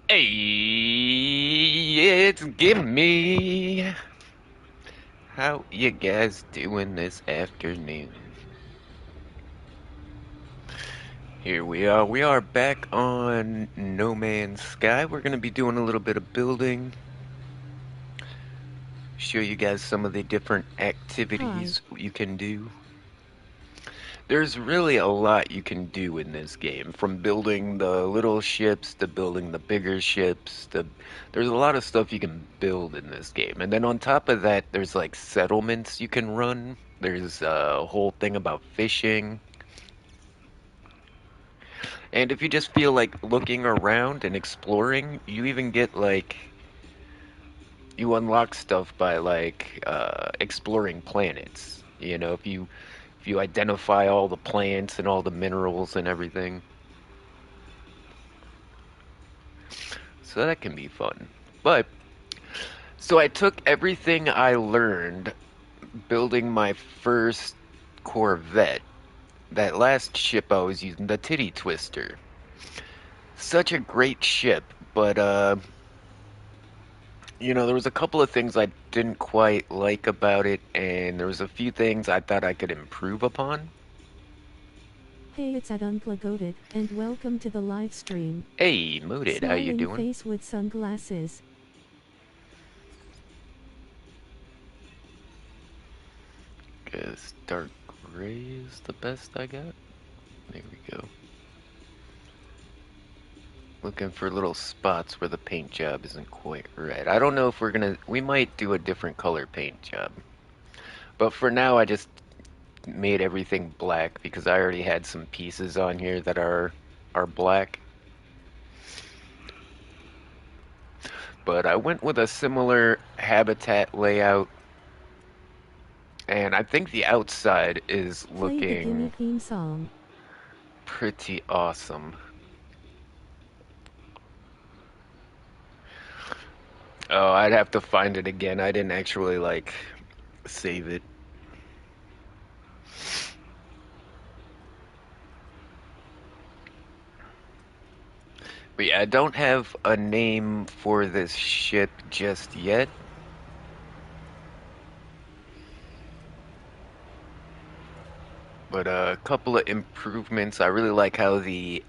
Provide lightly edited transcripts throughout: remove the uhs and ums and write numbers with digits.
Hey, it's Gimme. How you guys doing this afternoon? Here we are. We are back on No Man's Sky. We're going to be doing a little bit of building, show you guys some of the different Hi. activities you can do. There's really a lot you can do in this game, from building the little ships to building the bigger ships. There's a lot of stuff you can build in this game. And then on top of that, there's like settlements you can run. There's a whole thing about fishing. And if you just feel like looking around and exploring, you even get like you unlock stuff by like exploring planets. You know, if you identify all the plants and all the minerals and everything. So that can be fun. But so I took everything I learned building my first Corvette. That last ship I was using, the Titty Twister. Such a great ship, but there was a couple of things I didn't quite like about it, and there was a few things I thought I could improve upon. Hey, it's at Unplugoted, and welcome to the live stream. Hey, Mooted, how you Smiling doing? face with sunglasses. Guess dark gray is the best I got. There we go. Looking for little spots where the paint job isn't quite right. I don't know if we might do a different color paint job. But for now, I just made everything black because I already had some pieces on here that are black. But I went with a similar habitat layout, and I think the outside is Play the Gimme looking theme song. pretty awesome. Oh, I'd have to find it again. I didn't actually like save it. But yeah, I don't have a name for this ship just yet. But a couple of improvements. I really like how the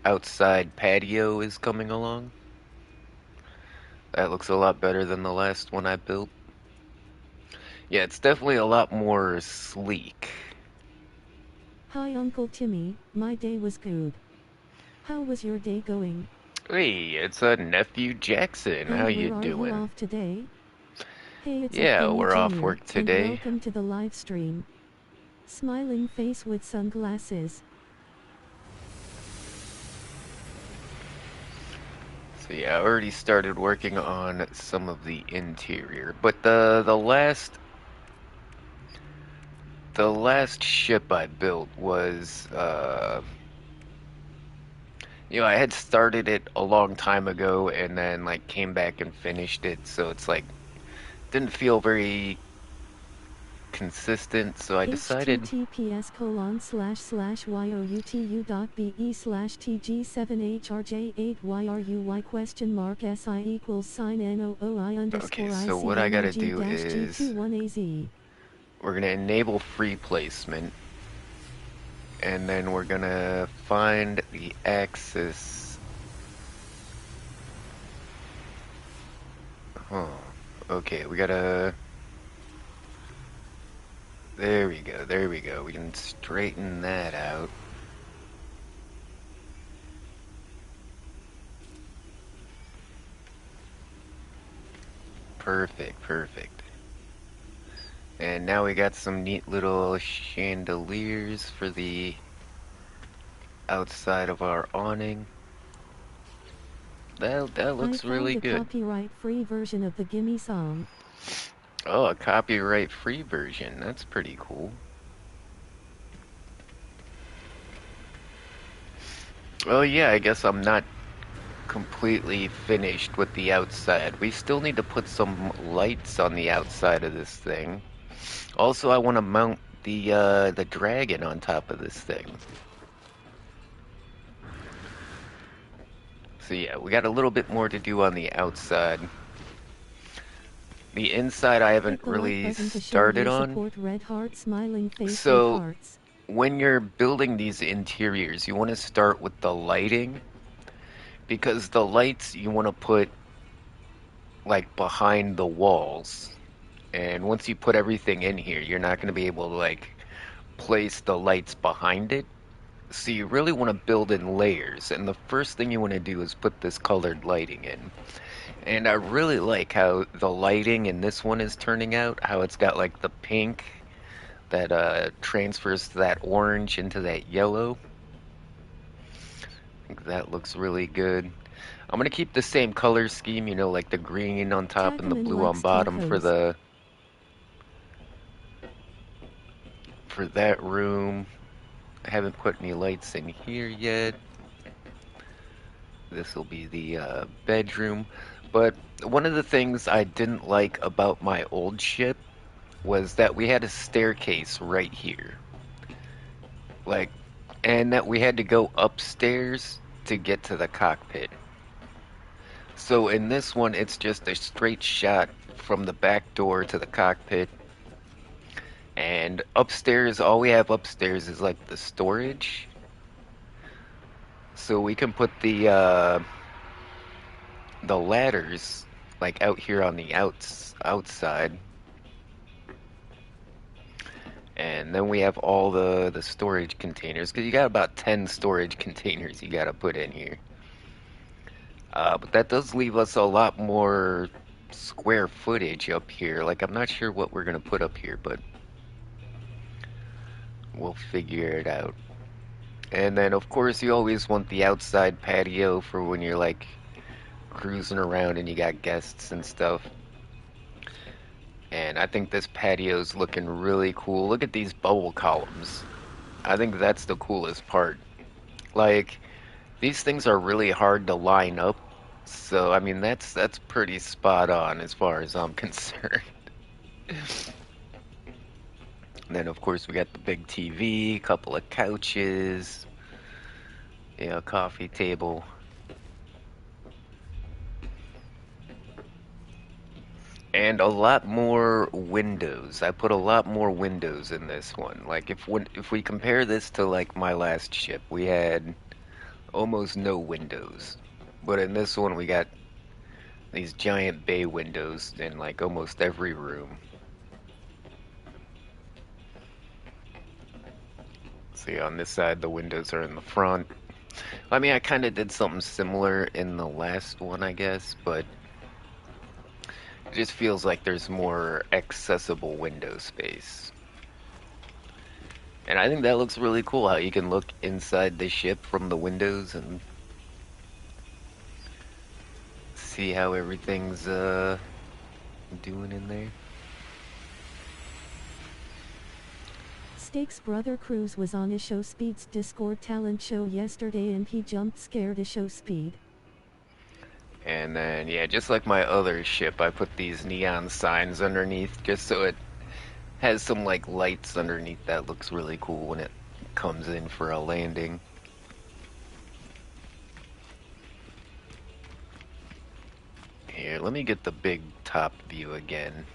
outside patio is coming along. That looks a lot better than the last one I built. Yeah, it's definitely a lot more sleek. Hi, Uncle Timmy. My day was good. How was your day going? Hey, it's a nephew Jackson. How And you where are you doing? off today? Hey, it's at Yeah, Gimme we're off Jr., work and today. welcome to the live stream. Smiling face with sunglasses. So yeah, I already started working on some of the interior, but the last ship I built was I had started it a long time ago and then like came back and finished it, so it's like didn't feel very consistent, so I decided https://youtu.be/tg7hrj8yuy?si=si_NOOI okay, underscore so what I gotta ICNIG do dash is G21AZ. we're gonna enable free placement and then we're gonna find the axis. Huh. Okay, we gotta. There we go, there we go. We can straighten that out. Perfect, perfect. And now we got some neat little chandeliers for the outside of our awning. That I looks found really a good. copyright-free version of the Gimme song. Oh, a copyright-free version. That's pretty cool. Oh yeah, I guess I'm not completely finished with the outside. We still need to put some lights on the outside of this thing. Also, I want to mount the dragon on top of this thing. So yeah, we got a little bit more to do on the outside. The inside I haven't Click the like really button to show started your on. support. Red heart, smiling face, big So hearts. when you're building these interiors, you want to start with the lighting because the lights you want to put like behind the walls. And once you put everything in here, you're not going to be able to like place the lights behind it. So you really want to build in layers. And the first thing you want to do is put this colored lighting in. And I really like how the lighting in this one is turning out, how it's got like the pink that transfers to that orange into that yellow. I think that looks really good. I'm gonna keep the same color scheme, you know, like the green on top Tag and him the in blue on likes bottom tacos. for that room. I haven't put any lights in here yet. This will be the bedroom. But one of the things I didn't like about my old ship was that we had a staircase right here. Like, and that we had to go upstairs to get to the cockpit. So in this one, it's just a straight shot from the back door to the cockpit. And upstairs, all we have upstairs is like the storage. So we can put the ladders like out here on the outside. And then we have all the storage containers because you got about 10 storage containers you got to put in here. But that does leave us a lot more square footage up here. Like, I'm not sure what we're going to put up here, but we'll figure it out. And then, of course, you always want the outside patio for when you're like cruising around and you got guests and stuff. And I think this patio's looking really cool. Look at these bubble columns. I think that's the coolest part. Like, these things are really hard to line up. So, I mean, that's pretty spot on as far as I'm concerned. And then, of course, we got the big TV, couple of couches, yeah, coffee table. And a lot more windows. I put a lot more windows in this one. Like if we compare this to like my last ship, we had almost no windows. But in this one we got these giant bay windows in like almost every room. See, on this side the windows are in the front. I mean, I kind of did something similar in the last one, I guess, but it just feels like there's more accessible window space. And I think that looks really cool how you can look inside the ship from the windows and see how everything's doing in there. Steak's brother Cruz was on Show Speed's Discord talent show yesterday and he jumped scared Show Speed. And then yeah, just like my other ship, I put these neon signs underneath just so it has some like lights underneath that looks really cool when it comes in for a landing. Here, let me get the big top view again.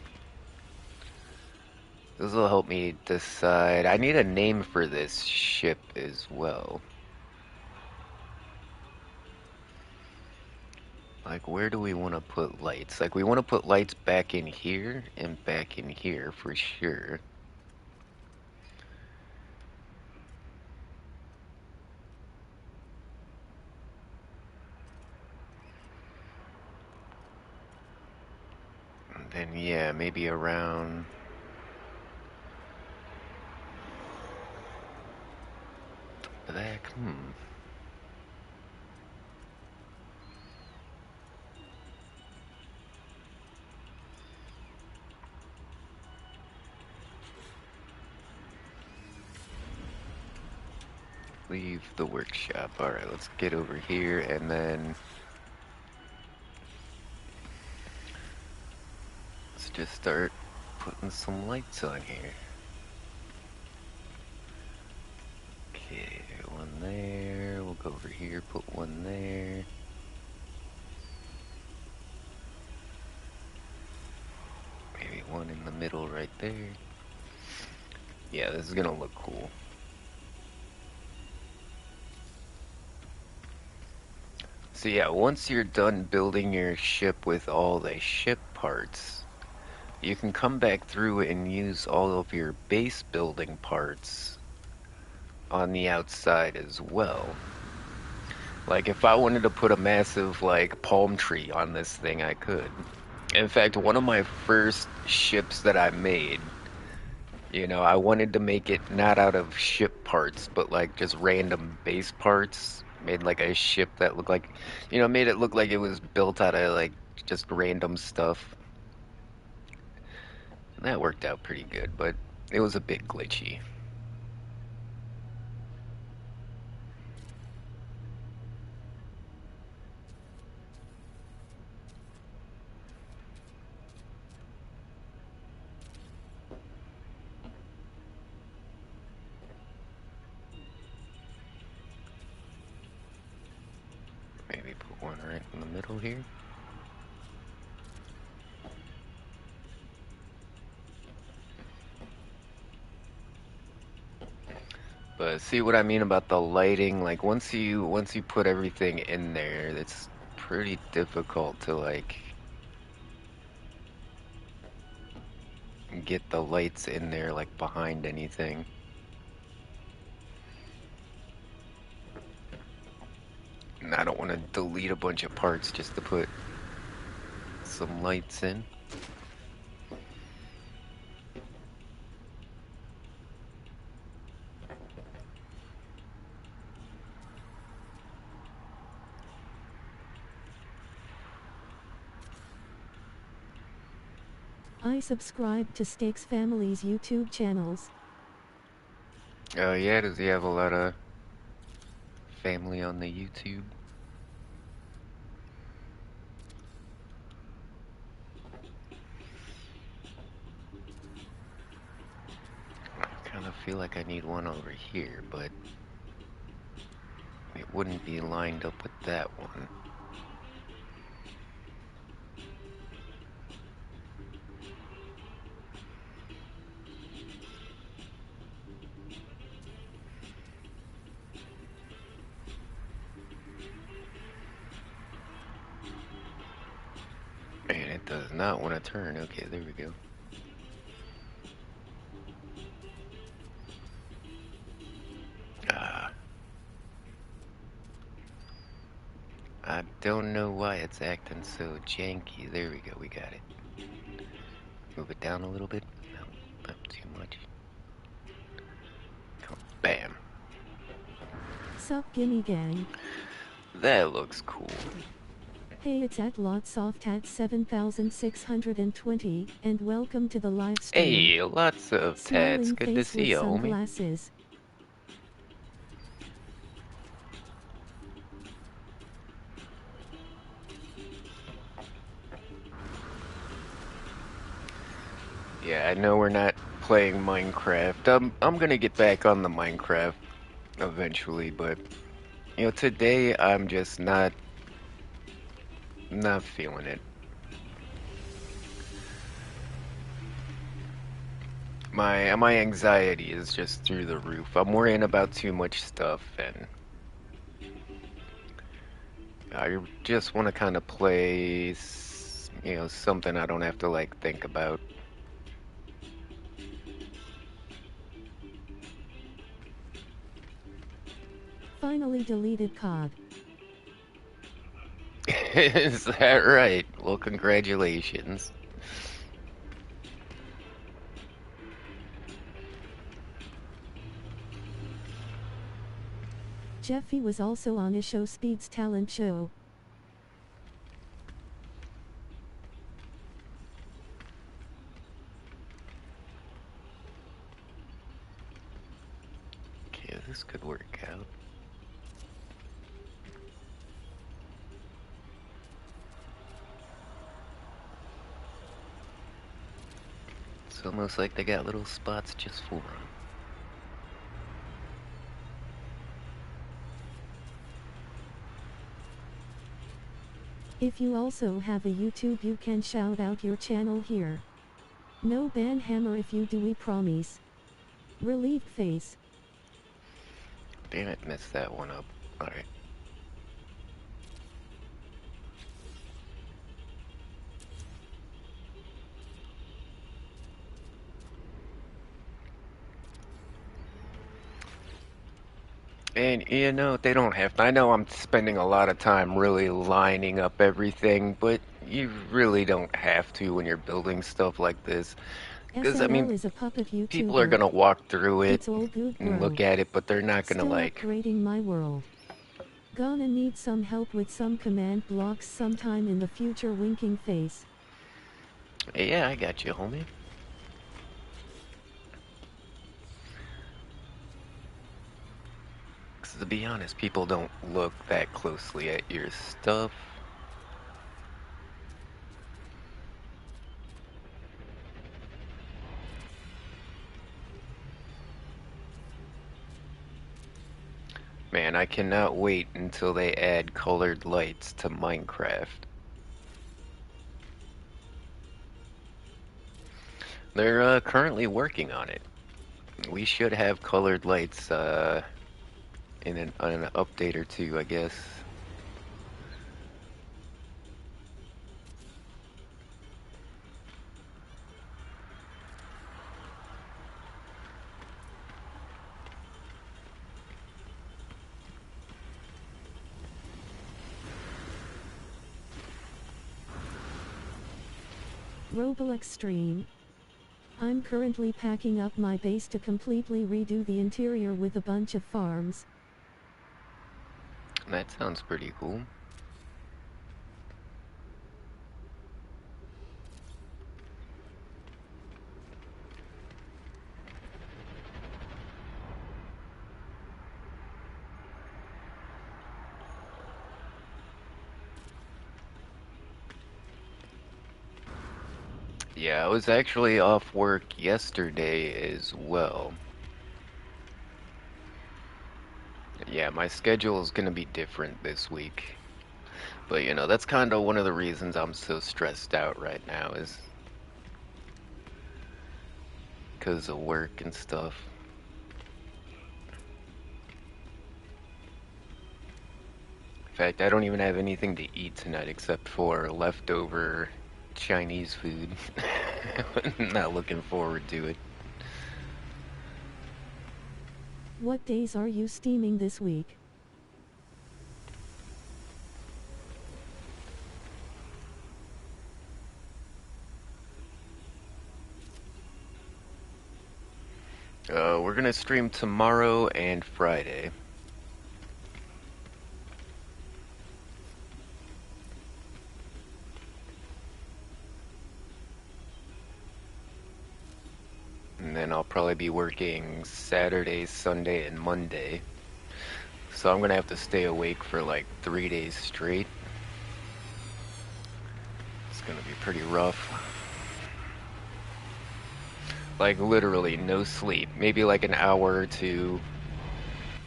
This will help me decide. I need a name for this ship as well. Like, where do we want to put lights? Like, we want to put lights back in here and back in here for sure. And then, yeah, maybe around the back. Leave the workshop. Alright, let's get over here and then let's just start putting some lights on here. Okay, one there. We'll go over here, put one there. one in the middle right there. Yeah, this is gonna look cool. So yeah, once you're done building your ship with all the ship parts, you can come back through and use all of your base building parts on the outside as well. Like if I wanted to put a massive like palm tree on this thing, I could. In fact, one of my first ships that I made, I wanted to make it not out of ship parts, but like just random base parts. Made like a ship that looked like, made it look like it was built out of like just random stuff. And that worked out pretty good, but it was a bit glitchy. Maybe put one right in the middle here. But see what I mean about the lighting? Like once you put everything in there, it's pretty difficult to like get the lights in there like behind anything. And I don't want to delete a bunch of parts just to put some lights in. I subscribe to Stakes Family's YouTube channels. Oh yeah, does he have a lot of family on the YouTube? I kind of feel like I need one over here, but it wouldn't be lined up with that one. And it does not want to turn. Okay, there we go. I don't know why it's acting so janky. There we go, we got it. Move it down a little bit. No, not too much. Oh, bam. Sup Gimme Gang. That looks cool. Hey, it's at Lotsoft at 7620, and welcome to the live stream. Hey, lots of tats. Smiling Good to face see with you, homie. sunglasses. Yeah, I know we're not playing Minecraft. I'm gonna get back on the Minecraft eventually, but today I'm just not feeling it. My anxiety is just through the roof. I'm worrying about too much stuff, and I just want to kind of play, something I don't have to like think about. Finally deleted COD. Is that right? Well, congratulations. Jeffy was also on IShowSpeed's talent show. Okay, this could work out. It's almost like they got little spots just for them. If you also have a YouTube, you can shout out your channel here. No ban hammer if you do, we promise. Relieved face. Damn it, messed that one up. Alright. And you know, they don't have to. I know I'm spending a lot of time really lining up everything, but you really don't have to when you're building stuff like this. Because, I SLL mean, is a puppet people are YouTuber. gonna walk through it It's all good, and bro. look at it, but they're not gonna, Still like, upgrading my world. Gonna need some help with some command blocks sometime in the future, winking face. hey, yeah, I got you, homie. 'Cause to be honest, people don't look that closely at your stuff. Man, I cannot wait until they add colored lights to Minecraft. They're currently working on it. We should have colored lights in an update or two, I guess. Roblox stream. I'm currently packing up my base to completely redo the interior with a bunch of farms. That sounds pretty cool. Yeah, I was actually off work yesterday as well. Yeah, my schedule is gonna be different this week. But you know, that's kind of one of the reasons I'm so stressed out right now is because of work and stuff. In fact, I don't even have anything to eat tonight except for leftover Chinese food. Not looking forward to it. What days are you steaming this week? We're gonna stream tomorrow and Friday. And then I'll probably be working Saturday, Sunday, and Monday. So I'm gonna have to stay awake for like 3 days straight. It's gonna be pretty rough. Like literally no sleep. Maybe like an hour or two,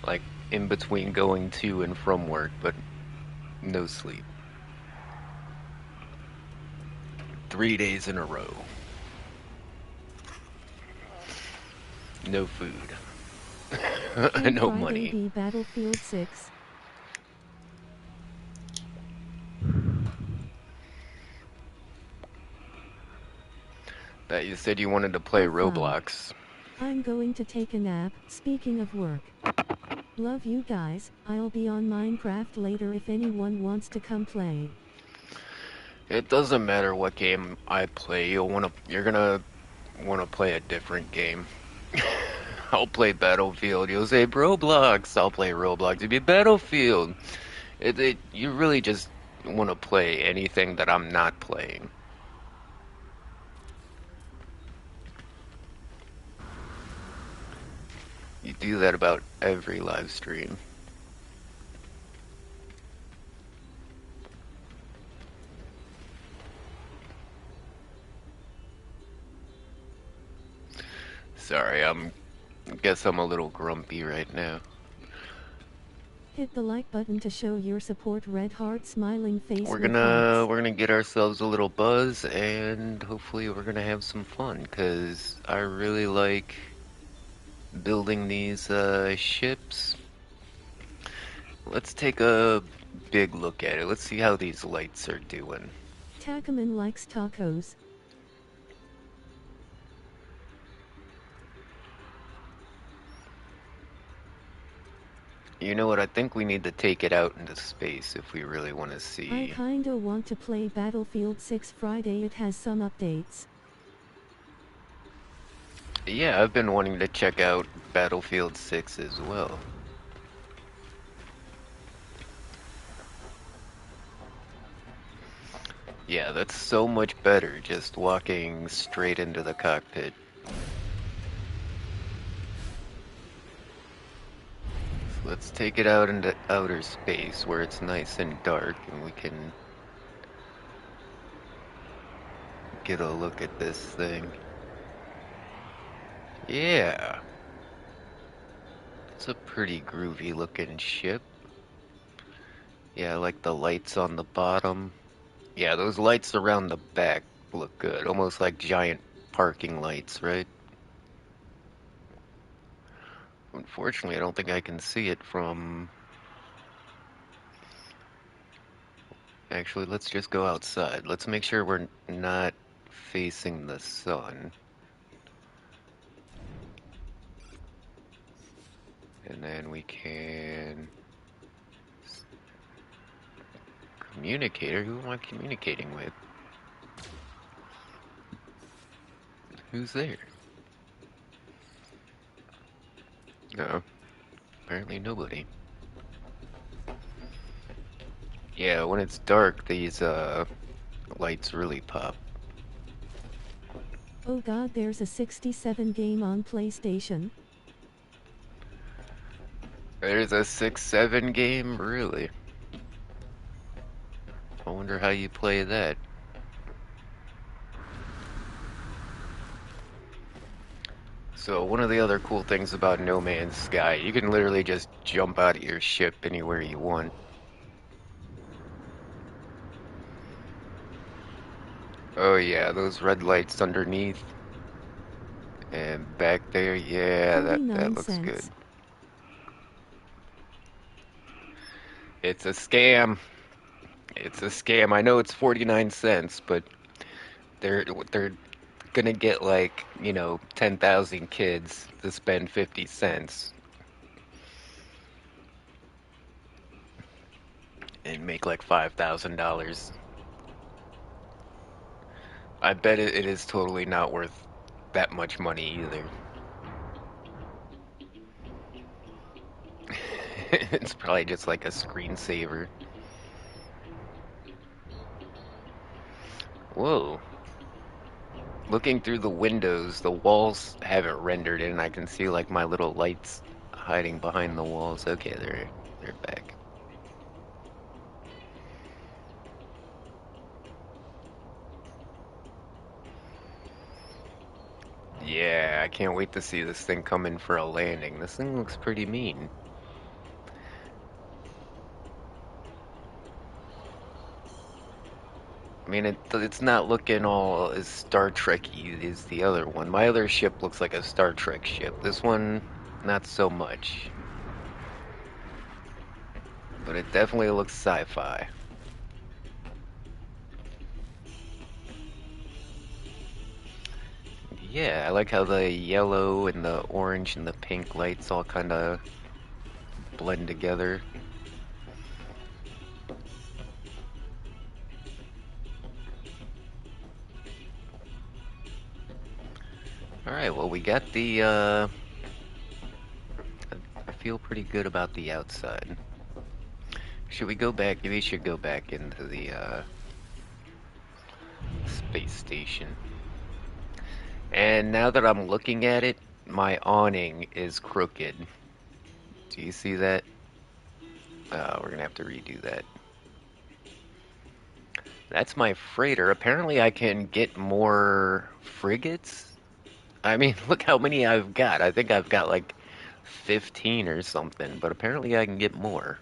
like in between going to and from work, but no sleep. 3 days in a row. No food. Can No Friday money. be Battlefield 6? That you said you wanted to play Have fun. Roblox. I'm going to take a nap. Speaking of work. Love you guys. I'll be on Minecraft later if anyone wants to come play. It doesn't matter what game I play, you're gonna wanna play a different game. I'll play Battlefield. You'll say Roblox. I'll play Roblox. It'd be Battlefield. You really just want to play anything that I'm not playing. You do that about every live stream. Sorry, I guess I'm a little grumpy right now. Hit the like button to show your support. Red heart smiling face We're with gonna hearts. we're gonna get ourselves a little buzz, and hopefully we're gonna have some fun, 'cause I really like building these ships. Let's take a big look at it. Let's see how these lights are doing. Tacaman likes tacos. You know what? I think we need to take it out into space if we really want to I see. kinda want to play Battlefield 6 Friday. It has some updates. Yeah, I've been wanting to check out Battlefield 6 as well. Yeah, that's so much better just walking straight into the cockpit. So let's take it out into outer space where it's nice and dark and we can get a look at this thing. Yeah, it's a pretty groovy looking ship. Yeah, I like the lights on the bottom. Yeah, those lights around the back look good, almost like giant parking lights, right? Unfortunately, I don't think I can see it from... Actually, let's just go outside. Let's make sure we're not facing the sun. And then we can... Communicator? Who am I communicating with? Who's there? No, apparently nobody. Yeah, when it's dark, these lights really pop. Oh god, there's a 67 game on PlayStation. There's a 6-7 game? Really? I wonder how you play that. So one of the other cool things about No Man's Sky, you can literally just jump out of your ship anywhere you want. Oh yeah, those red lights underneath and back there, yeah, that 49 looks good. cents. It's a scam. It's a scam. I know it's 49 cents, but they're gonna get like, 10,000 kids to spend 50 cents and make like $5,000. I bet it is totally not worth that much money either. It's probably just like a screensaver. Whoa. Looking through the windows, the walls haven't rendered in. I can see like my little lights hiding behind the walls. Okay, they're back. Yeah, I can't wait to see this thing come in for a landing. This thing looks pretty mean. I mean, it's not looking all as Star Trek-y as the other one. My other ship looks like a Star Trek ship. This one, not so much. But it definitely looks sci-fi. Yeah, I like how the yellow and the orange and the pink lights all kind of blend together. Alright, well we got the, I feel pretty good about the outside. Should we go back? Maybe we should go back into the, space station. And now that I'm looking at it, my awning is crooked. Do you see that? We're gonna have to redo that. That's my freighter. Apparently I can get more frigates. I mean, look how many I've got. I think I've got like 15 or something, but apparently I can get more.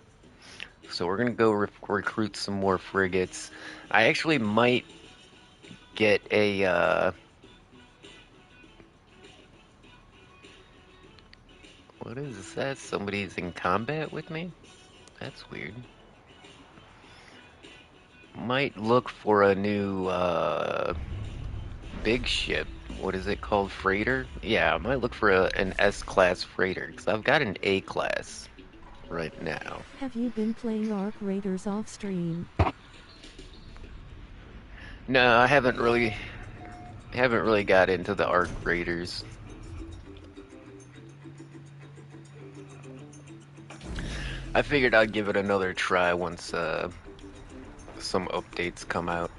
So we're gonna go recruit some more frigates. I actually might get a, what is that? Somebody's in combat with me? That's weird. Might look for a new, big ship. What is it called? Freighter? Yeah, I might look for an S-class freighter, because I've got an A-class right now. Have you been playing Arc Raiders off stream? No, I haven't really got into the Arc Raiders. I figured I'd give it another try once some updates come out.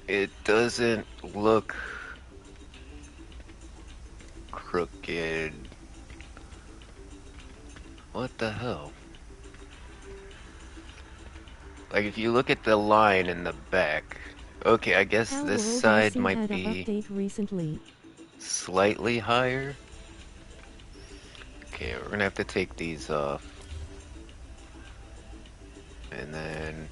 It doesn't look crooked. What the hell? Like if you look at the line in the back. Okay, I guess Our this World side IC might had a be update recently. slightly higher. Okay, we're gonna have to take these off. And then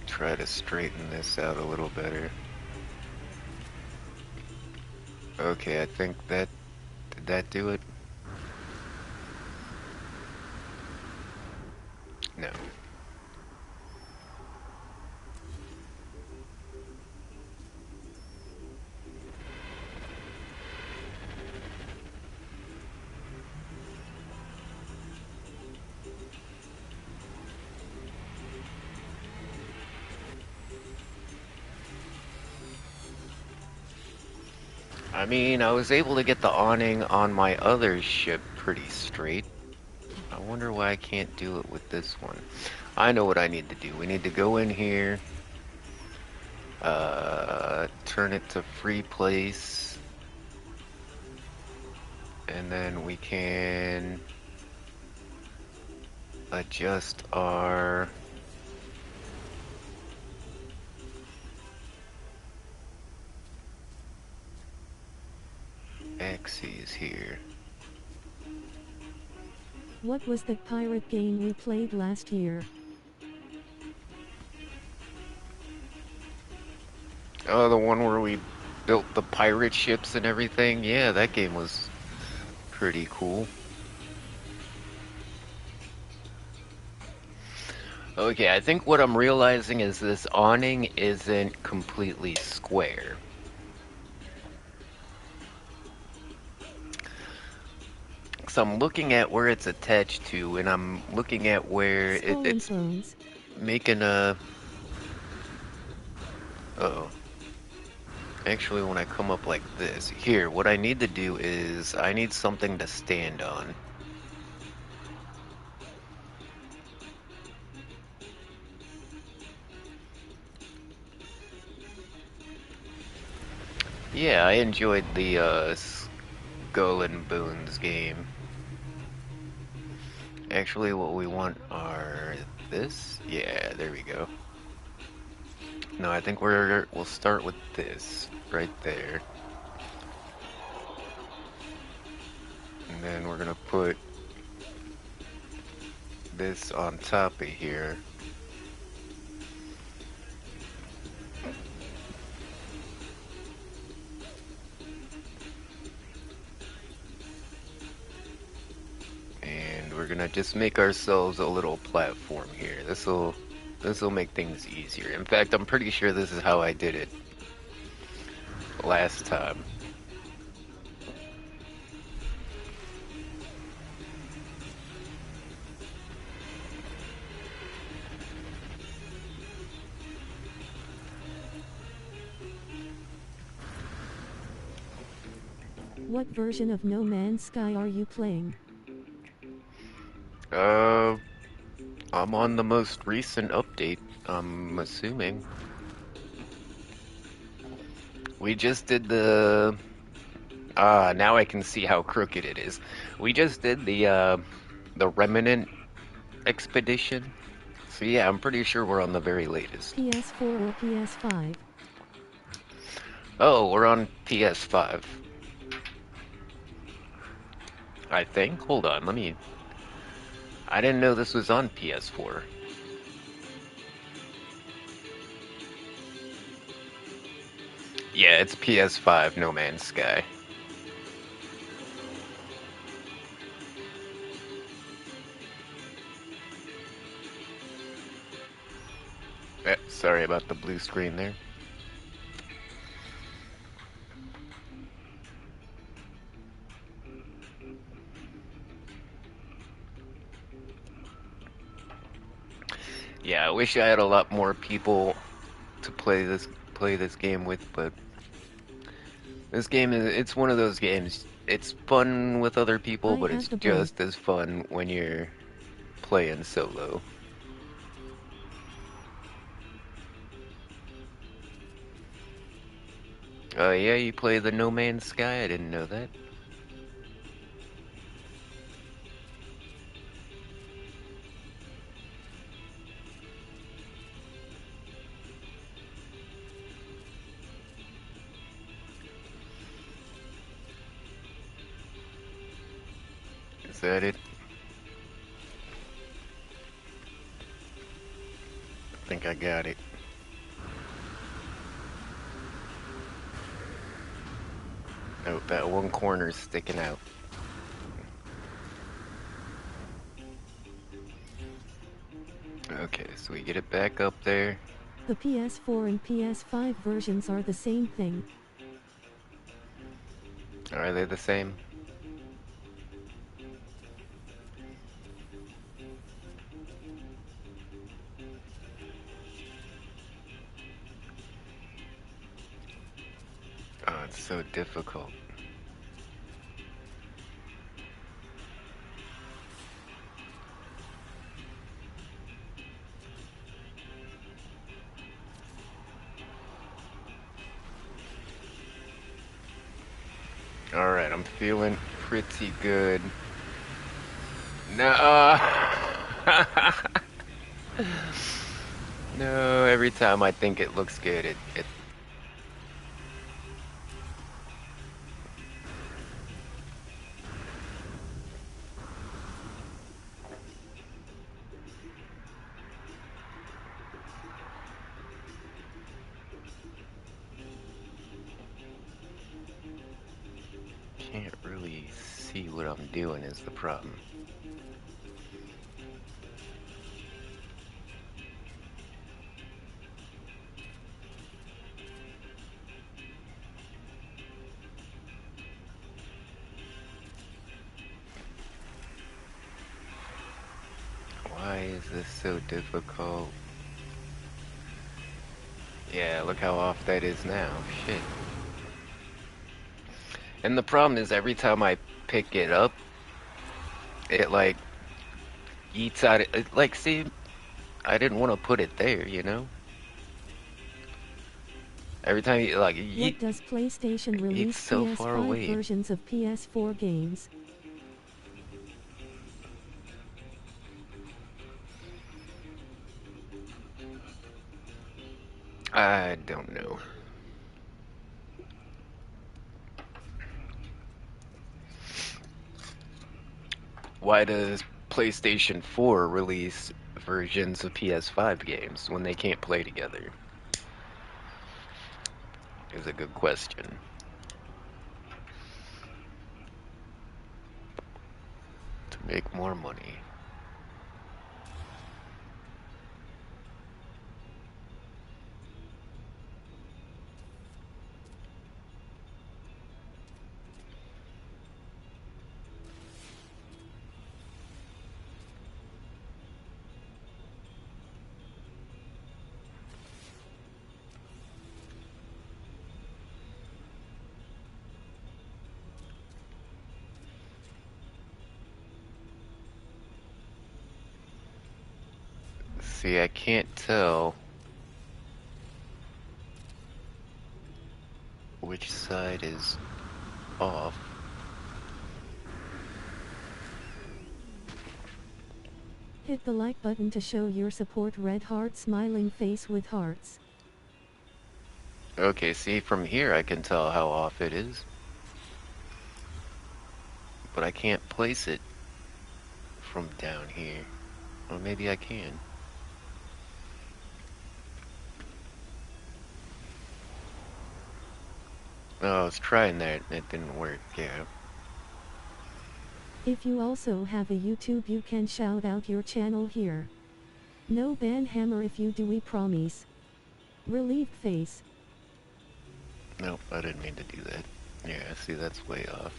try to straighten this out a little better. Okay, I think did that do it? No. I mean, I was able to get the awning on my other ship pretty straight. I wonder why I can't do it with this one. I know what I need to do. We need to go in here, turn it to free place, and then we can adjust our axes here. What was that pirate game we played last year? Oh, the one where we built the pirate ships and everything? Yeah, that game was pretty cool. Okay, I think what I'm realizing is this awning isn't completely square. So I'm looking at where it's attached to, and I'm looking at where Skull and it's Bones. making a... Uh-oh. Actually, when I come up like this, here, what I need to do is I need something to stand on. Yeah, I enjoyed the Skull and Bones game. Actually, what we want are this. Yeah, there we go. No, I think we'll start with this right there. And then we're gonna put this on top of here. And we're gonna just make ourselves a little platform here. This'll make things easier. In fact, I'm pretty sure this is how I did it last time. What version of No Man's Sky are you playing? Uh, I'm on the most recent update, I'm assuming. We just did the... Ah, now I can see how crooked it is. We just did the Remnant expedition. So yeah, I'm pretty sure we're on the very latest. PS4 or PS5? Oh, we're on PS5. I think. Hold on, let me... I didn't know this was on PS4. Yeah, it's PS5, No Man's Sky. Sorry about the blue screen there. Yeah, I wish I had a lot more people to play this game with, but this game it's one of those games. It's fun with other people, I but it's have the both. just as fun when you're playing solo. Yeah, you play the No Man's Sky? I didn't know that. Is that it? I think I got it. Oh, that one corner's sticking out. Okay, so we get it back up there. The PS4 and PS5 versions are the same thing. Are they the same? Oh, it's so difficult. Alright, I'm feeling pretty good. No! No, every time I think it looks good, it... Can't really see what I'm doing is the problem. Why is this so difficult? Yeah, look how off that is now. Shit. And the problem is every time I pick it up, it like eats out it like see, I didn't want to put it there, you know? Every time you like What does PlayStation eats release so far PS5 away. versions of PS4 games? I don't know. Why does PlayStation 4 release versions of PS5 games when they can't play together? Is a good question. To make more money. See, I can't tell which side is off. Hit the like button to show your support. Red heart smiling face with hearts. Okay, see, from here I can tell how off it is. But I can't place it from down here. Or maybe I can. Oh, I was trying that and it didn't work, yeah. If you also have a YouTube, you can shout out your channel here. No ban hammer if you do, we promise. Relieved face. Nope, I didn't mean to do that. Yeah, see, that's way off.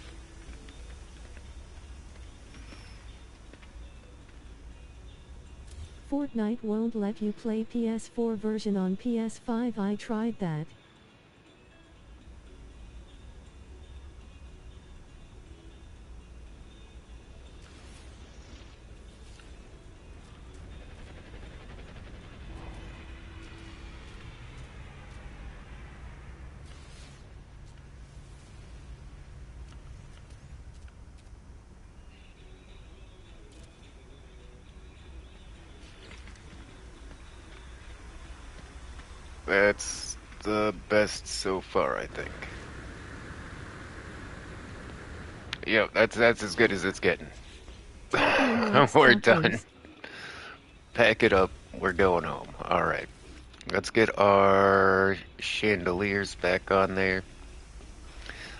Fortnite won't let you play PS4 version on PS5. I tried that. That's the best so far, I think. Yep, that's as good as it's getting. Happening like We're stockings. done. Pack it up. We're going home. All right. Let's get our chandeliers back on there.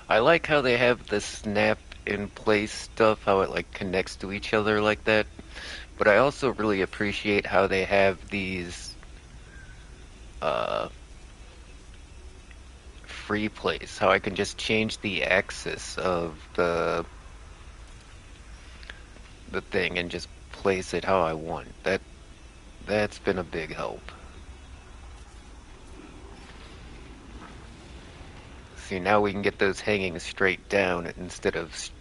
I like how they have the snap in place stuff, how it like connects to each other like that. But I also really appreciate how they have these uh free plays, how I can just change the axis of the thing and just place it how I want. That's been a big help. See, now we can get those hanging straight down instead of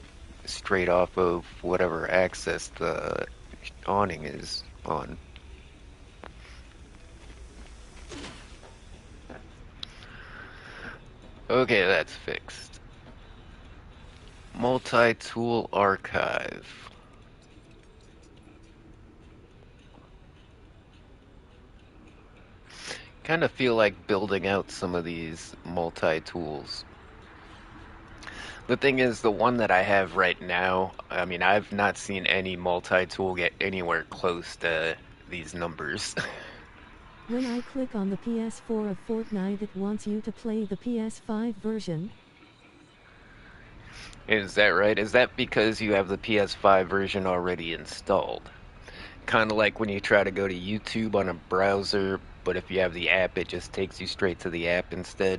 straight off of whatever axis the awning is on. Okay, that's fixed. Multi-tool archive. Kind of feel like building out some of these multi-tools. The thing is, the one that I have right now, I mean, I've not seen any multi-tool get anywhere close to these numbers. When I click on the PS4 of Fortnite, it wants you to play the PS5 version. Is that right? Is that because you have the PS5 version already installed? Kind of like when you try to go to YouTube on a browser, but if you have the app, it just takes you straight to the app instead.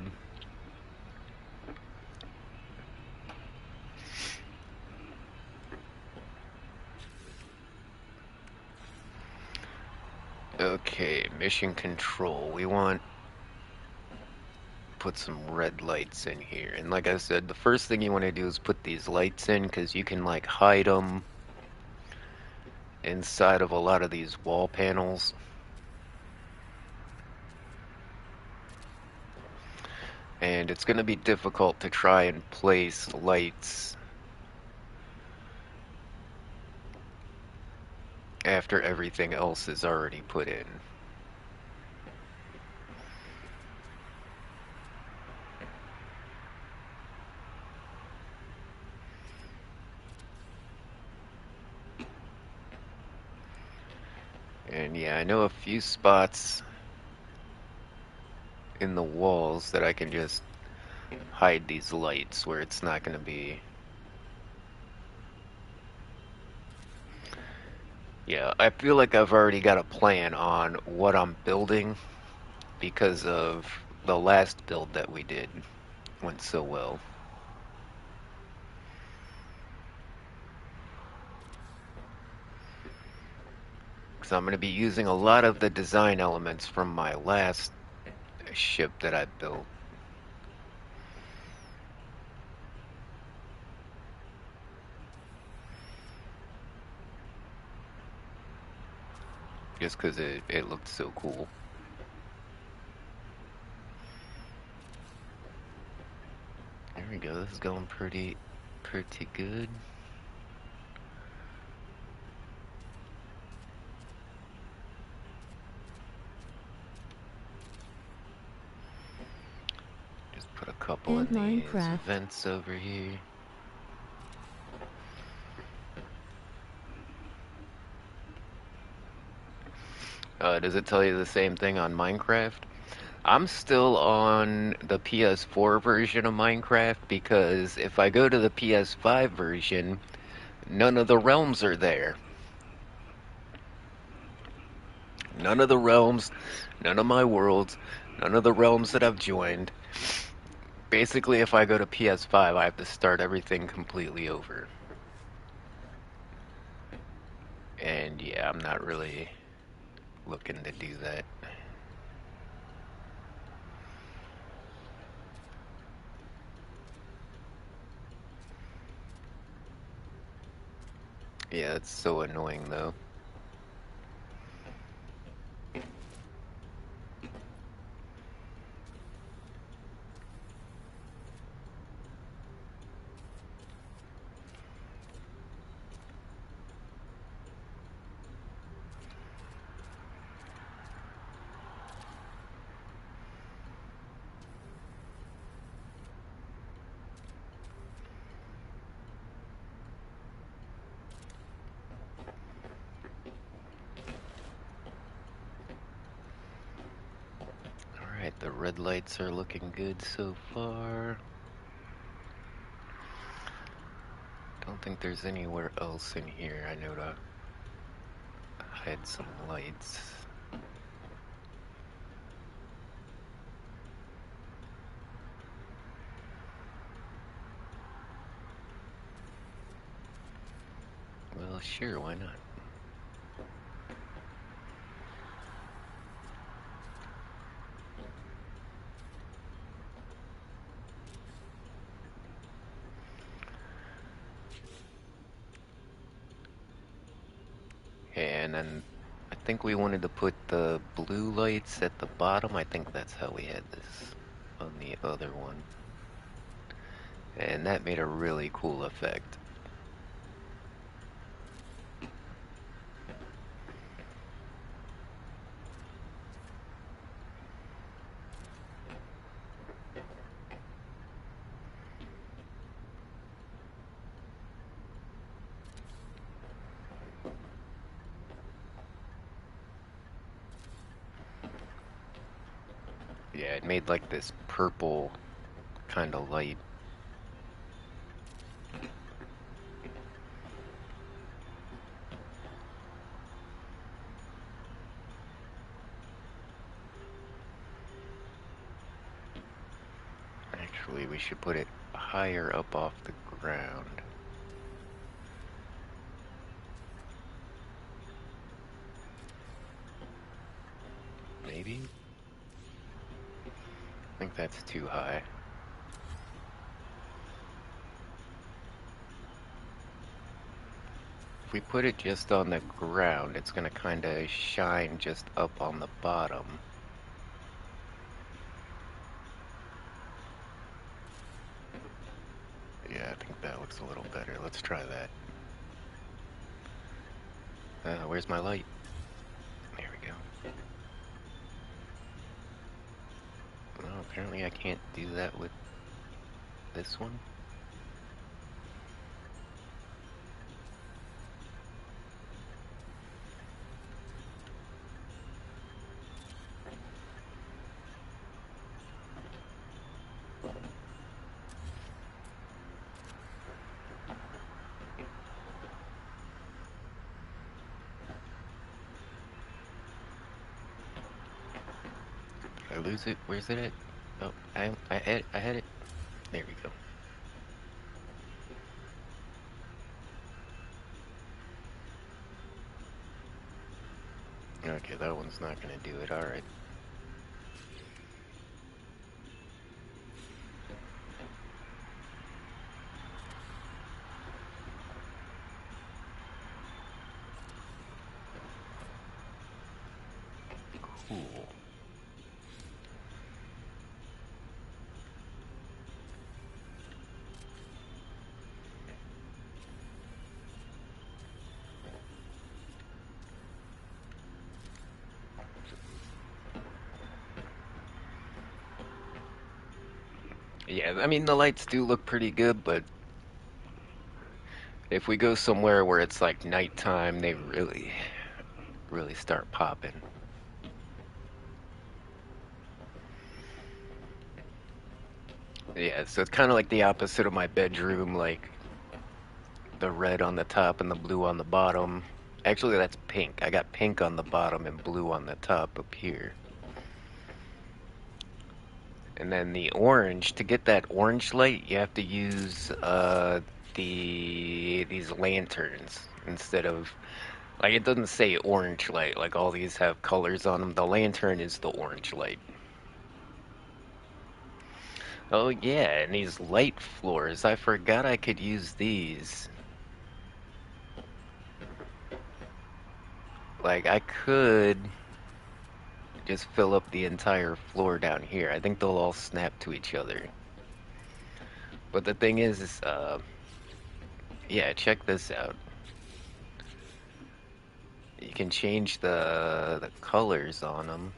Okay, mission control. We want put some red lights in here. And like I said, the first thing you want to do is put these lights in because you can like hide them inside of a lot of these wall panels. And it's going to be difficult to try and place lights after everything else is already put in. And yeah, I know a few spots in the walls that I can just hide these lights where it's not going to be. Yeah, I feel like I've already got a plan on what I'm building because of the last build that we did went so well. So I'm going to be using a lot of the design elements from my last ship that I built. just because it looked so cool. There we go. This is going pretty good. Just put a couple And of these Minecraft. vents over here. Does it tell you the same thing on Minecraft? I'm still on the PS4 version of Minecraft because if I go to the PS5 version, none of the realms are there. None of the realms, none of my worlds, none of the realms that I've joined. Basically, if I go to PS5, I have to start everything completely over. And yeah, I'm not really looking to do that. Yeah, it's so annoying though. Alright, the red lights are looking good so far. Don't think there's anywhere else in here I know to hide some lights. Well, sure, why not? And then I think we wanted to put the blue lights at the bottom. I think that's how we had this on the other one. And that made a really cool effect. Yeah, it made like this purple kind of light. Actually, we should put it higher up off the ground. Maybe? I think that's too high. If we put it just on the ground, it's gonna kinda shine just up on the bottom. Yeah, I think that looks a little better. Let's try that. Where's my light? There we go. Well, apparently I can't do that with this one. Did I lose it? Where's it at? Oh, I had it. There we go. Okay, that one's not gonna do it. Alright. cool. Yeah, I mean, the lights do look pretty good, but if we go somewhere where it's like nighttime, they really start popping. Yeah, so it's kind of like the opposite of my bedroom, like the red on the top and the blue on the bottom. Actually, that's pink. I got pink on the bottom and blue on the top up here. And then the orange, to get that orange light, you have to use these lanterns instead of, like, it doesn't say orange light, like all these have colors on them. The lantern is the orange light. Oh yeah, and these light floors, I forgot I could use these. Like, I could just fill up the entire floor down here. I think they'll all snap to each other. But the thing is, yeah, check this out. You can change the colors on them.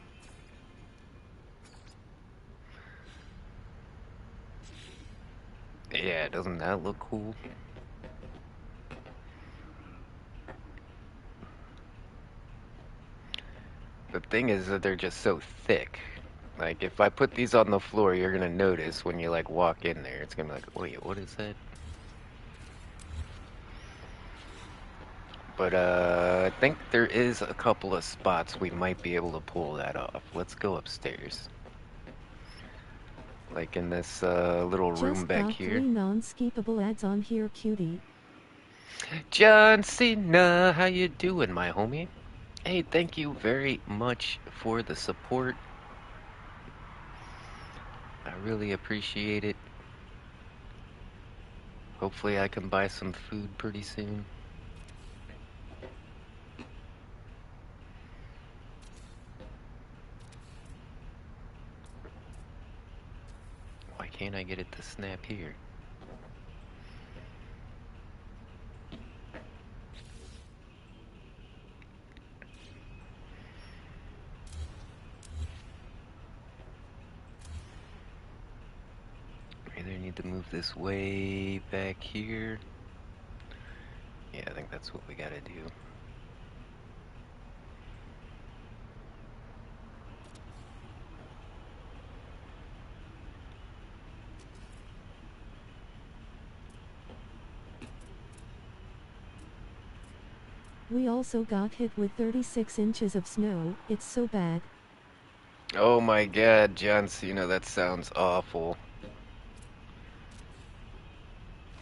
Yeah, doesn't that look cool? The thing is that they're just so thick. Like, if I put these on the floor, you're gonna notice when you, like, walk in there. It's gonna be like, wait, what is that? But, I think there is a couple of spots we might be able to pull that off. Let's go upstairs. Like in this, little room Just back got here. 3 non-skippable ads on here, cutie. John Cena, how you doing, my homie? Hey, thank you very much for the support. I really appreciate it. Hopefully I can buy some food pretty soon. Why can't I get it to snap here? Either need to move this way back here. Yeah, I think that's what we gotta do. We also got hit with 36 inches of snow. It's so bad. Oh my god, John Cena, that sounds awful.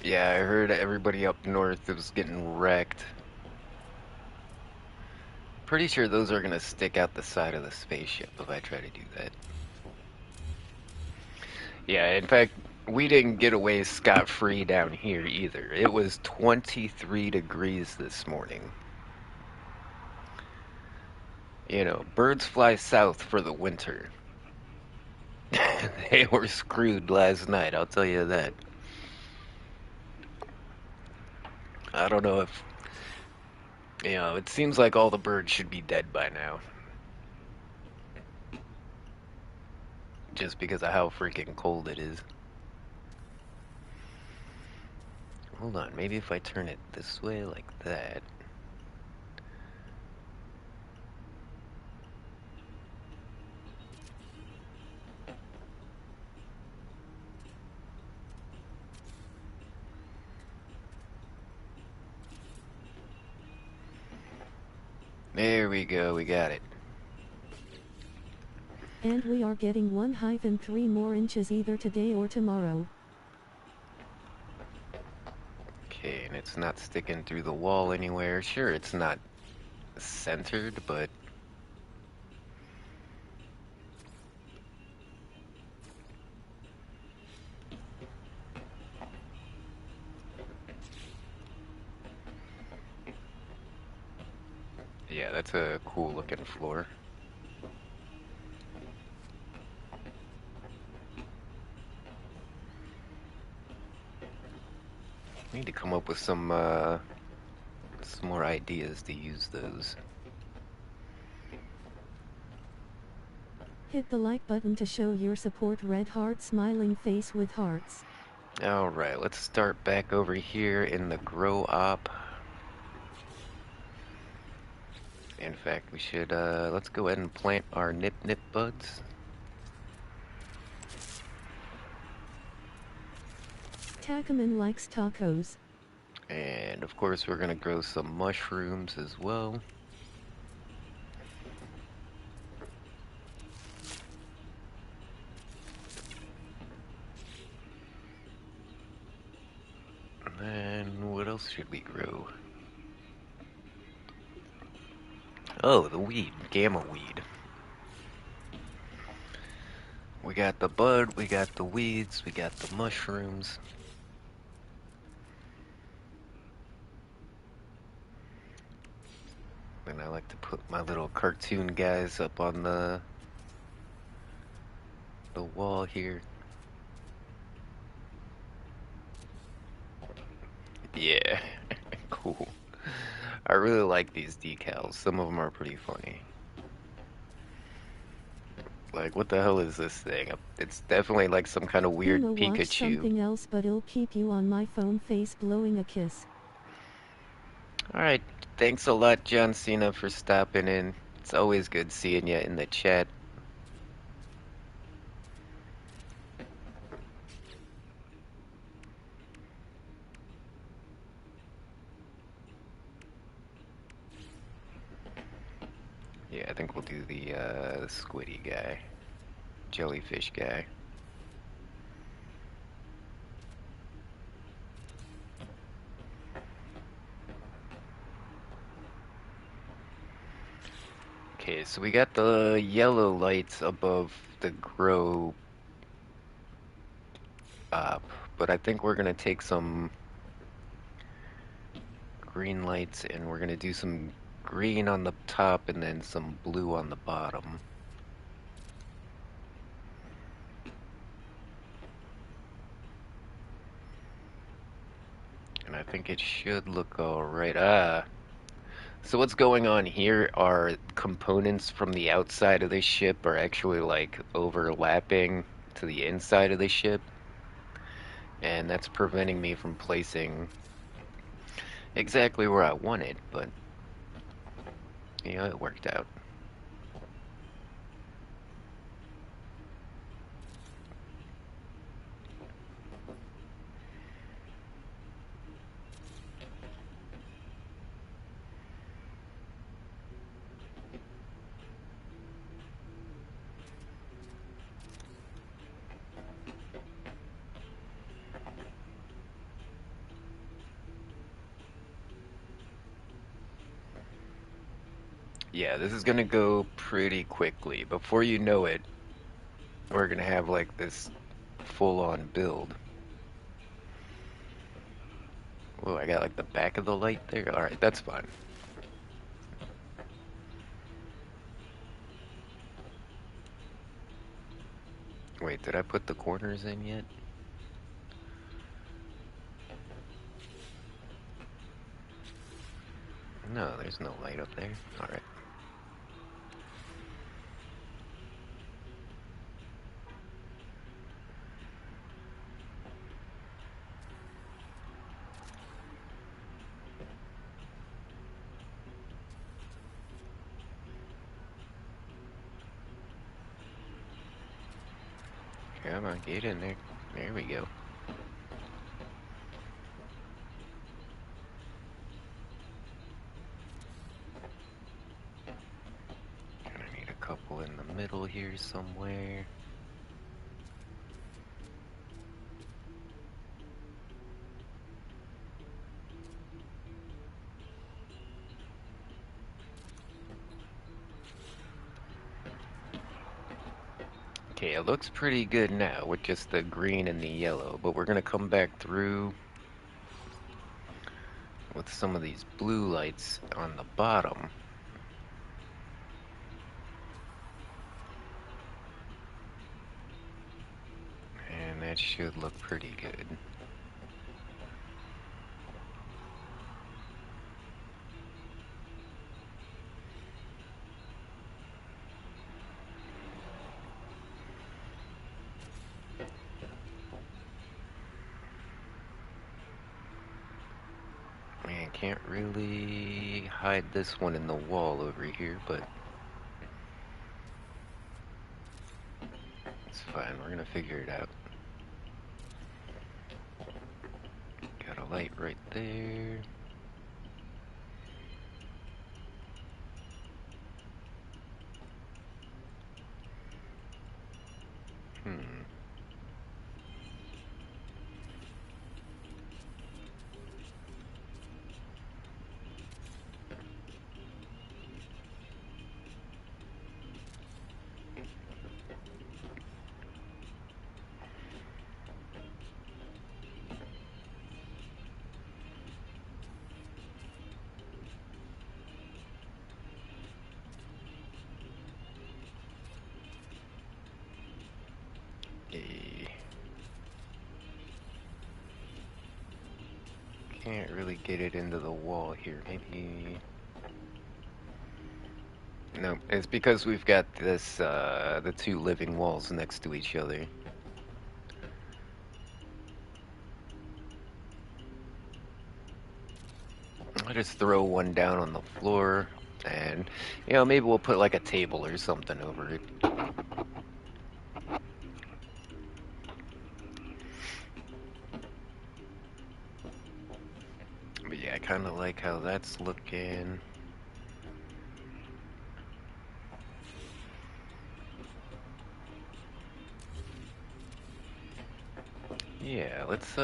Yeah, I heard everybody up north was getting wrecked. Pretty sure those are gonna stick out the side of the spaceship if I try to do that. Yeah, in fact, we didn't get away scot-free down here either. It was 23 degrees this morning. You know, birds fly south for the winter. They were screwed last night, I'll tell you that. I don't know if, you know, it seems like all the birds should be dead by now. Just because of how freaking cold it is. Hold on, maybe if I turn it this way like that. There we go, we got it. And we are getting 1-3 more inches either today or tomorrow. Okay, and it's not sticking through the wall anywhere. Sure, it's not centered, but yeah, that's a cool looking floor. Need to come up with some more ideas to use those. Hit the like button to show your support. Red heart, smiling face with hearts. Alright, let's start back over here in the grow op. In fact, we should, let's go ahead and plant our nip nip buds. Tacaman likes tacos. And of course, we're gonna grow some mushrooms as well. And what else should we grow? Oh, the weed, gamma weed. We got the bud, we got the weeds, we got the mushrooms. And I like to put my little cartoon guys up on the wall here. Yeah, cool. I really like these decals. Some of them are pretty funny. Like, what the hell is this thing? It's definitely like some kind of weird Gonna watch Pikachu. something else, but it'll keep you on my phone. Face blowing a kiss. Alright, thanks a lot, John Cena, for stopping in. It's always good seeing you in the chat. Yeah, I think we'll do the squiddy guy. Jellyfish guy. Okay, so we got the yellow lights above the grow up, but I think we're gonna take some green lights and we're gonna do some green on the top and then some blue on the bottom. And I think it should look alright. So what's going on here are components from the outside of the ship are actually like overlapping to the inside of the ship. And that's preventing me from placing exactly where I wanted, but you know, it worked out. Yeah, this is gonna go pretty quickly. Before you know it, we're gonna have like this full-on build. Oh, I got like the back of the light there. Alright, that's fine. Wait, did I put the corners in yet? No, there's no light up there. Alright. Come on, get in there. There we go. And I need a couple in the middle here somewhere. Okay, it looks pretty good now with just the green and the yellow, but we're gonna come back through with some of these blue lights on the bottom. And that should look pretty good. Can't really hide this one in the wall over here, but it's fine. We're gonna figure it out. Got a light right there. Hmm. Eh, Can't really get it into the wall here. Maybe. No, it's because we've got this, the two living walls next to each other. I'll just throw one down on the floor, and, maybe we'll put like a table or something over it. But yeah, I kind of like how that's looking. Yeah, let's,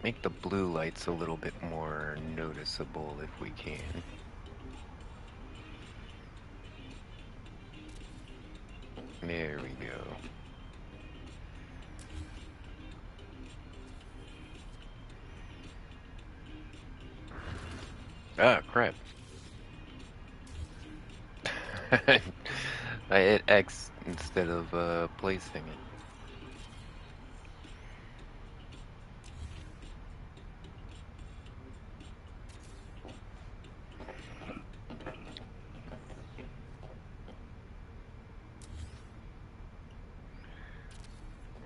make the blue lights a little bit more noticeable if we can. There we go. Ah, crap. I hit X instead of placing it.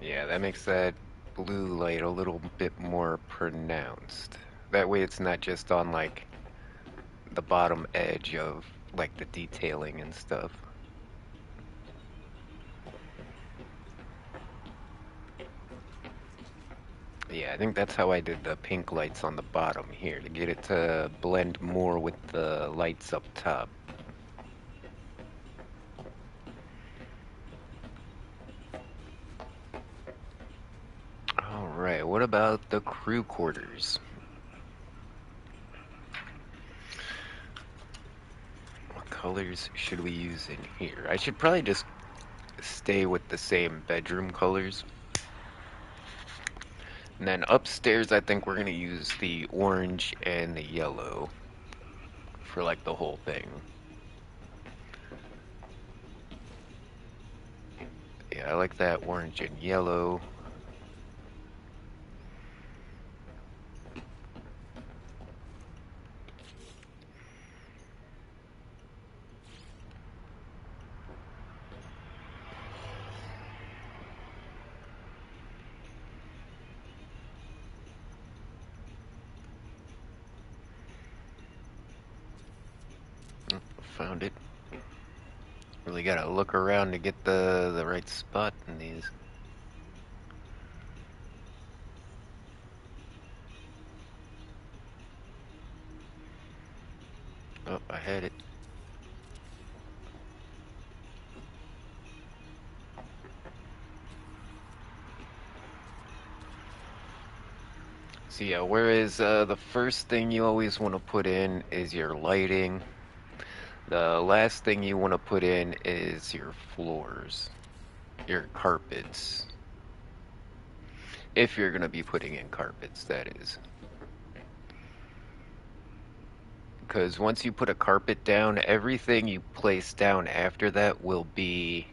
Yeah, that makes that blue light a little bit more pronounced. That way it's not just on like the bottom edge of like the detailing and stuff. Yeah, I think that's how I did the pink lights on the bottom here, to get it to blend more with the lights up top. Alright, what about the crew quarters? What colors should we use in here? I should probably just stay with the same bedroom colors. And then upstairs, I think we're gonna use the orange and the yellow for like the whole thing. Yeah, I like that orange and yellow. Oh, found it. Really gotta look around to get the right spot in these. Oh, I had it. So yeah, whereas the first thing you always want to put in is your lighting. The last thing you want to put in is your floors, your carpets. If you're going to be putting in carpets, that is. Because once you put a carpet down, everything you place down after that will be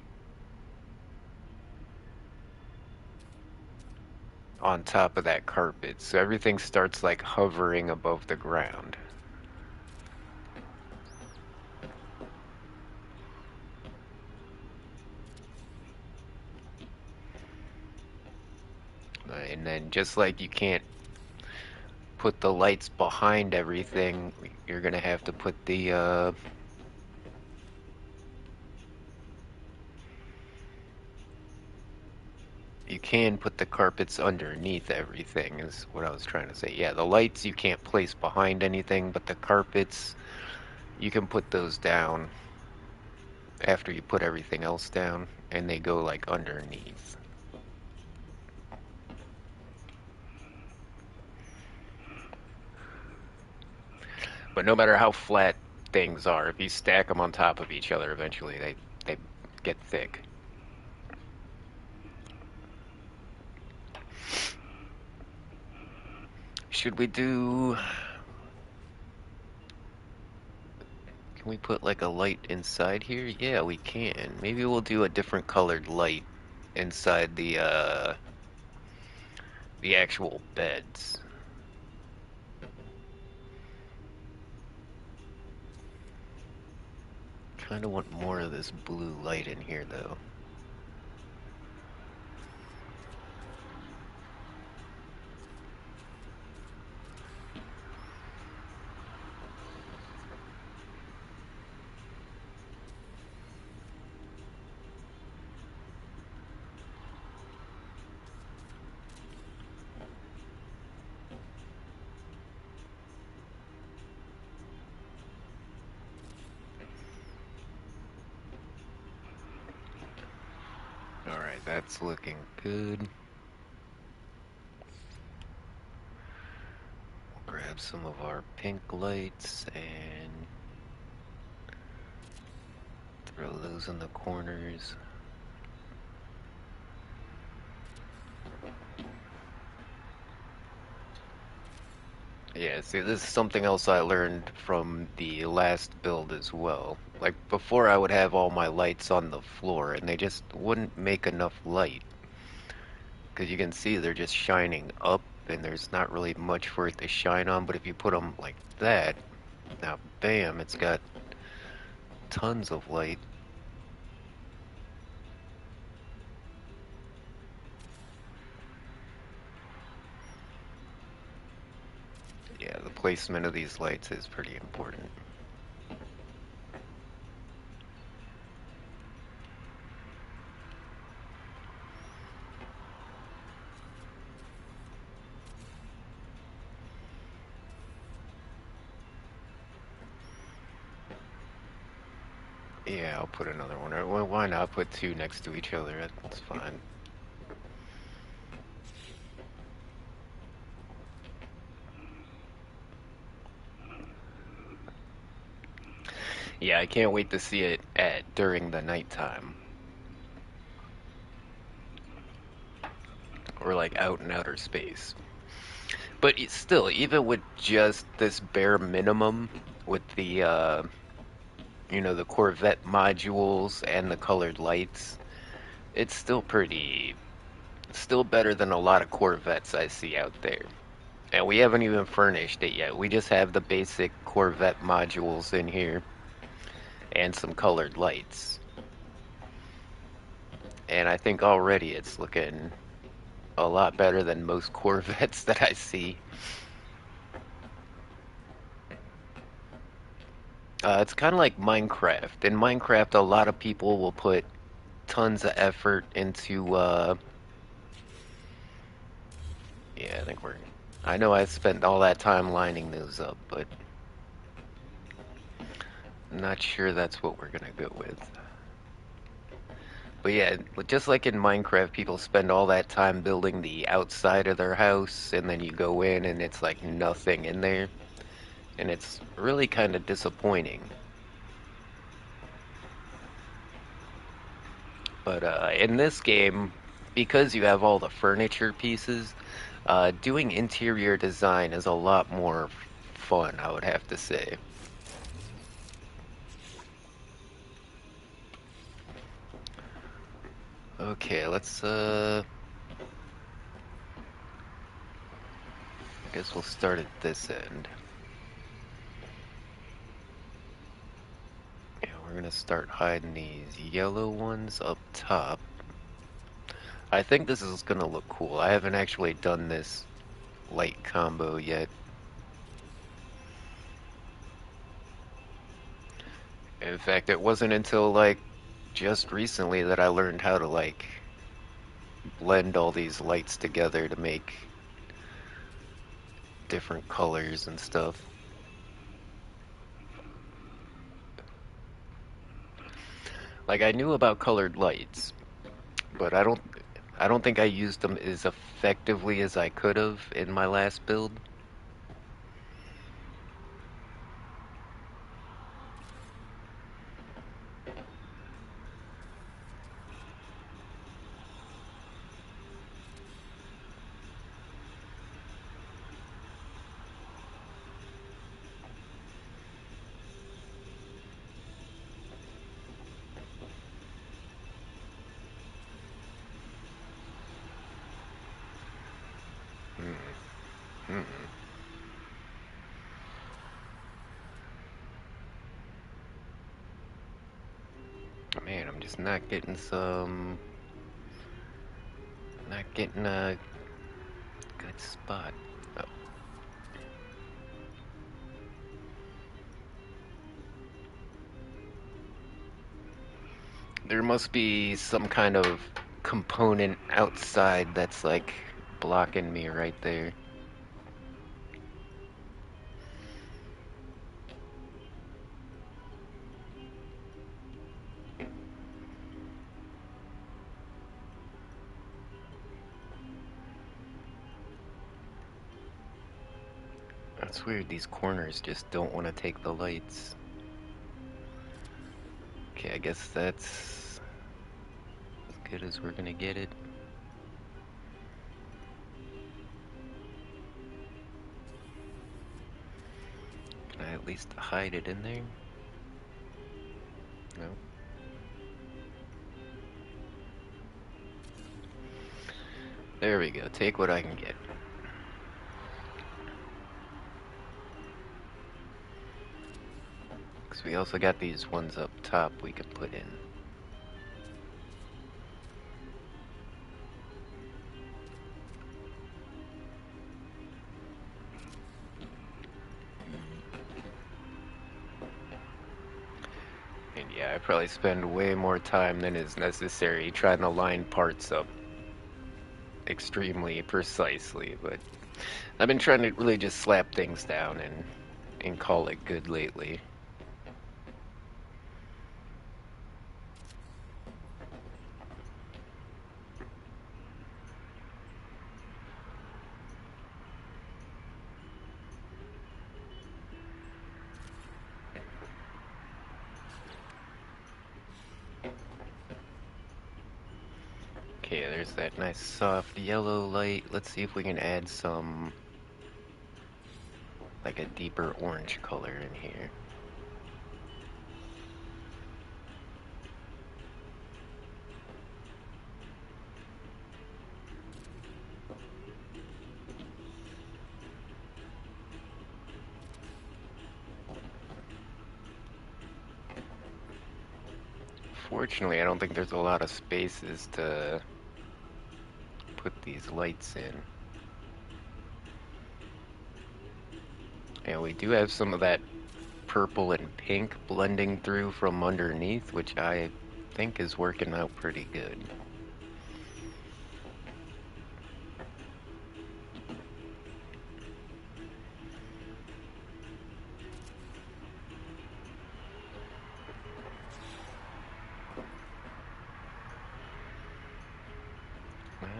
on top of that carpet. So everything starts like hovering above the ground. And then just like you can't put the lights behind everything, you're gonna have to put the you can put the carpets underneath everything, is what I was trying to say. Yeah, the lights you can't place behind anything, but the carpets, you can put those down after you put everything else down, and they go like underneath. But no matter how flat things are, if you stack them on top of each other, eventually they get thick. Should we do... Can we put like a light inside here? Yeah, we can. Maybe we'll do a different colored light inside the actual beds. Kind of want more of this blue light in here though. Alright, that's looking good. Grab some of our pink lights and throw those in the corners. Yeah, see, this is something else I learned from the last build as well. Like, before I would have all my lights on the floor, and they just wouldn't make enough light. Because you can see they're just shining up, and there's not really much for it to shine on, but if you put them like that, now bam, it's got tons of light. Yeah, the placement of these lights is pretty important. Yeah, I'll put another one. Well, why not put two next to each other? That's fine. Yeah, I can't wait to see it at during the nighttime. Or like out in outer space. But still, even with just this bare minimum, with the the Corvette modules and the colored lights, it's still still better than a lot of Corvettes I see out there. And we haven't even furnished it yet. We just have the basic Corvette modules in here and some colored lights. And I think already it's looking a lot better than most Corvettes that I see. It's kind of like Minecraft. In Minecraft, a lot of people will put tons of effort into, yeah, I think I know I spent all that time lining those up, but I'm not sure that's what we're gonna go with. But yeah, just like in Minecraft, people spend all that time building the outside of their house, and then you go in and it's like nothing in there. And it's really kind of disappointing. But in this game, because you have all the furniture pieces, doing interior design is a lot more fun, I would have to say. Okay, let's I guess we'll start at this end. Yeah, we're gonna start hiding these yellow ones up top. I think this is gonna look cool. I haven't actually done this light combo yet. In fact, it wasn't until like just recently that I learned how to like blend all these lights together to make different colors and stuff. Like I knew about colored lights, but I don't think I used them as effectively as I could have in my last build. Hmm. Hmm. Man, I'm just not getting a good spot. Oh, there must be some kind of component outside that's like blocking me right there. That's weird, these corners just don't want to take the lights. Okay, I guess that's as good as we're gonna get it. Can I at least hide it in there? No. There we go, take what I can get. Because we also got these ones up top we can put in. And yeah, I probably spend way more time than is necessary trying to line parts up extremely precisely, but I've been trying to really just slap things down and call it good lately. Okay, there's that nice soft yellow light. Let's see if we can add some, like a deeper orange color in here. Fortunately, I don't think there's a lot of spaces to put these lights in. And we do have some of that purple and pink blending through from underneath, which I think is working out pretty good.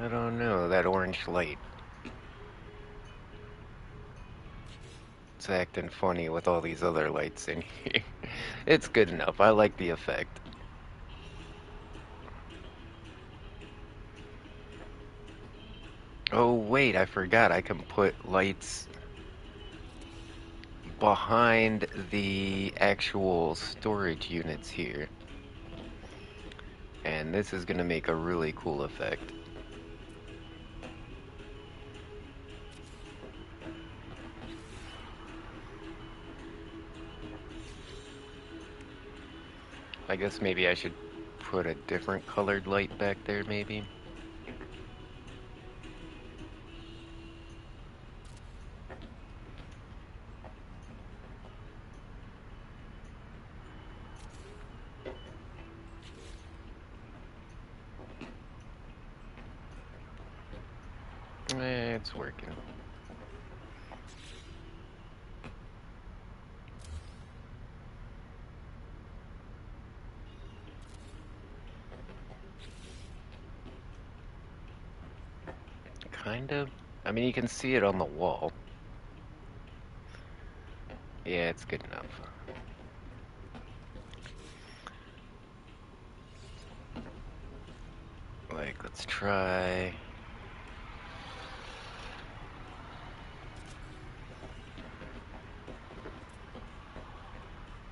I don't know, that orange light. It's acting funny with all these other lights in here. It's good enough. I like the effect. Oh, wait, I forgot. I can put lights behind the actual storage units here. And this is going to make a really cool effect. I guess maybe I should put a different colored light back there, maybe. it's working. Kind of. I mean, you can see it on the wall. Yeah, it's good enough. Like, let's try.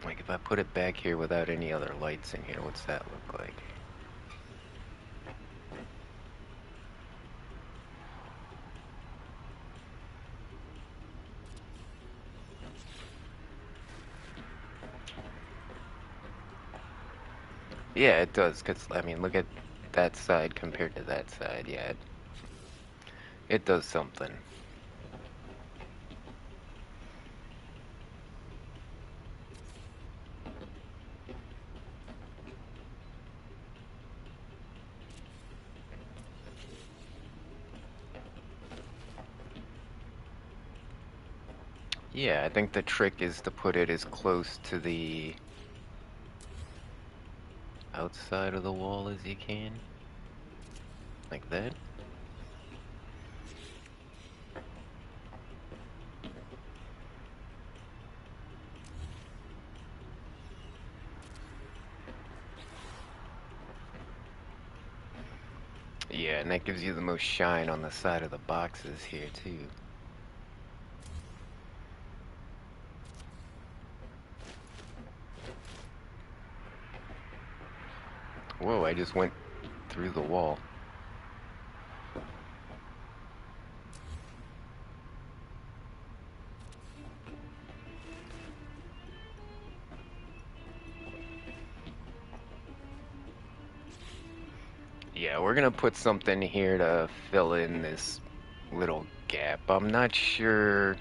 Like, if I put it back here without any other lights in here, what's that look like? Yeah, it does, because, I mean, look at that side compared to that side. Yeah, it does something. Yeah, I think the trick is to put it as close to the outside of the wall as you can. Like that. Yeah, and that gives you the most shine on the side of the boxes here, too. Whoa, I just went through the wall. Yeah, we're gonna put something here to fill in this little gap. I'm not sure.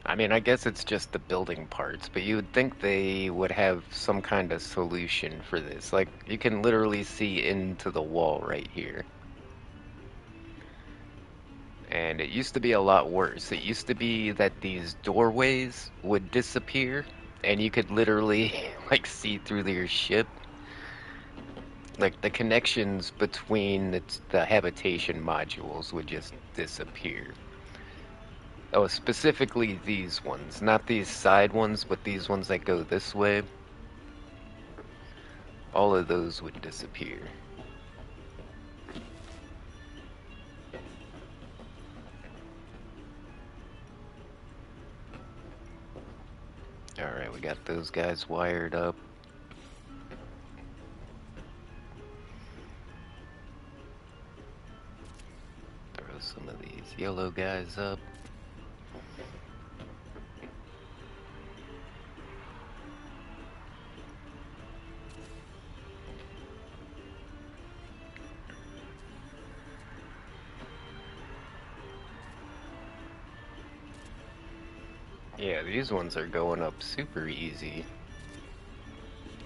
I mean, I guess it's just the building parts, but you would think they would have some kind of solution for this. Like, you can literally see into the wall right here. And it used to be a lot worse. It used to be that these doorways would disappear, and you could literally, like, see through your ship. Like, the connections between the habitation modules would just disappear. Oh, specifically these ones. Not these side ones, but these ones that go this way. All of those would disappear. Alright, we got those guys wired up. Throw some of these yellow guys up. Yeah, these ones are going up super easy.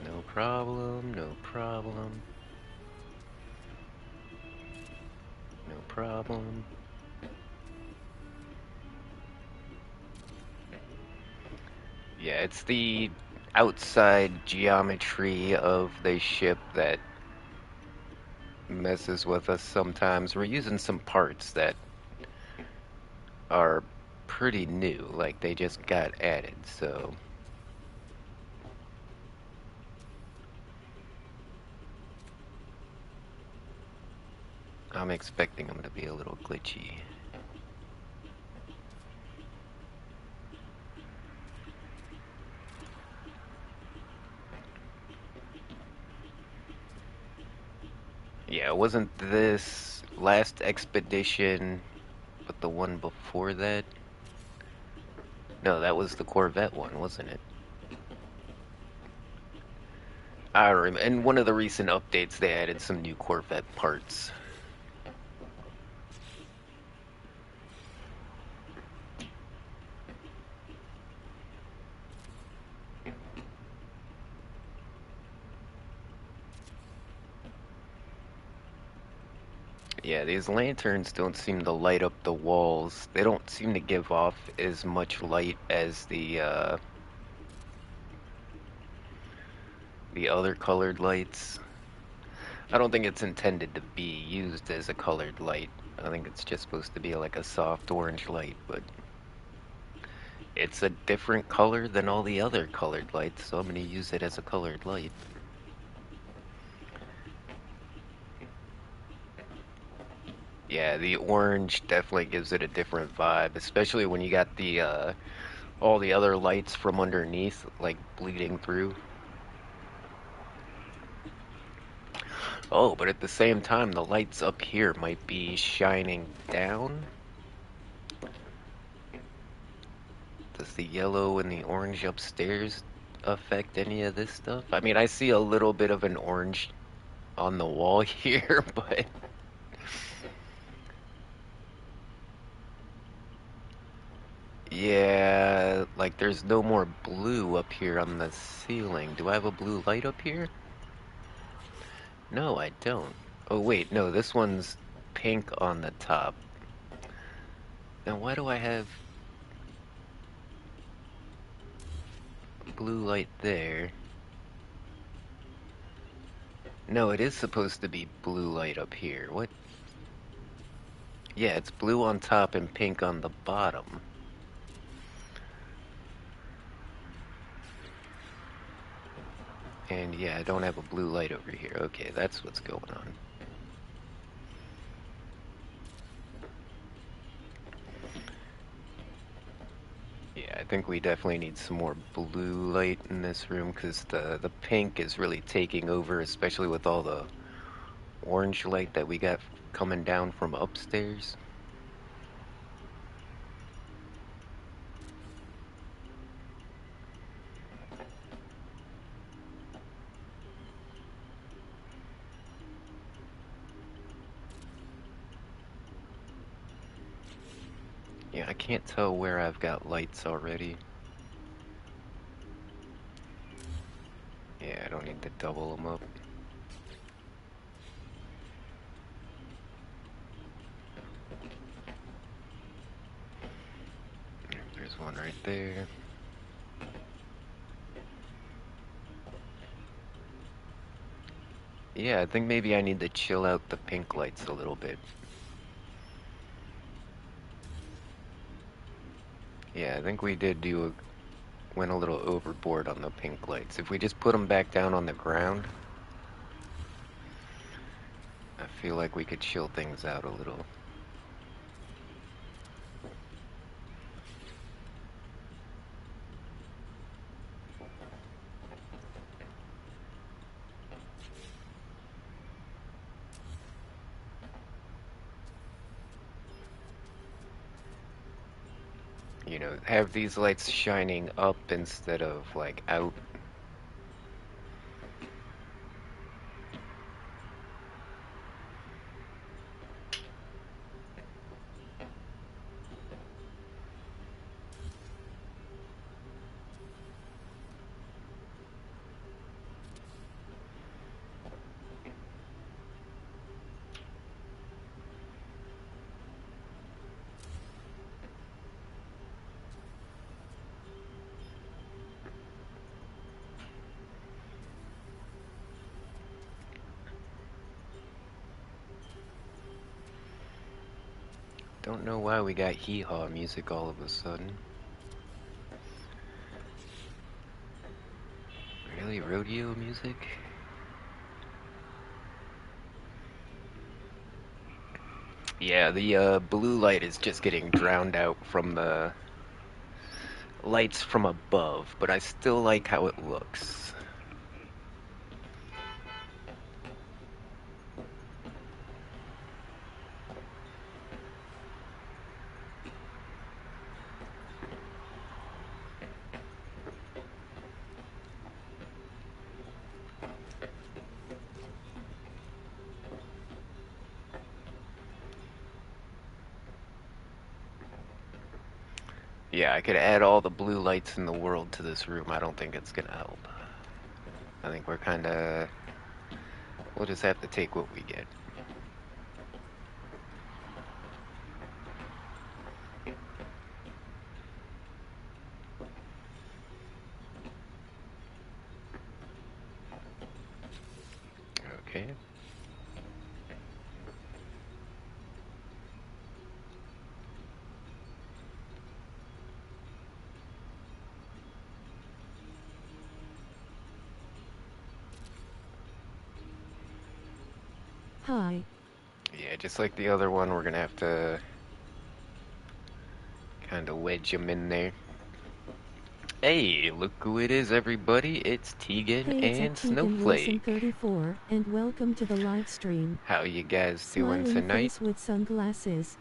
No problem, no problem. No problem. Yeah, it's the outside geometry of the ship that messes with us sometimes. We're using some parts that are pretty new, like they just got added, so I'm expecting them to be a little glitchy. Yeah, wasn't this last expedition, but the one before that? No, that was the Corvette one, wasn't it? I remember. In one of the recent updates, they added some new Corvette parts. Yeah, these lanterns don't seem to light up the walls. They don't seem to give off as much light as the other colored lights. I don't think it's intended to be used as a colored light. I think it's just supposed to be like a soft orange light, but it's a different color than all the other colored lights, so I'm going to use it as a colored light. Yeah, the orange definitely gives it a different vibe, especially when you got the all the other lights from underneath like bleeding through. Oh, but at the same time, the lights up here might be shining down. Does the yellow and the orange upstairs affect any of this stuff? I mean, I see a little bit of an orange on the wall here, but yeah, like there's no more blue up here on the ceiling. Do I have a blue light up here? No, I don't. Oh, wait, no, this one's pink on the top. Now, why do I have blue light there? No, it is supposed to be blue light up here. What? Yeah, it's blue on top and pink on the bottom. And yeah, I don't have a blue light over here. Okay, that's what's going on. Yeah, I think we definitely need some more blue light in this room because the pink is really taking over, especially with all the orange light that we got coming down from upstairs. Yeah, I can't tell where I've got lights already. Yeah, I don't need to double them up. There's one right there. Yeah, I think maybe I need to chill out the pink lights a little bit. Yeah, I think we did went a little overboard on the pink lights. If we just put them back down on the ground, I feel like we could chill things out a little. You know, have these lights shining up instead of like out. Don't know why we got hee-haw music all of a sudden. Really, rodeo music? Yeah, the blue light is just getting drowned out from the lights from above, but I still like how it looks. Yeah, I could add all the blue lights in the world to this room. I don't think it's gonna help. I think we'll just have to take what we get. Okay. Hi. Yeah, just like the other one, we're gonna have to kind of wedge them in there. Hey, look who it is, everybody. It's Tegan Hey, it's at and Tegan Wilson Snowflake. 34, and welcome to the live stream. How you guys doing Smiling tonight? face with sunglasses.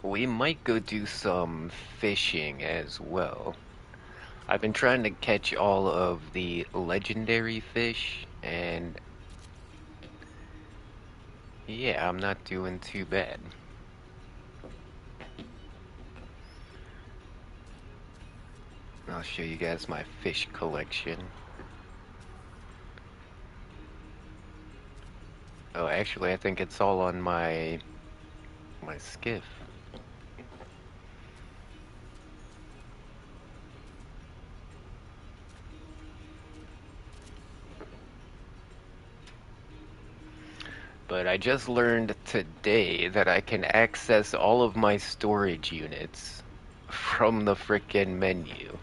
We might go do some fishing as well. I've been trying to catch all of the legendary fish, and yeah, I'm not doing too bad. I'll show you guys my fish collection. Oh, actually, I think it's all on my skiff. But I just learned today that I can access all of my storage units from the frickin' menu.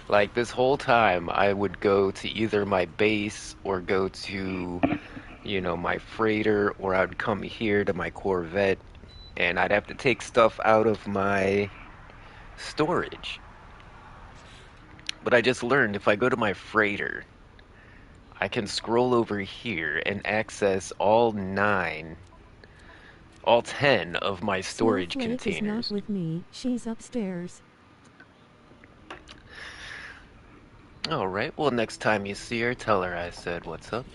Like this whole time, I would go to either my base or go to, my freighter, or I'd come here to my Corvette, and I'd have to take stuff out of my storage. But I just learned if I go to my freighter, I can scroll over here and access all 10 of my storage Snowflake is not containers. with me, she's upstairs. Alright, well, next time you see her, tell her I said what's up.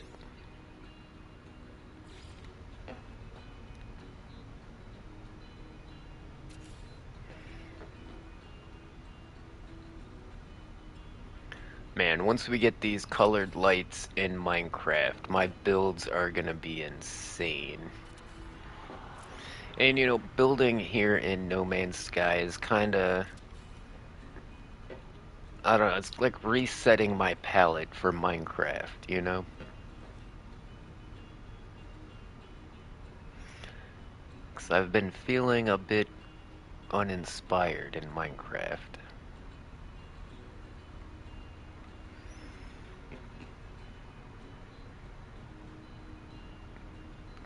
Man, once we get these colored lights in Minecraft, my builds are gonna be insane. And building here in No Man's Sky is kinda, I don't know, it's like resetting my palette for Minecraft. 'Cause I've been feeling a bit uninspired in Minecraft.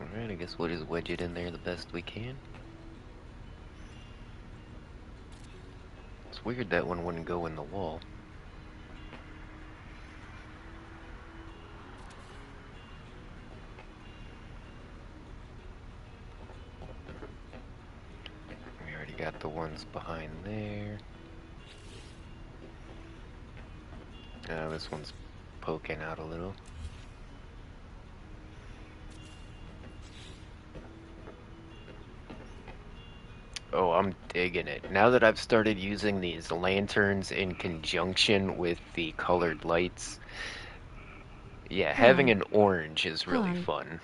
Alright, I guess we'll just wedge it in there the best we can. It's weird that one wouldn't go in the wall. We already got the ones behind there. This one's poking out a little. Oh, I'm digging it. Now that I've started using these lanterns in conjunction with the colored lights, yeah, having Hi. an orange is really Hi. fun.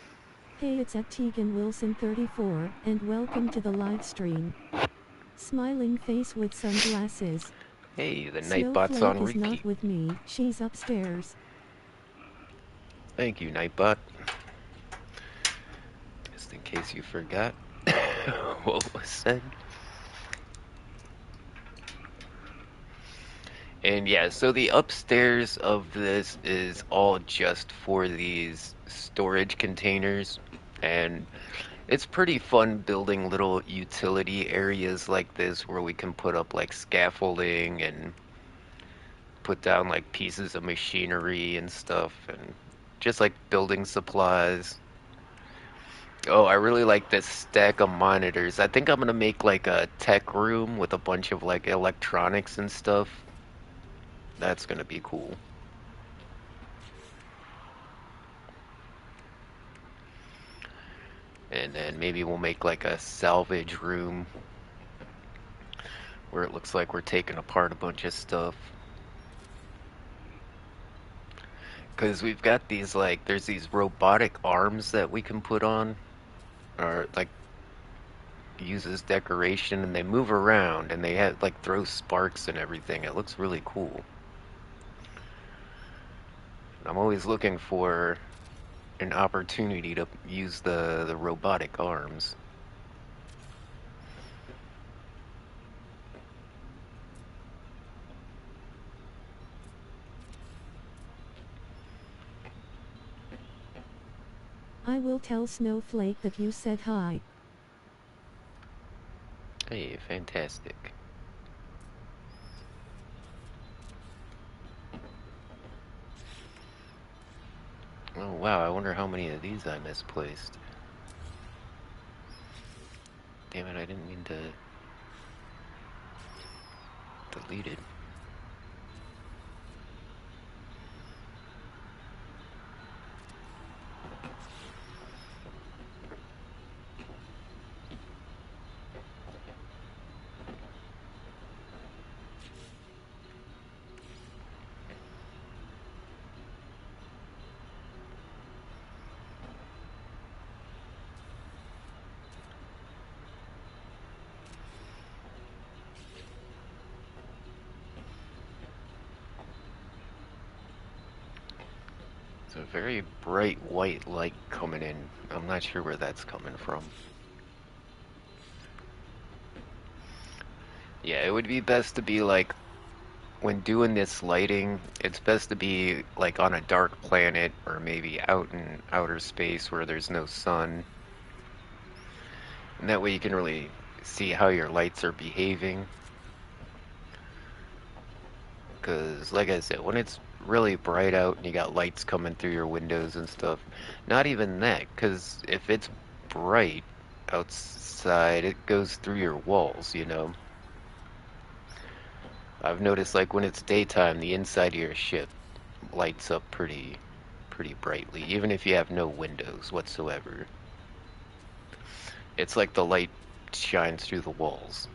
Hey, it's at Tegan Wilson 34, and welcome to the live stream. Smiling face with sunglasses. Hey, the Nightbot's Snowflake on is not repeat. with me, she's upstairs. Thank you, Nightbot. Just in case you forgot what was said. And yeah, so the upstairs of this is all just for these storage containers. And it's pretty fun building little utility areas like this where we can put up like scaffolding and put down like pieces of machinery and stuff and just like building supplies. Oh, I really like this stack of monitors. I think I'm gonna make like a tech room with a bunch of like electronics and stuff. That's gonna be cool. And then maybe we'll make like a salvage room where it looks like we're taking apart a bunch of stuff. Because we've got these like, there's these robotic arms that we can put on. Or like, use as decoration, and they move around, and they have like throw sparks and everything. It looks really cool. I'm always looking for an opportunity to use the robotic arms. I will tell Snowflake that you said hi. Hey, fantastic. Oh wow, I wonder how many of these I misplaced. Damn it, I didn't mean to delete it. It's a very bright white light coming in. I'm not sure where that's coming from. Yeah, it would be best to be like, when doing this lighting, it's best to be like on a dark planet or maybe out in outer space where there's no sun. And that way you can really see how your lights are behaving. Because, like I said, when it's really bright out and you got lights coming through your windows and stuff, not even that, because if it's bright outside, it goes through your walls, you know? I've noticed, like, when it's daytime, the inside of your ship lights up pretty brightly, even if you have no windows whatsoever. It's like the light shines through the walls.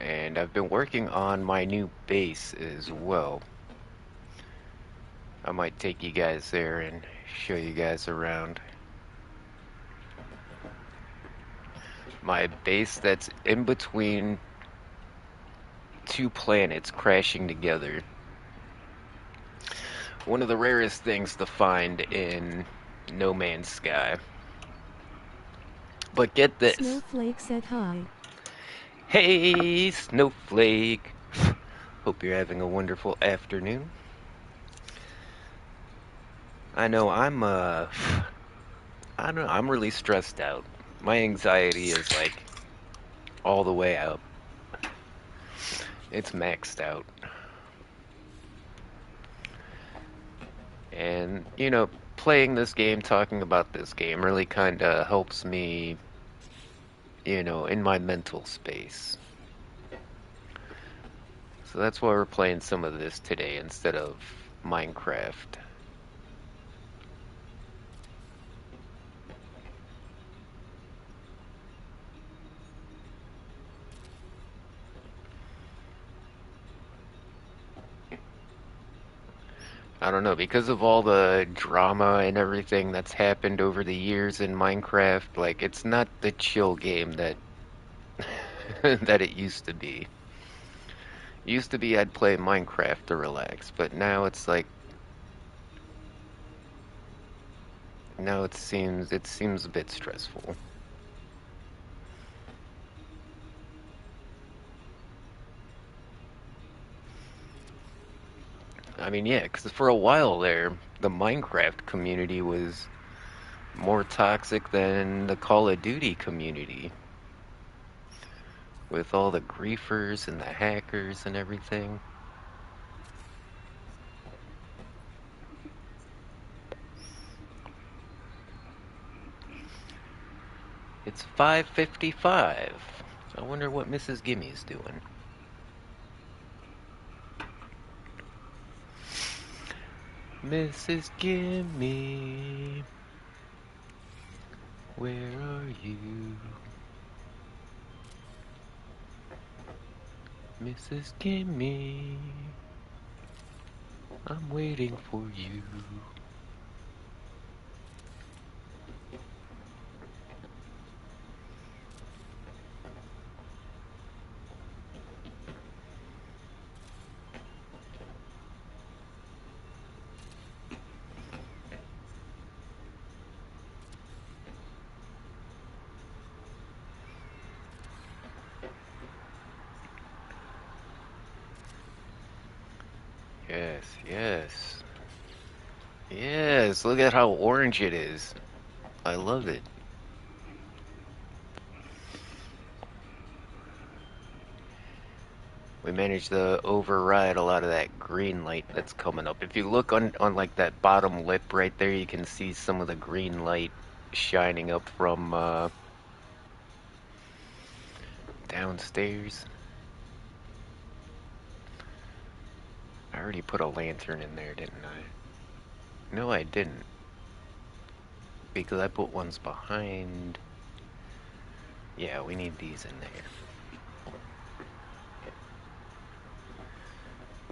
And I've been working on my new base as well. I might take you guys there and show you guys around. My base that's in between two planets crashing together. One of the rarest things to find in No Man's Sky. But get this. Snowflake said hi. Hey, Snowflake. Hope you're having a wonderful afternoon. I know I don't know, I'm really stressed out. My anxiety is like all the way up. It's maxed out. And, you know, playing this game, talking about this game really kind of helps me, you know, in my mental space. So that's why we're playing some of this today instead of Minecraft. I don't know, because of all the drama and everything that's happened over the years in Minecraft, like it's not the chill game that that it used to be. Used to be I'd play Minecraft to relax, but now it's like now it seems a bit stressful. I mean, yeah, because for a while there, the Minecraft community was more toxic than the Call of Duty community, with all the griefers and the hackers and everything. It's 5:55. I wonder what Mrs. Gimmy's doing. Mrs. Gimme, where are you? Mrs. Gimme, I'm waiting for you. Yes, yes. Yes, look at how orange it is. I love it. We managed to override a lot of that green light that's coming up. If you look on like that bottom lip right there, you can see some of the green light shining up from downstairs. I already put a lantern in there, didn't I? No, I didn't. Because I put ones behind. Yeah, we need these in there.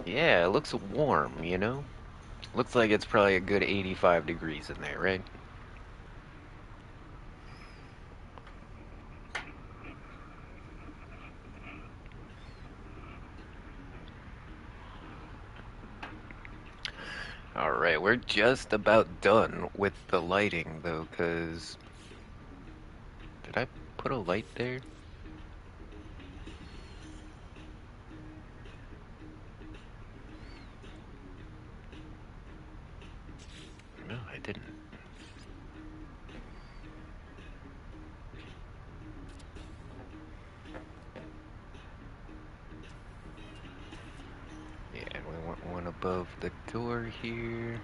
Yeah, it looks warm, you know? Looks like it's probably a good 85 degrees in there, right? Alright, we're just about done with the lighting, though, because... Did I put a light there? No, I didn't. Yeah, and we want one above the door here.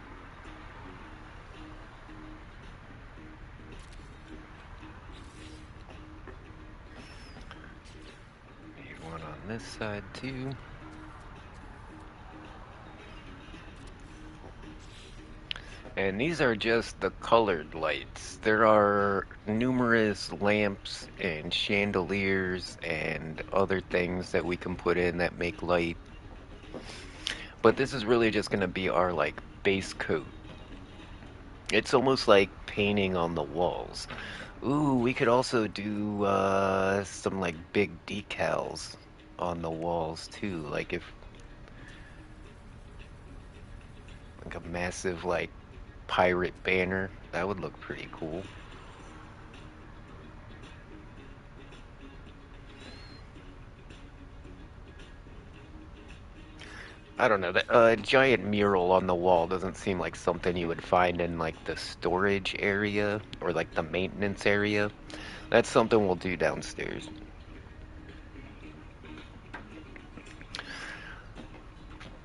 Need one on this side, too. And these are just the colored lights. There are numerous lamps and chandeliers and other things that we can put in that make light. But this is really just going to be our, like, base coat. It's almost like painting on the walls. Ooh, we could also do some, like, big decals on the walls, too. Like, if... Like a massive, like, pirate banner. That would look pretty cool. I don't know, that giant mural on the wall doesn't seem like something you would find in like the storage area or like the maintenance area. That's something we'll do downstairs.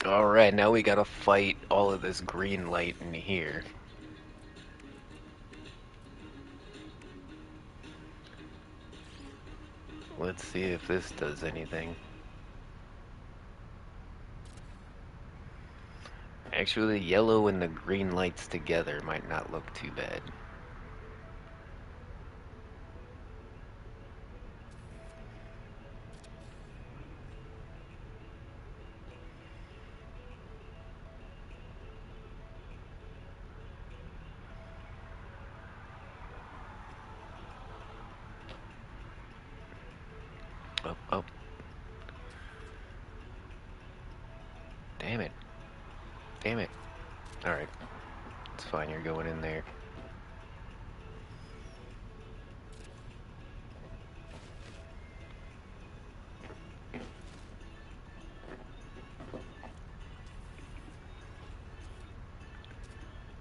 Alright, now we gotta fight all of this green light in here. Let's see if this does anything. Actually, the yellow and the green lights together might not look too bad. Oh, oh. Damn it. Damn it. Alright. It's fine, you're going in there.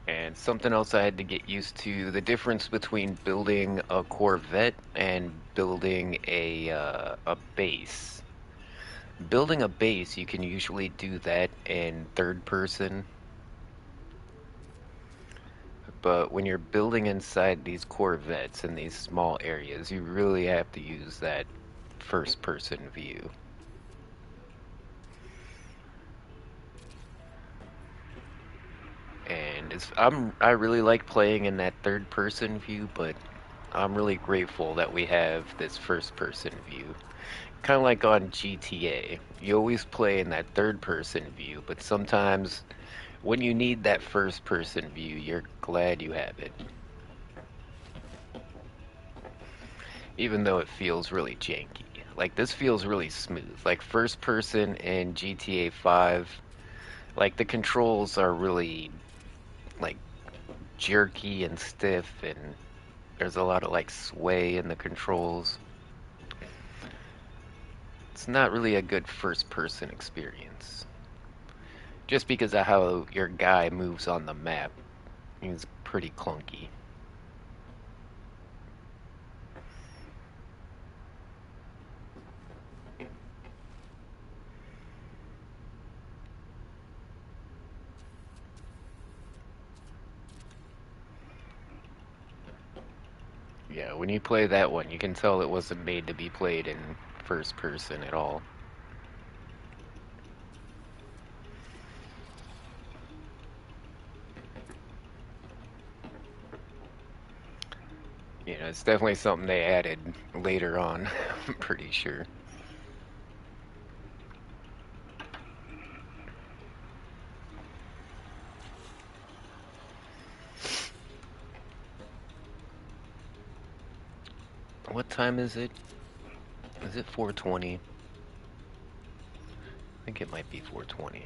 And something else I had to get used to, the difference between building a Corvette and building a base. Building a base, you can usually do that in third person. but when you're building inside these Corvettes in these small areas, you really have to use that first person view. And I really like playing in that third person view, but I'm really grateful that we have this first person view. Kind of like on GTA. You always play in that third person view, but sometimes when you need that first person view, you're glad you have it. Even though it feels really janky. Like this feels really smooth. Like first person in GTA 5, like the controls are really like jerky and stiff, and there's a lot of like sway in the controls. It's not really a good first person experience. Just because of how your guy moves on the map. He's pretty clunky. Yeah, when you play that one, you can tell it wasn't made to be played in first person at all. You know, it's definitely something they added later on, I'm pretty sure. What time is it? Is it 4:20? I think it might be 4:20.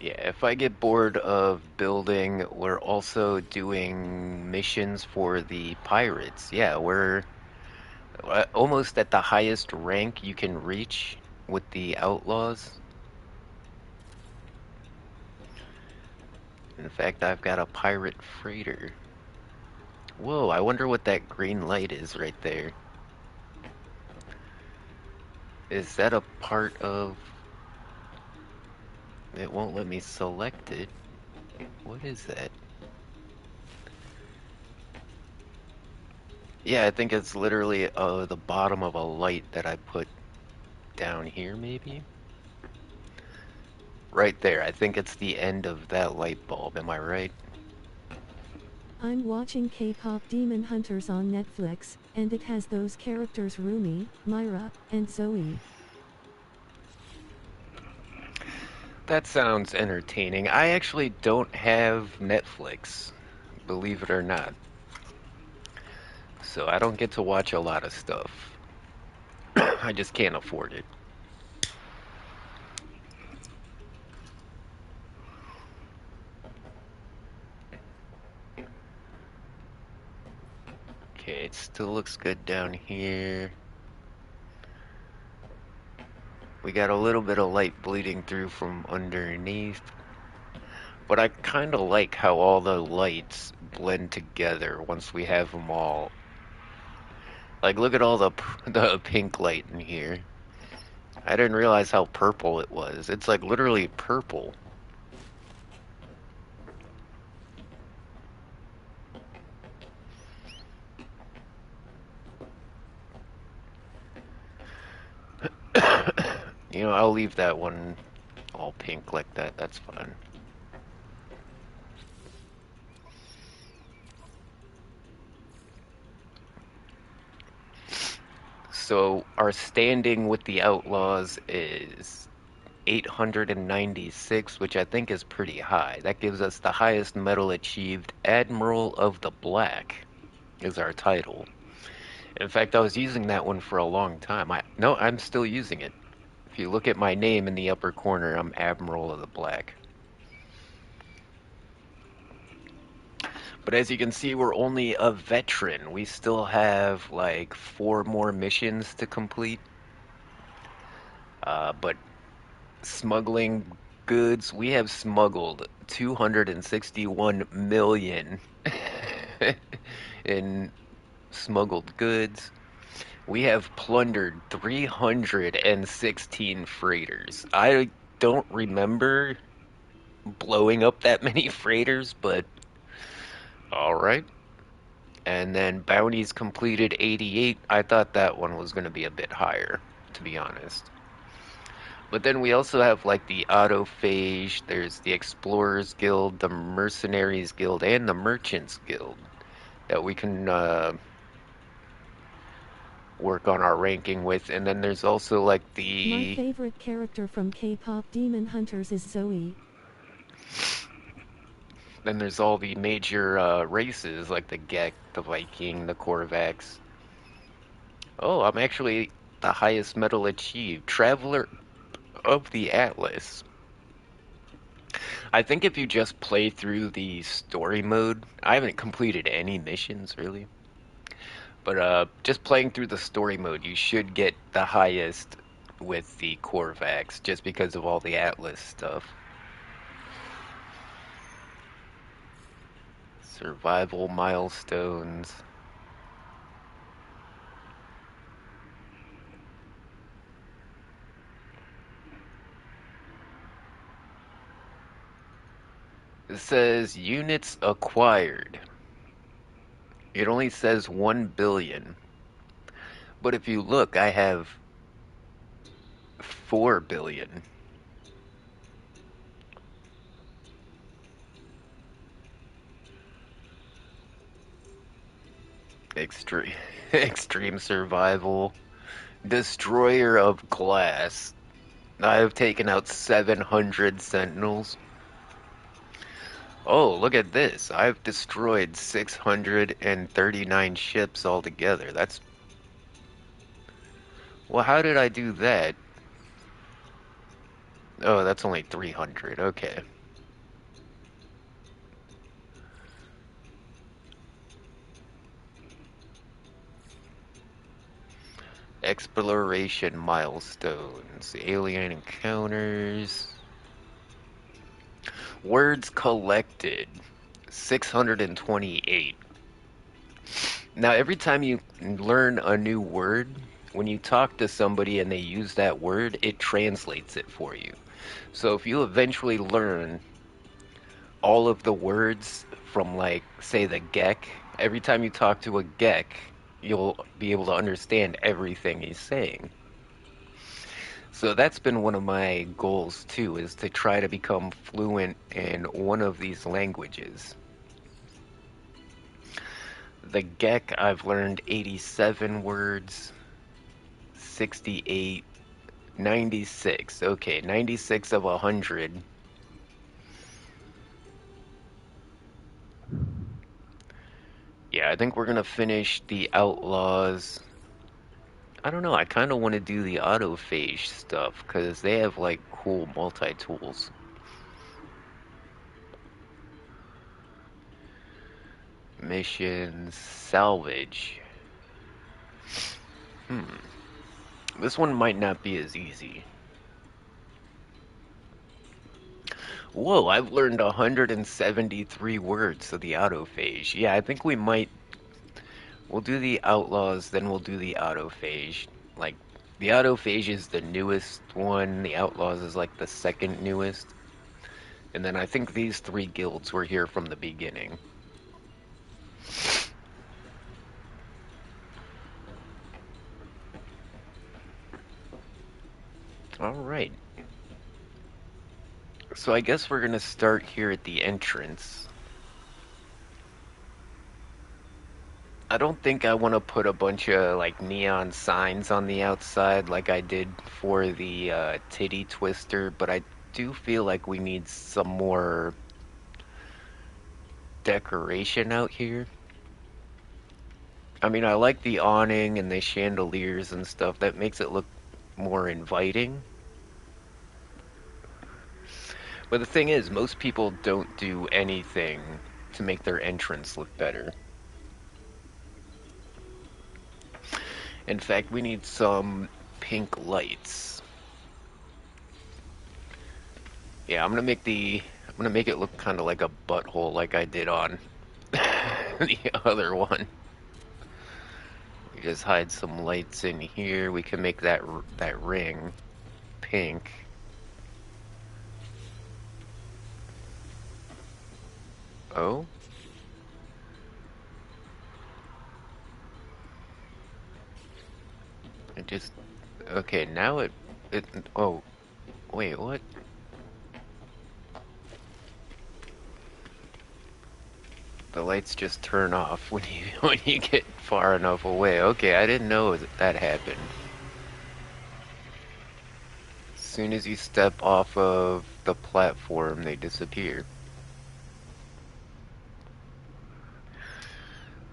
Yeah, if I get bored of building, we're also doing missions for the pirates. Yeah, we're almost at the highest rank you can reach with the outlaws. In fact, I've got a pirate freighter. Whoa, I wonder what that green light is right there. Is that a part of... It won't let me select it. What is that? Yeah, I think it's literally the bottom of a light that I put down here, maybe? Right there. I think it's the end of that light bulb. Am I right? I'm watching K-pop Demon Hunters on Netflix, and it has those characters Rumi, Myra, and Zoe. That sounds entertaining. I actually don't have Netflix, believe it or not. So I don't get to watch a lot of stuff. I just can't afford it. Okay, it still looks good down here. We got a little bit of light bleeding through from underneath. But I kind of like how all the lights blend together once we have them all. Like, look at all the pink light in here. I didn't realize how purple it was. It's like literally purple. You know, I'll leave that one all pink like that. That's fine. So our standing with the Outlaws is 896, which I think is pretty high. That gives us the highest medal achieved. Admiral of the Black is our title. In fact, I was using that one for a long time. No, I'm still using it. If you look at my name in the upper corner, I'm Admiral of the Black. But as you can see, we're only a veteran. We still have like 4 more missions to complete. But smuggling goods. We have smuggled 261 million in smuggled goods. We have plundered 316 freighters. I don't remember blowing up that many freighters, but all right. And then bounties completed 88. I thought that one was going to be a bit higher, to be honest. But then we also have like the Autophage, there's the Explorers Guild, the Mercenaries Guild, and the Merchants Guild that we can work on our ranking with. And then there's also like My the... favorite character from K-pop Demon Hunters is Zoe. Then there's all the major races like the Gek, the Viking, the Korvax. Oh, I'm actually the highest medal achieved. Traveler of the Atlas. I think if you just play through the story mode, I haven't completed any missions really, but just playing through the story mode, you should get the highest with the Korvax just because of all the Atlas stuff. Survival milestones. It says units acquired. It only says 1 billion. But if you look, I have 4 billion. Extreme, extreme survival. Destroyer of glass. I have taken out 700 sentinels. Oh, look at this. I've destroyed 639 ships altogether. That's... Well, how did I do that? Oh, that's only 300. Okay. Exploration milestones. Alien encounters. Words collected. 628. Now, every time you learn a new word, when you talk to somebody and they use that word, it translates it for you. So if you eventually learn all of the words from, like, say, the Gek, every time you talk to a Gek, you'll be able to understand everything he's saying. So that's been one of my goals, too, is to try to become fluent in one of these languages. The Gek, I've learned 87 words, 68, 96. Okay, 96 of 100. Yeah, I think we're gonna finish the Outlaws. I don't know, I kind of want to do the Autophage stuff, because they have, like, cool multi-tools. Missions, salvage. This one might not be as easy. Whoa, I've learned 173 words of the Autophage. Yeah, I think we might... We'll do the Outlaws, then we'll do the Autophage. Like, the Autophage is the newest one, the Outlaws is like the second newest. And then I think these three guilds were here from the beginning. Alright. So I guess we're gonna start here at the entrance. I don't think I want to put a bunch of, like, neon signs on the outside like I did for the titty twister, but I do feel like we need some more decoration out here. I mean, I like the awning and the chandeliers and stuff. That makes it look more inviting. But the thing is, most people don't do anything to make their entrance look better. In fact, we need some pink lights. Yeah, I'm gonna make it look kind of like a butthole like I did on the other one. We just hide some lights in here. We can make that ring pink. Oh, it just okay. Now it oh wait, what? The lights just turn off when you when you get far enough away. Okay, I didn't know that happened. As soon as you step off of the platform, they disappear.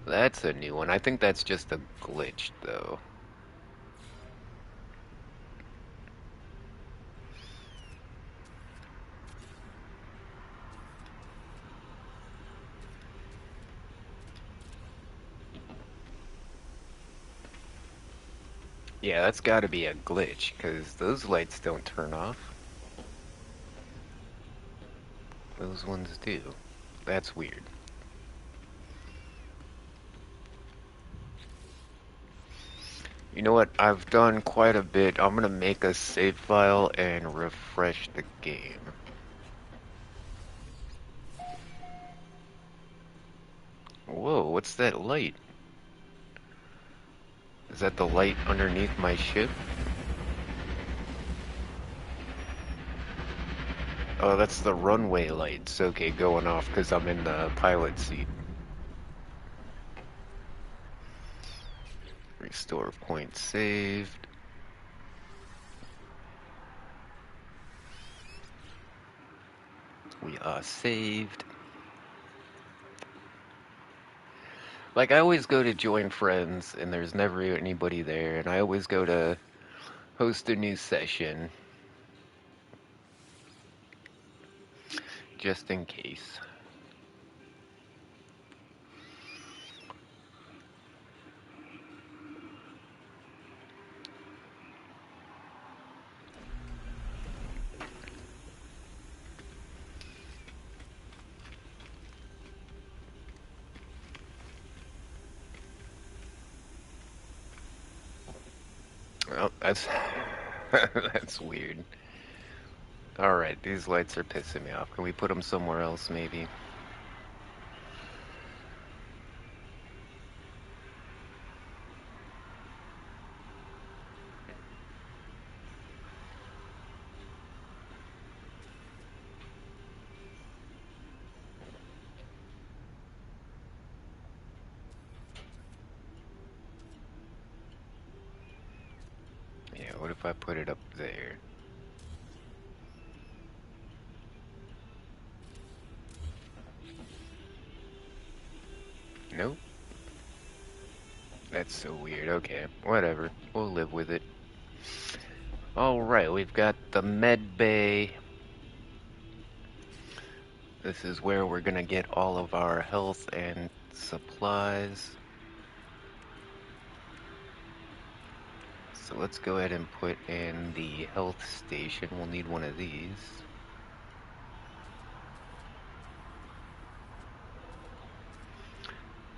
That's a new one. I think that's just a glitch, though. Yeah, that's gotta be a glitch, because those lights don't turn off. Those ones do. That's weird. You know what? I've done quite a bit. I'm gonna make a save file and refresh the game. Whoa, what's that light? Is that the light underneath my ship? Oh, that's the runway lights. Okay, going off because I'm in the pilot seat. Restore point saved. We are saved. Like, I always go to join friends, and there's never anybody there, and I always go to host a new session, just in case. Oh, that's that's weird. Alright, these lights are pissing me off. Can we put them somewhere else, maybe? Yeah, what if I put it up there? Nope. That's so weird. Okay, whatever. We'll live with it. Alright, we've got the med bay. This is where we're gonna get all of our health and supplies. So let's go ahead and put in the health station. We'll need one of these.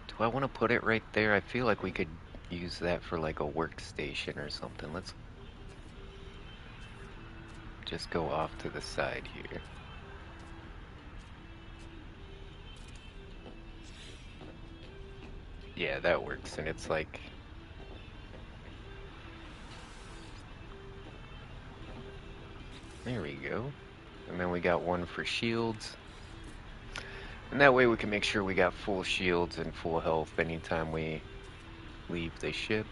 Do I want to put it right there? I feel like we could use that for like a workstation or something. Let's just go off to the side here. Yeah, that works. And it's like... There we go. And then we got one for shields. And that way we can make sure we got full shields and full health anytime we leave the ship.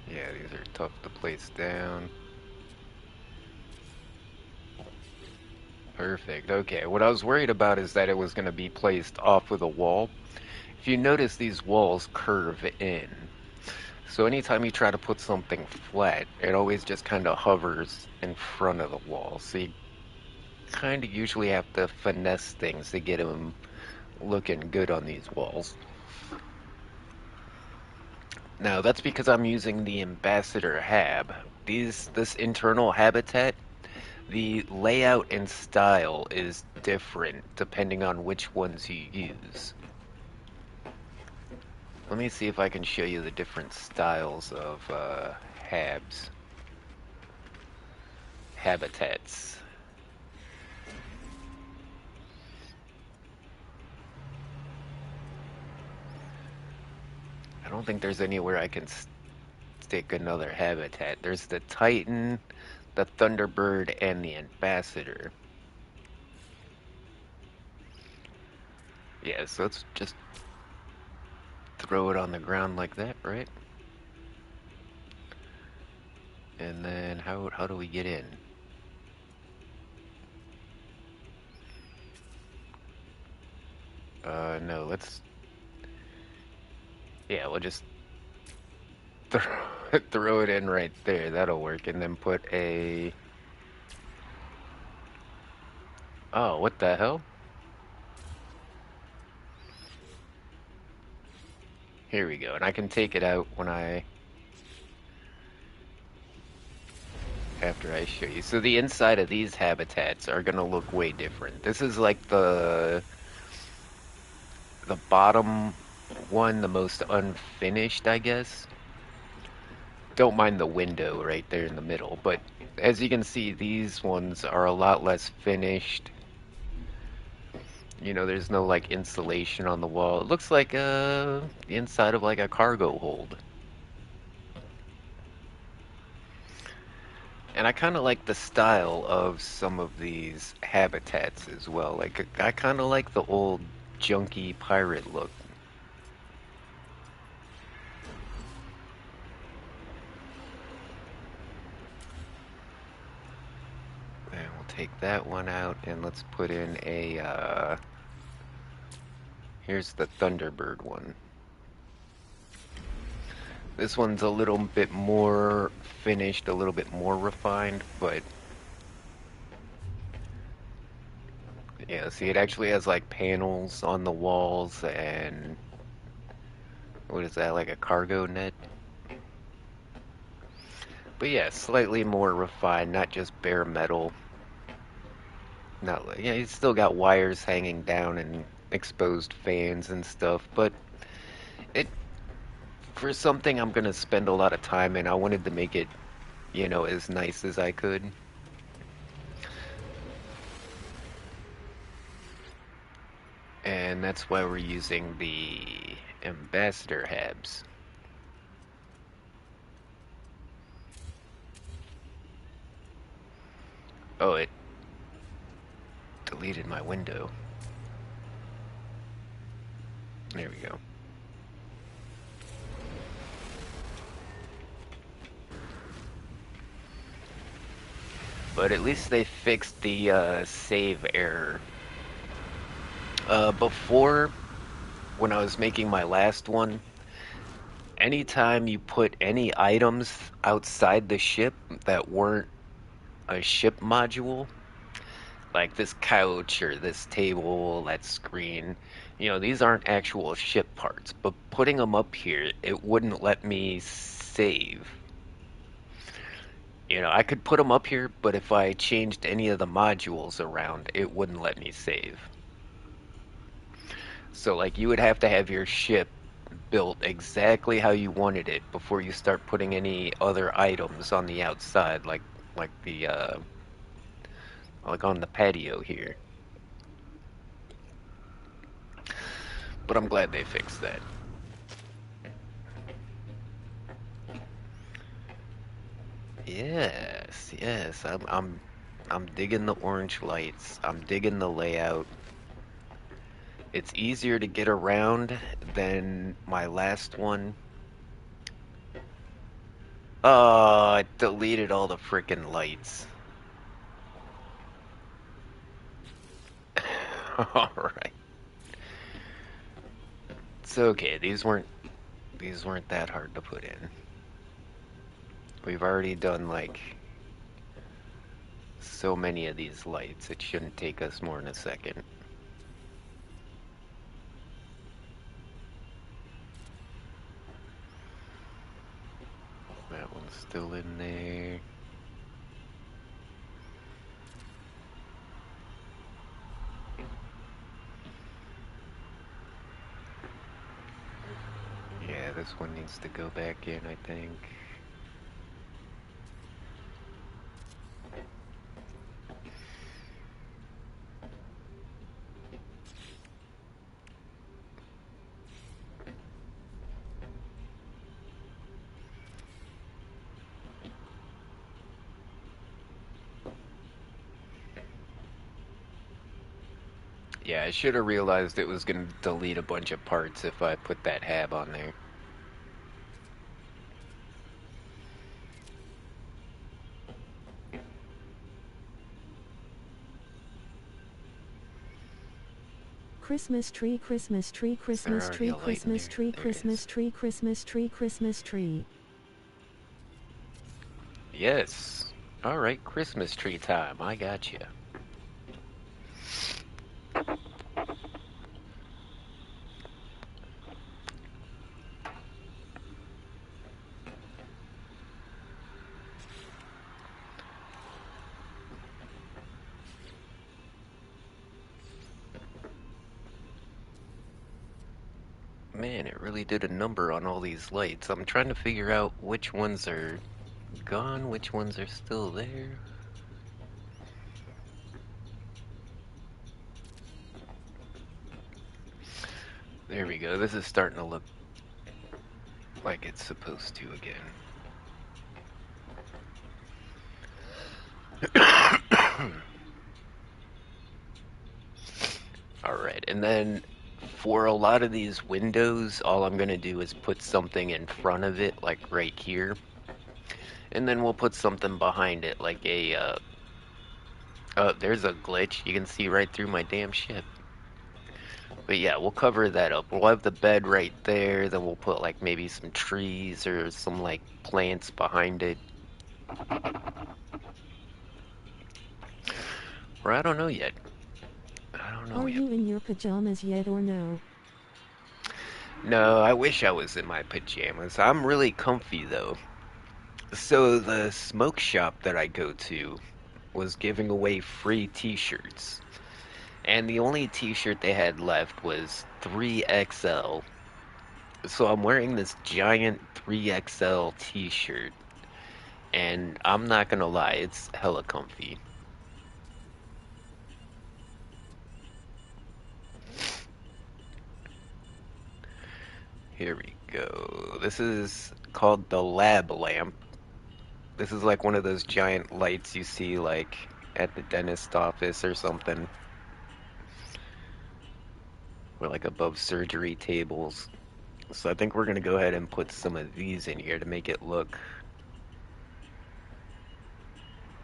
Yeah, these are tough to place down. Perfect. Okay, what I was worried about is that it was going to be placed off of the wall. If you notice, these walls curve in. So anytime you try to put something flat, it always just kind of hovers in front of the wall. So you kind of usually have to finesse things to get them looking good on these walls. Now, that's because I'm using the Ambassador Hab. This internal habitat, the layout and style is different depending on which ones you use. Let me see if I can show you the different styles of habitats. I don't think there's anywhere I can stick another habitat. There's the Titan, the Thunderbird, and the Ambassador. Yeah, so let's just throw it on the ground like that, right? And then how do we get in? No, we'll just throw, throw it in right there. That'll work. And then put a, oh, what the hell? Here we go. And I can take it out after I show you. So the inside of these habitats are gonna look way different. This is like the bottom one, the most unfinished, I guess. Don't mind the window right there in the middle, but as you can see, these ones are a lot less finished. You know, there's no like insulation on the wall. It looks like the inside of like a cargo hold. And I kind of like the style of some of these habitats as well. Like I kind of like the old junky pirate look. And we'll take that one out and let's put in a here's the Thunderbird one. This one's a little bit more finished, a little bit more refined, but yeah, see, it actually has like panels on the walls and what is that, like a cargo net? But yeah, slightly more refined, not just bare metal. Not like, yeah, it's still got wires hanging down and exposed fans and stuff, but it for something I'm gonna spend a lot of time in, I wanted to make it, you know, as nice as I could. And that's why we're using the Ambassador Habs. Oh, it deleted my window. There we go. But at least they fixed the save error. Before, when I was making my last one, anytime you put any items outside the ship that weren't a ship module, like this couch or this table, that screen, you know, these aren't actual ship parts, but putting them up here, it wouldn't let me save. You know, I could put them up here, but if I changed any of the modules around, it wouldn't let me save. So, like, you would have to have your ship built exactly how you wanted it before you start putting any other items on the outside, like the like on the patio here. But I'm glad they fixed that. Yes, yes, I'm digging the orange lights. I'm digging the layout. It's easier to get around than my last one. Oh, it deleted all the frickin' lights. Alright. It's okay, these weren't that hard to put in. We've already done like so many of these lights, it shouldn't take us more than a second. Still in there. Yeah, this one needs to go back in, I think. Yeah, I should have realized it was going to delete a bunch of parts if I put that hab on there. Christmas tree, Christmas tree, Is there Christmas already tree, a light in Christmas there? tree, There it Christmas is. tree, Christmas tree, Christmas tree. Yes. Alright, Christmas tree time. I got you. Man, it really did a number on all these lights. I'm trying to figure out which ones are gone, which ones are still there. There we go. This is starting to look like it's supposed to again. Alright, and then for a lot of these windows, all I'm going to do is put something in front of it, like right here. And then we'll put something behind it, like oh, there's a glitch. You can see right through my damn ship. But yeah, we'll cover that up. We'll have the bed right there, then we'll put like maybe some trees or some like plants behind it. Or I don't know yet. I don't know Are yet. you in your pajamas yet or no? No, I wish I was in my pajamas. I'm really comfy though. So the smoke shop that I go to was giving away free t-shirts. And the only t-shirt they had left was 3XL. So I'm wearing this giant 3XL t-shirt. And I'm not gonna lie, it's hella comfy. Here we go. This is called the lab lamp. This is like one of those giant lights you see like at the dentist office or something. Or like above surgery tables. So I think we're gonna go ahead and put some of these in here to make it look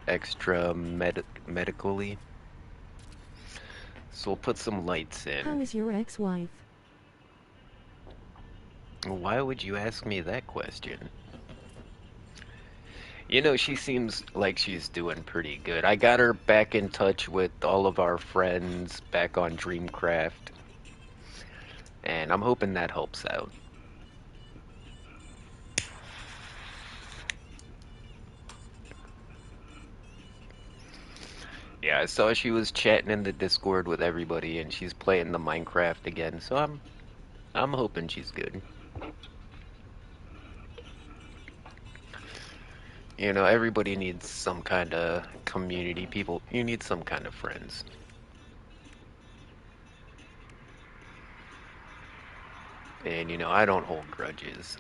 extra medically. So we'll put some lights How in. is your ex-wife? Why would you ask me that question? You know, she seems like she's doing pretty good. I got her back in touch with all of our friends back on Dreamcraft, and I'm hoping that helps out. Yeah, I saw she was chatting in the Discord with everybody, and she's playing the Minecraft again, so I'm hoping she's good. You know, everybody needs some kind of community. People, you need some kind of friends. And, you know, I don't hold grudges.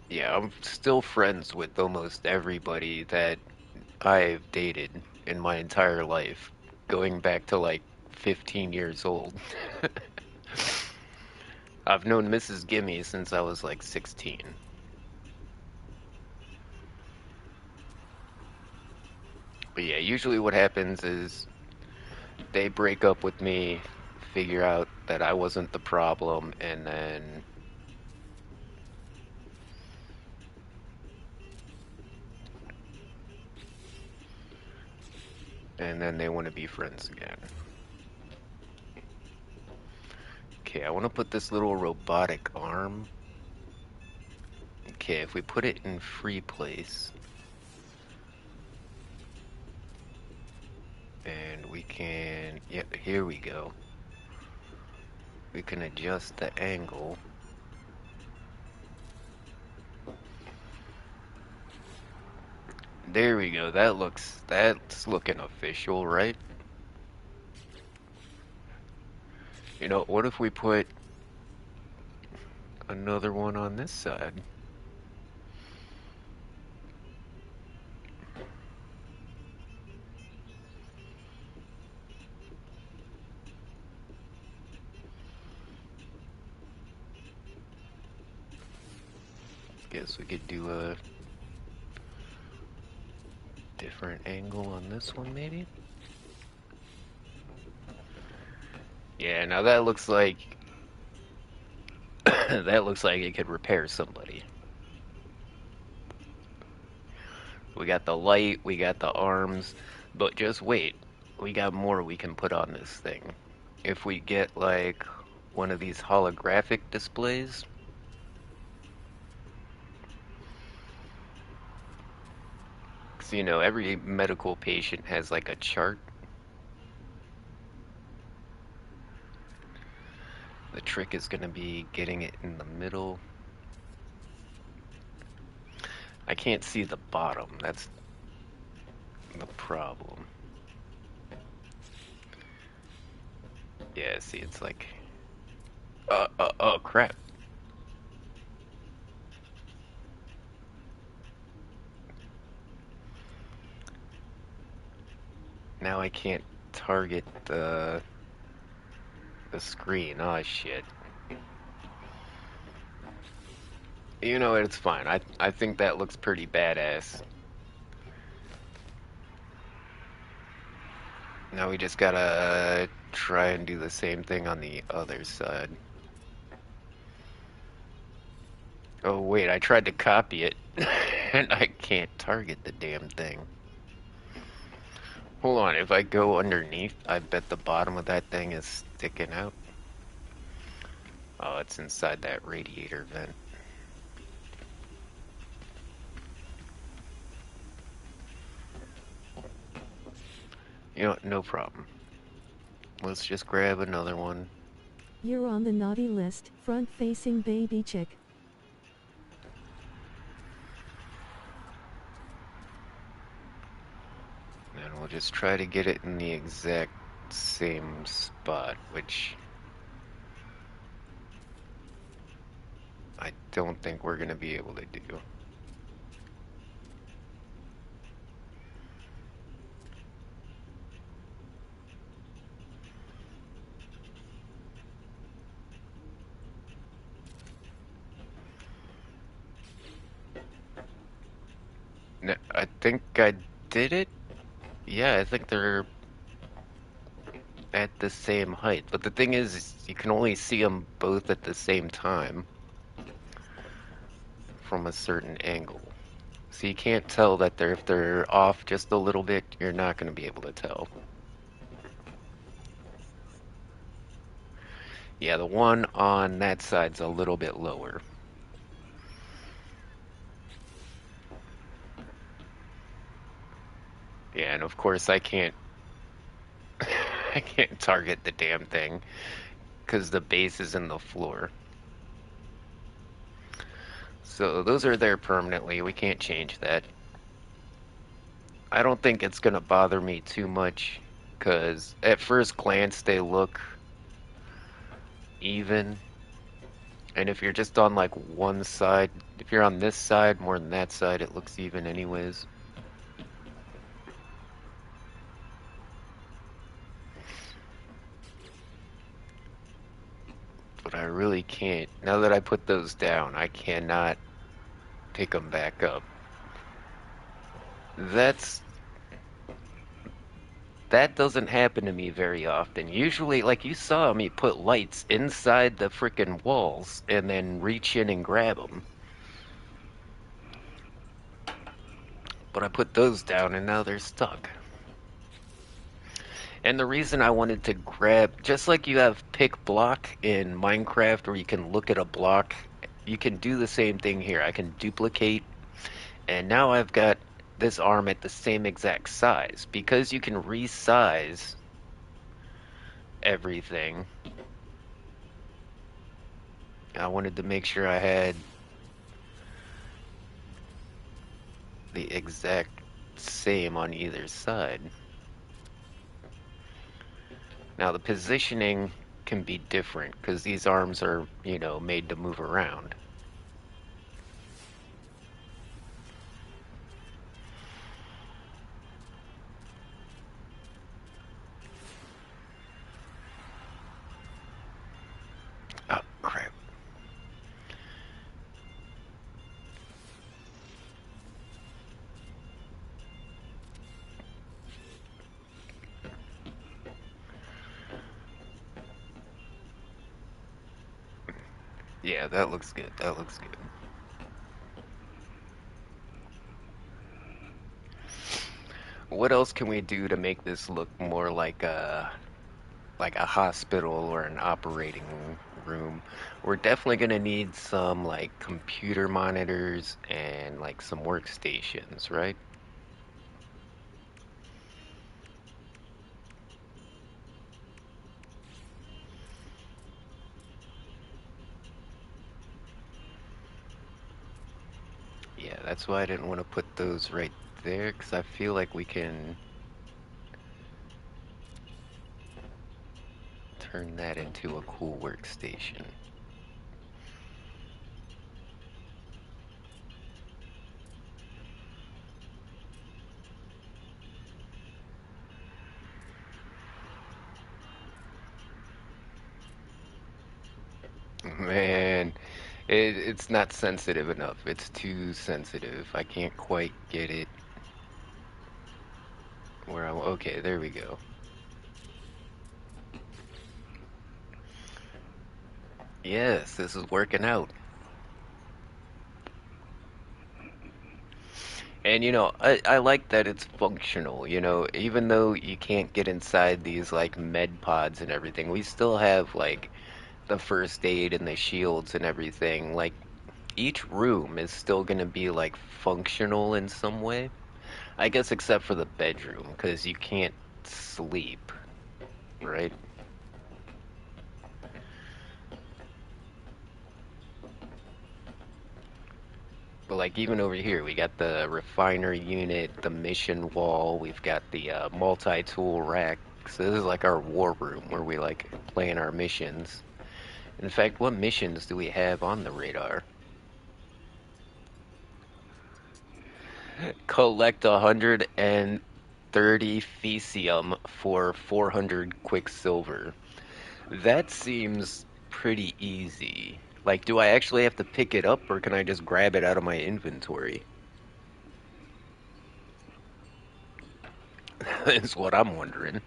Yeah, I'm still friends with almost everybody that I've dated in my entire life, going back to like 15 years old. I've known Mrs. Gimme since I was like 16. But yeah, usually what happens is they break up with me, figure out that I wasn't the problem, and then they want to be friends again. Okay, I want to put this little robotic arm. Okay, if we put it in free place, and we can, yep, here we go. We can adjust the angle. There we go. That's looking official, right? You know, what if we put another one on this side? Guess we could do a different angle on this one, maybe? Yeah, now that looks like that looks like it could repair somebody. We got the light, we got the arms, but just wait. We got more we can put on this thing. If we get like one of these holographic displays, so you know, every medical patient has like a chart. The trick is going to be getting it in the middle. I can't see the bottom. That's the problem. Yeah, see, it's like, oh, crap. Now I can't target the screen. Oh, shit. You know, it's fine. I think that looks pretty badass. Now we just gotta try and do the same thing on the other side. Oh, wait, I tried to copy it, and I can't target the damn thing. Hold on, if I go underneath, I bet the bottom of that thing is sticking out. Oh, it's inside that radiator vent. You know, no problem. Let's just grab another one. You're on the naughty list, front-facing baby chick. And we'll just try to get it in the exact same spot, which I don't think we're gonna be able to do. No, I think I did it. Yeah, I think they're at the same height. But the thing is, you can only see them both at the same time from a certain angle. So you can't tell that if they're off just a little bit, you're not going to be able to tell. Yeah, the one on that side's a little bit lower. Yeah, and of course I can't I can't target the damn thing because the base is in the floor. So those are there permanently. We can't change that. I don't think it's gonna bother me too much because at first glance they look even. And if you're just on like one side, if you're on this side more than that side, it looks even anyways. But I really can't. Now that I put those down, I cannot pick them back up. That's That doesn't happen to me very often. Usually, like you saw me put lights inside the frickin' walls and then reach in and grab them. But I put those down and now they're stuck. And the reason I wanted to grab, just like you have pick block in Minecraft where you can look at a block, you can do the same thing here. I can duplicate, and now I've got this arm at the same exact size. Because you can resize everything, I wanted to make sure I had the exact same on either side. Now the positioning can be different because these arms are, you know, made to move around. Oh, crap. Yeah, that looks good. That looks good. What else can we do to make this look more like a hospital or an operating room? We're definitely gonna need some like computer monitors and like some workstations, right? Yeah, that's why I didn't want to put those right there because I feel like we can turn that into a cool workstation. Man, it's not sensitive enough. It's too sensitive. I can't quite get it where I... Okay, there we go. Yes, this is working out. And you know, I like that it's functional, you know, even though you can't get inside these like med pods and everything, we still have like the first aid and the shields and everything. Like each room is still gonna be like functional in some way. I guess except for the bedroom, because you can't sleep, right? But like even over here, we got the refiner unit, the mission wall, we've got the multi-tool rack. So this is like our war room where we like plan our missions. In fact, what missions do we have on the radar? Collect 130 Fecium for 400 Quicksilver. That seems pretty easy. Like, do I actually have to pick it up or can I just grab it out of my inventory? Is what I'm wondering.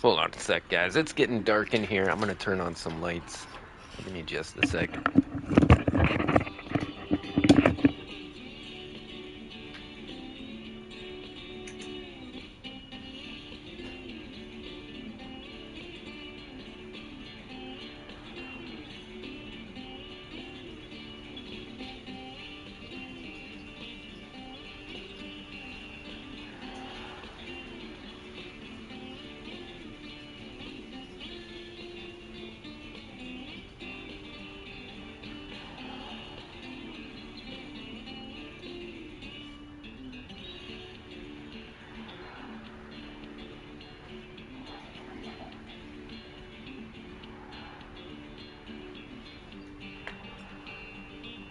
Hold on a sec, guys. It's getting dark in here. I'm gonna turn on some lights. Give me just a sec.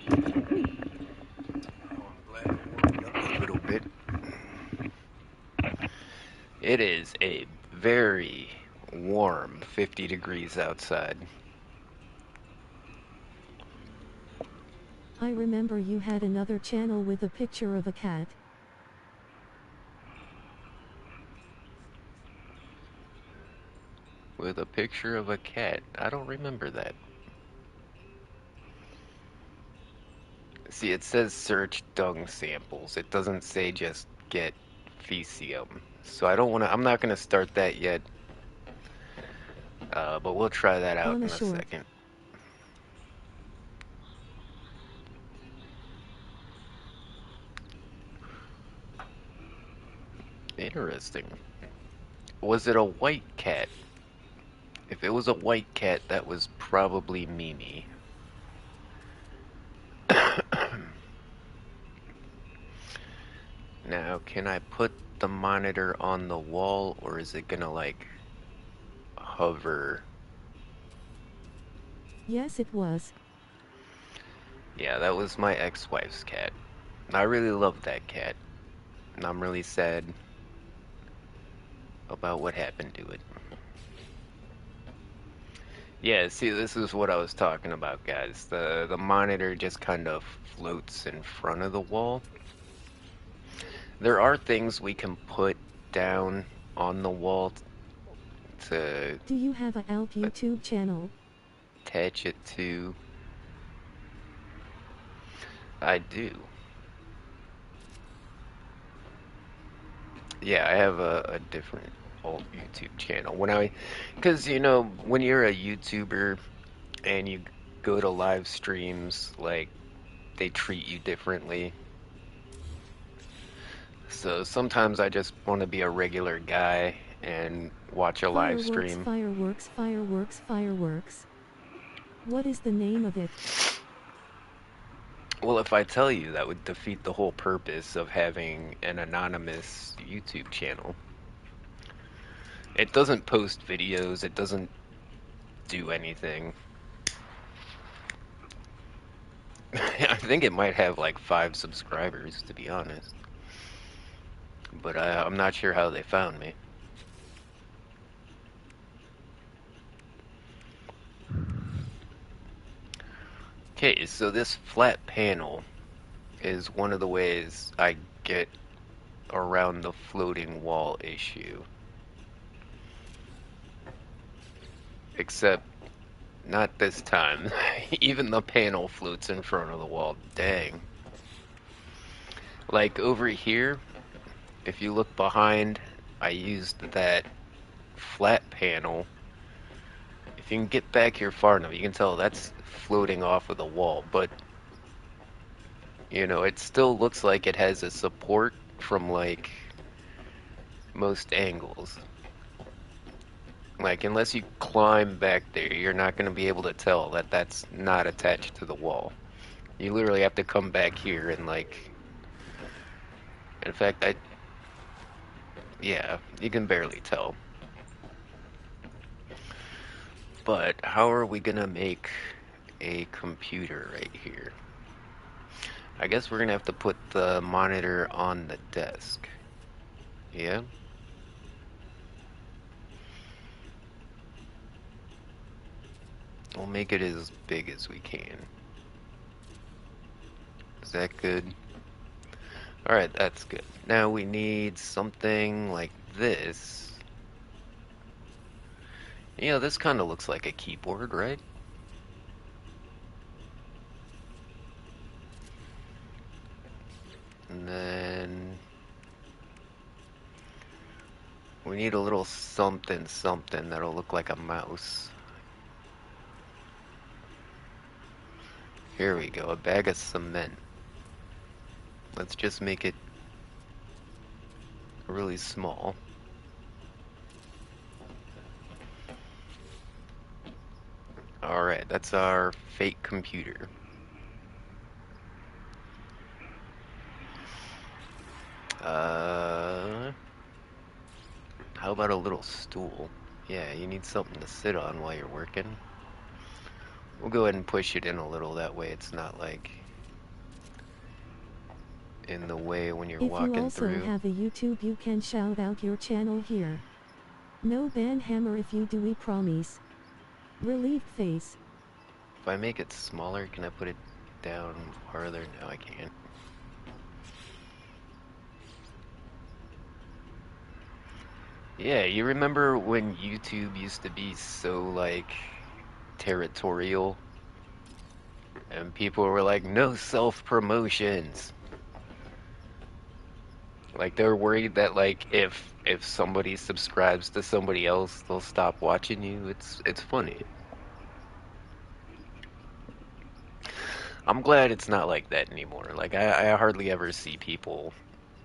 Oh, I'm glad it warmed up a little bit. It is a very warm 50 degrees outside. I remember you had another channel with a picture of a cat. With a picture of a cat. I don't remember that. See, it says search dung samples. It doesn't say just get Fecium. So I don't want to, I'm not going to start that yet. But we'll try that out On a in a short. second. Interesting. Was it a white cat? If it was a white cat, that was probably Mimi. Now, can I put the monitor on the wall, or is it gonna, like, hover? Yes, it was. Yeah, that was my ex-wife's cat. I really loved that cat, and I'm really sad about what happened to it. Yeah, see, this is what I was talking about, guys. The monitor just kind of floats in front of the wall. There are things we can put down on the wall to Do you have a Alp YouTube channel? attach it to. I do. Yeah, I have a different old YouTube channel. Because when you're a YouTuber and you go to live streams, like they treat you differently. So sometimes I just want to be a regular guy and watch a live Fireworks, stream. fireworks, fireworks, fireworks. What is the name of it? Well, if I tell you, that would defeat the whole purpose of having an anonymous YouTube channel. It doesn't post videos, it doesn't do anything. I think it might have like 5 subscribers, to be honest. But I'm not sure how they found me. Okay, so this flat panel is one of the ways I get around the floating wall issue. Except, not this time. Even the panel floats in front of the wall. Dang. Like over here, if you look behind, I used that flat panel. If you can get back here far enough, you can tell that's floating off of the wall, but it still looks like it has a support from like most angles. Like, unless you climb back there, you're not going to be able to tell that that's not attached to the wall. You literally have to come back here and, like, in fact, yeah, you can barely tell. But how are we going to make a computer right here? I guess we're going to have to put the monitor on the desk. Yeah? We'll make it as big as we can. Is that good? Alright, that's good. Now we need something like this. This kind of looks like a keyboard, right? And then we need a little something something that'll look like a mouse. Here we go, a bag of cement. Let's just make it really small. Alright, that's our fake computer. How about a little stool? Yeah, you need something to sit on while you're working. We'll go ahead and push it in a little, that way it's not like in the way when you're If you walking also through. have a YouTube, you can shout out your channel here. No ban hammer if you do, we promise. Relieved face. If I make it smaller, can I put it down farther? No, I can't. Yeah, you remember when YouTube used to be so, like, territorial? And people were like, no self-promotions. Like, they were worried that, like, if if somebody subscribes to somebody else, they'll stop watching you. It's funny. I'm glad it's not like that anymore. Like I hardly ever see people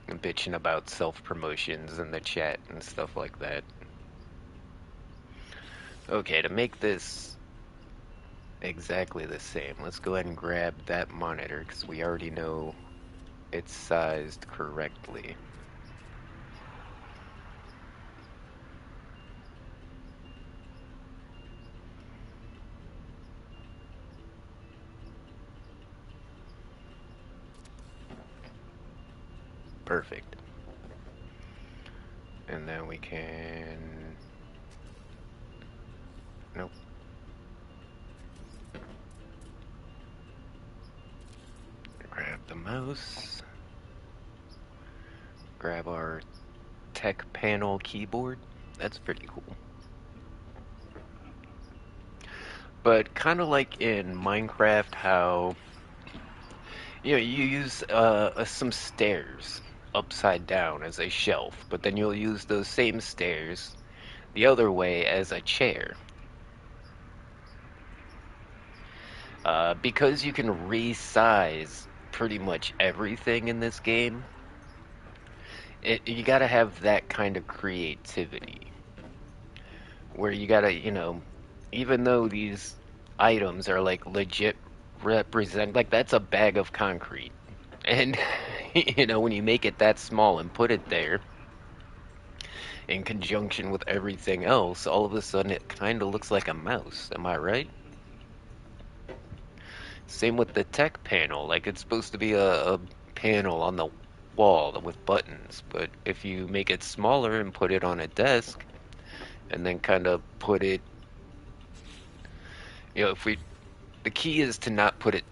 bitching about self-promotions in the chat and stuff like that. Okay, to make this exactly the same, let's go ahead and grab that monitor because we already know it's sized correctly. Perfect. And then we can... Nope. Grab the mouse. Grab our tech panel keyboard. That's pretty cool. But kind of like in Minecraft, how you use some stairs upside down as a shelf, but then you'll use those same stairs the other way as a chair. Because you can resize pretty much everything in this game, you gotta have that kind of creativity. Where you gotta, even though these items are like legit represent, like that's a bag of concrete. And, when you make it that small and put it there in conjunction with everything else, all of a sudden it kind of looks like a mouse. Am I right? Same with the tech panel. Like it's supposed to be a panel on the wall with buttons, but if you make it smaller and put it on a desk, and then kind of put it, if we, the key is to not put it,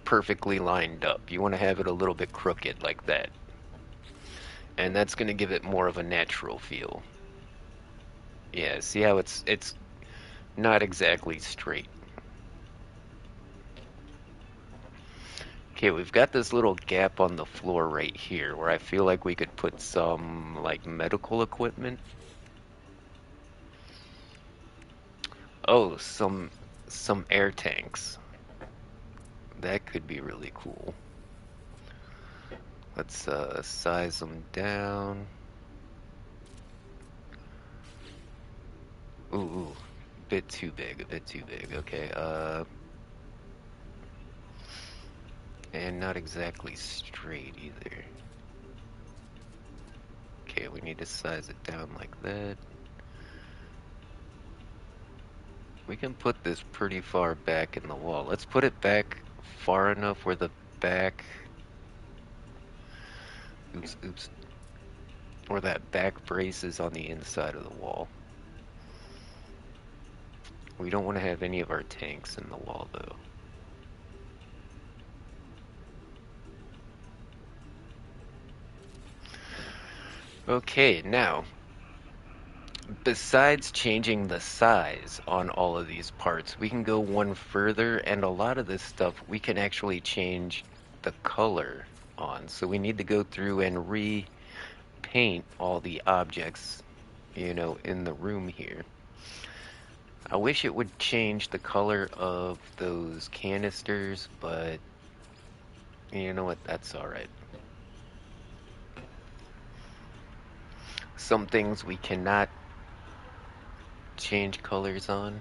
perfectly lined up. You want to have it a little bit crooked like that. And that's going to give it more of a natural feel. Yeah, see how it's not exactly straight. Okay, we've got this little gap on the floor right here where I feel like we could put some like medical equipment. Oh, some air tanks. That could be really cool. Let's size them down. Ooh, bit too big, a bit too big. Okay, and not exactly straight either. Okay, we need to size it down like that. We can put this pretty far back in the wall. Let's put it back far enough where the back... Oops, oops. Where that back brace is on the inside of the wall. We don't want to have any of our tanks in the wall, though. Okay, now, besides changing the size on all of these parts, we can go one further, and a lot of this stuff we can actually change the color on. So we need to go through and repaint all the objects, in the room here. I wish it would change the color of those canisters, but you know what, that's alright. Some things we cannot change colors on.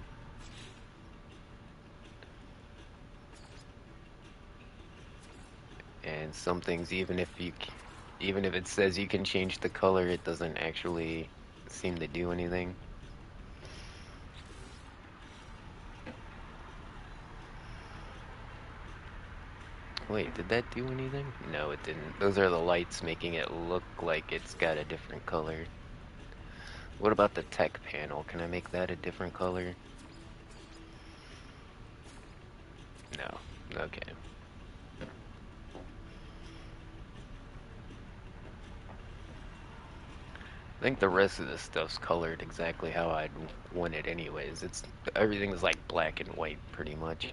And some things, even if it says you can change the color, it doesn't actually seem to do anything. Wait, did that do anything? No, it didn't. Those are the lights making it look like it's got a different color. What about the tech panel? Can I make that a different color? No. Okay. I think the rest of this stuff's colored exactly how I'd want it anyways. Everything's like black and white pretty much.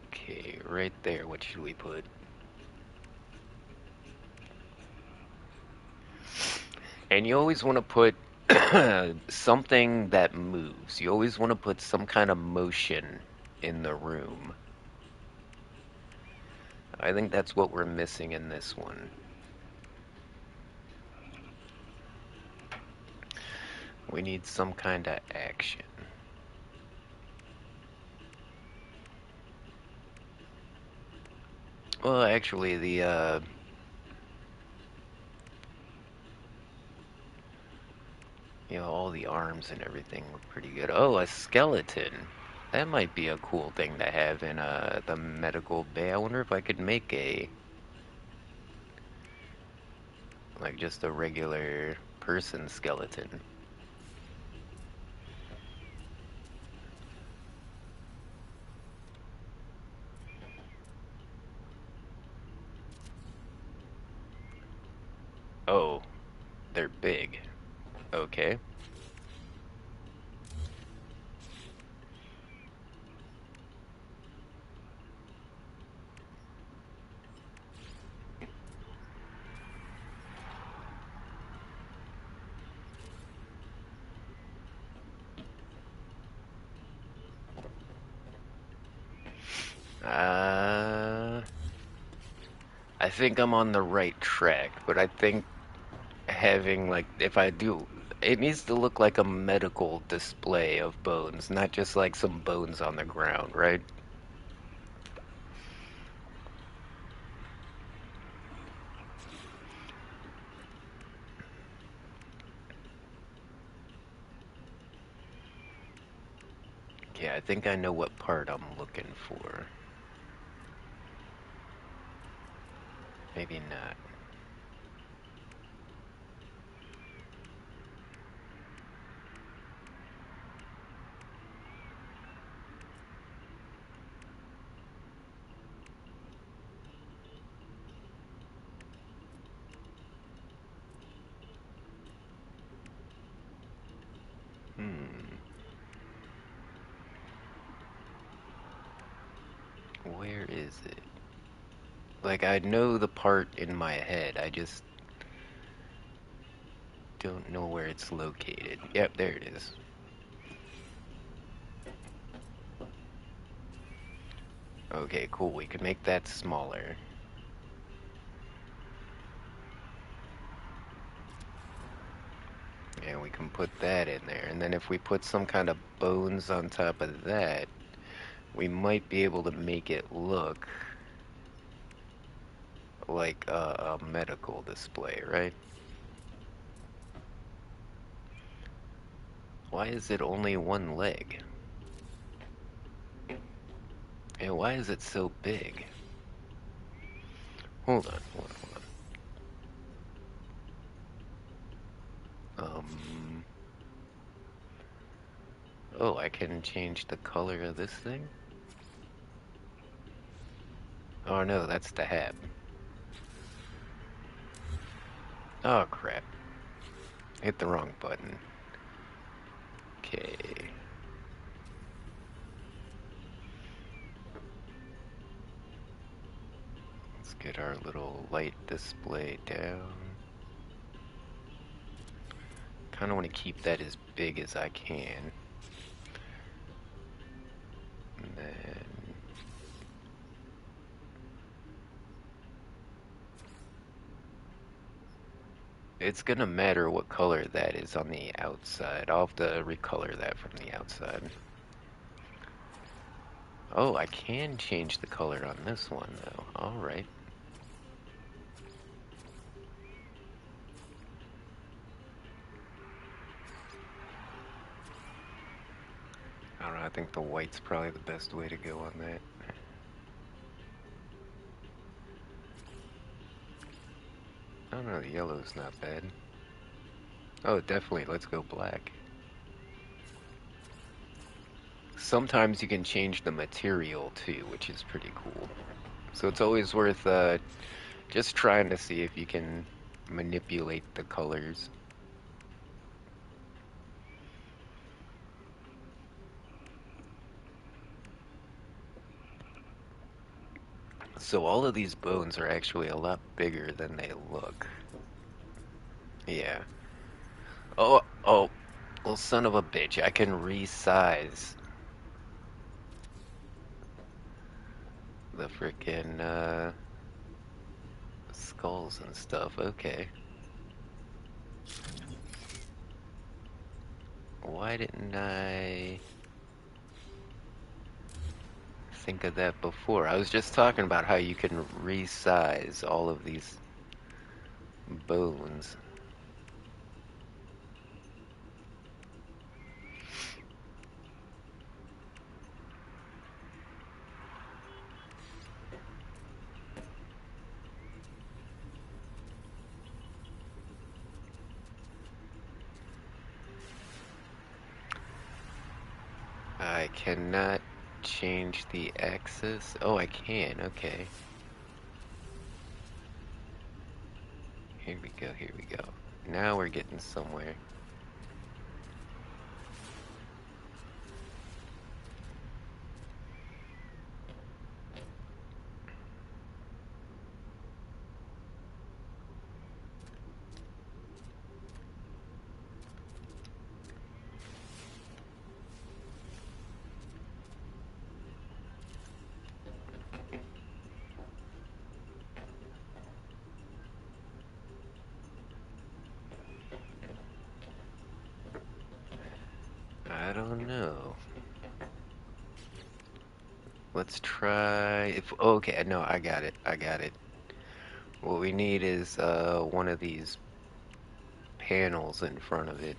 Okay, right there. What should we put? And you always want to put something that moves. You always want to put some kind of motion in the room. I think that's what we're missing in this one. We need some kind of action. Well, actually, all the arms and everything look pretty good. Oh, a skeleton. That might be a cool thing to have in the medical bay. I wonder if I could make like just a regular person skeleton. Oh, they're big. Okay. Uh, I think I'm on the right track, but I think having like if I do it needs to look like a medical display of bones, not just like some bones on the ground, right? Yeah, I think I know what part I'm looking for. Maybe not. Hmm. Where is it? Like I know the part in my head, I just don't know where it's located. Yep, there it is. Okay, cool. We can make that smaller. And we can put that in there. And then if we put some kind of bones on top of that, we might be able to make it look like a medical display, right? Why is it only one leg? And why is it so big? Hold on, hold on, hold on. Oh, I can change the color of this thing? Oh no, that's the hat. Oh crap. Hit the wrong button. Okay. Let's get our little light display down. Kind of want to keep that as big as I can. And then it's gonna matter what color that is on the outside. I'll have to recolor that from the outside. Oh, I can change the color on this one though. Alright. I don't know, I think the white's probably the best way to go on that. I don't know, the yellow's not bad. Oh, definitely, let's go black. Sometimes you can change the material too, which is pretty cool. So it's always worth just trying to see if you can manipulate the colors. So all of these bones are actually a lot bigger than they look. Yeah. Oh, oh, well, son of a bitch, I can resize the frickin' skulls and stuff. Okay. Why didn't I think of that before? I was just talking about how you can resize all of these bones. I cannot change the axis. Oh, I can. Okay. Here we go. Here we go. Now we're getting somewhere. I don't know. Let's try if okay, no, I got it. I got it. What we need is one of these panels in front of it.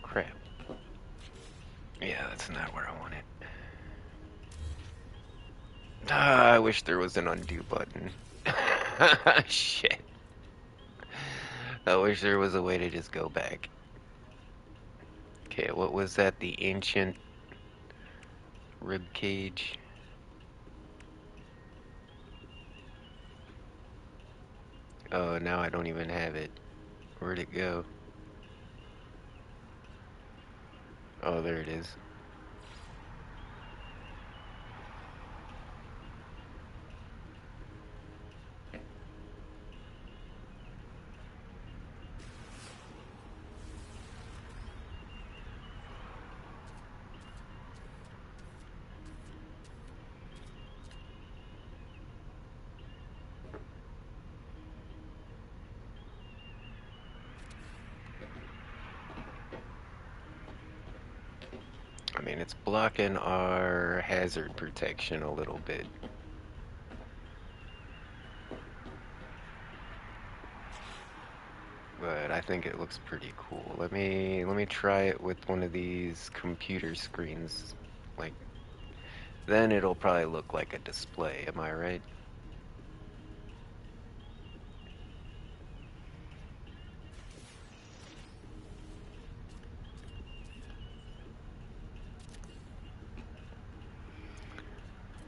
Crap. Yeah, that's not where I want it. Ah, I wish there was an undo button. Shit. I wish there was a way to just go back. Okay, what was that? The ancient rib cage? Oh, now I don't even have it. Where'd it go? Oh, there it is. I mean, it's blocking our hazard protection a little bit. But I think it looks pretty cool. Let me try it with one of these computer screens. Like, then it'll probably look like a display, am I right?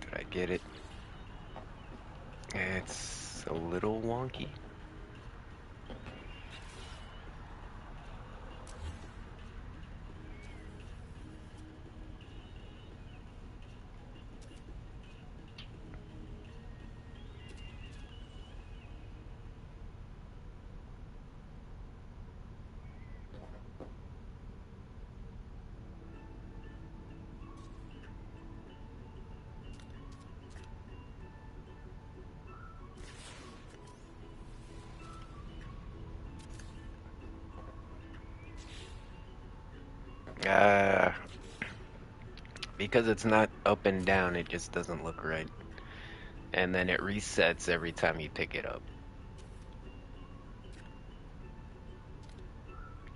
Did I get it? It's a little wonky. Ah, because it's not up and down, it just doesn't look right. And then it resets every time you pick it up.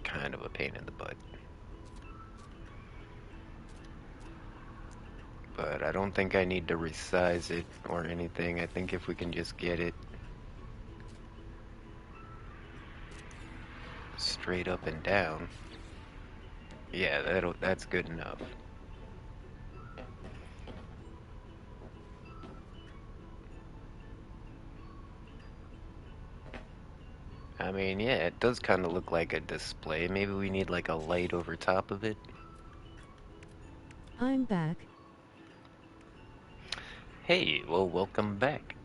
Kind of a pain in the butt. But I don't think I need to resize it or anything. I think if we can just get it straight up and down. Yeah, that's good enough. I mean, yeah, it does kind of look like a display. Maybe we need like a light over top of it. I'm back. Hey, well, welcome back.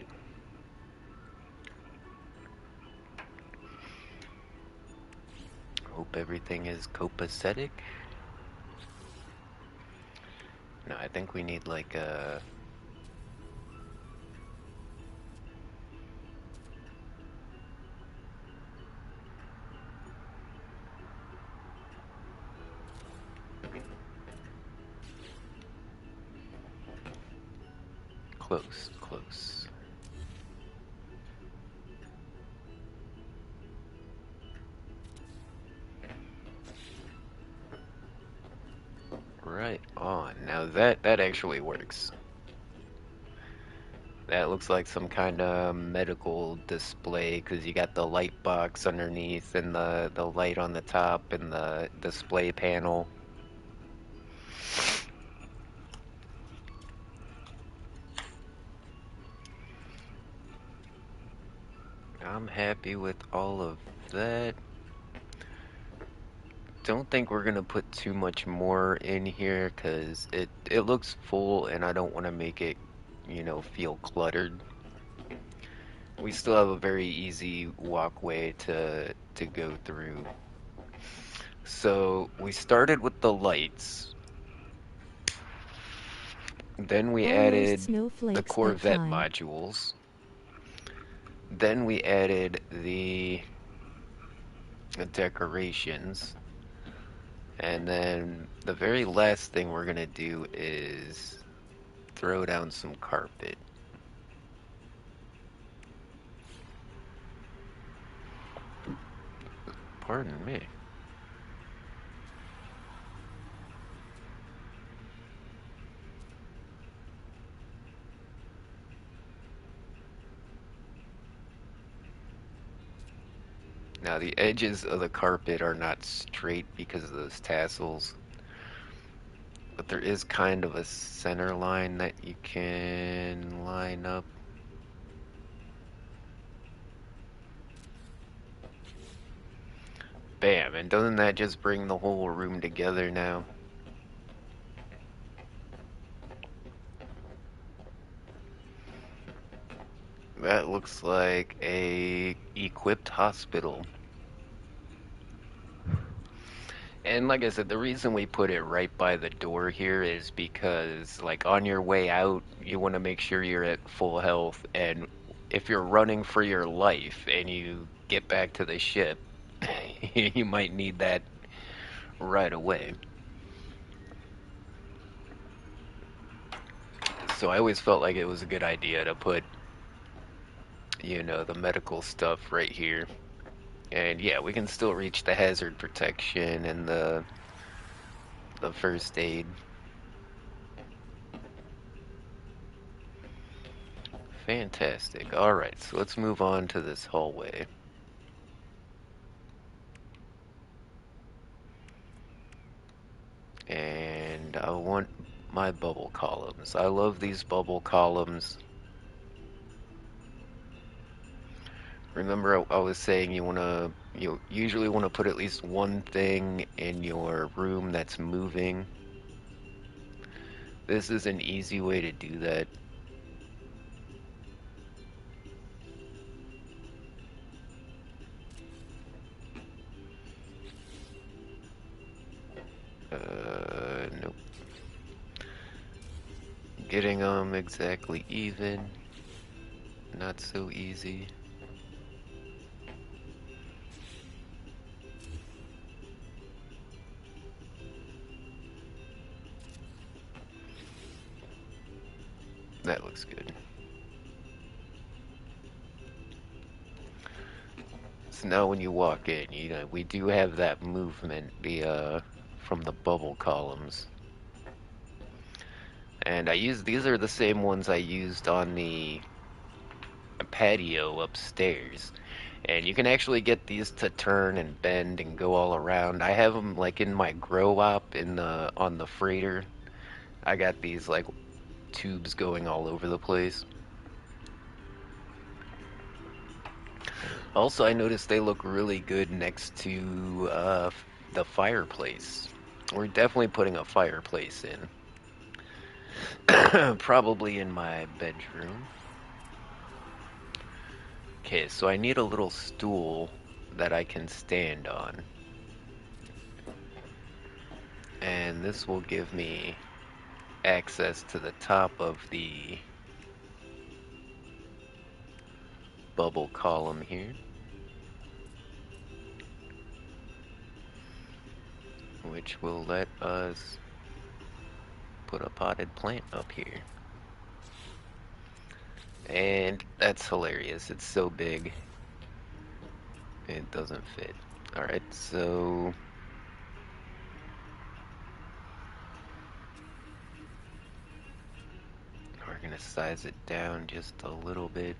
Hope everything is copacetic. No, I think we need like a... Close, close. Right on. Now that actually works. That looks like some kind of medical display because you got the light box underneath and the light on the top and the display panel. I'm happy with all of that. Don't think we're gonna put too much more in here because it looks full and I don't want to make it, feel cluttered. We still have a very easy walkway to go through. So we started with the lights. Then we Almost added the snowflakes that Corvette time. modules. Then we added the decorations. And then the very last thing we're gonna do is throw down some carpet. Pardon me. Now the edges of the carpet are not straight because of those tassels, but there is kind of a center line that you can line up. Bam, and doesn't that just bring the whole room together now? That looks like a equipped hospital. And like I said, the reason we put it right by the door here is because, like, on your way out, you want to make sure you're at full health. And if you're running for your life and you get back to the ship, you might need that right away. So I always felt like it was a good idea to put, the medical stuff right here. And yeah, we can still reach the hazard protection and the first aid. Fantastic. All right, so let's move on to this hallway. And I want my bubble columns. I love these bubble columns. Remember, I was saying you usually want to put at least one thing in your room that's moving. This is an easy way to do that. Nope. Getting them exactly even, not so easy. That looks good. So now when you walk in, we do have that movement, from the bubble columns. And these are the same ones I used on the patio upstairs. And you can actually get these to turn and bend and go all around. I have them like in my grow op in the on the freighter. I got these like tubes going all over the place. Also, I noticed they look really good next to the fireplace. We're definitely putting a fireplace in. Probably in my bedroom. Okay, so I need a little stool that I can stand on. And this will give me access to the top of the bubble column here, which will let us put a potted plant up here. And that's hilarious. It's so big, it doesn't fit. Alright, so we're gonna size it down just a little bit.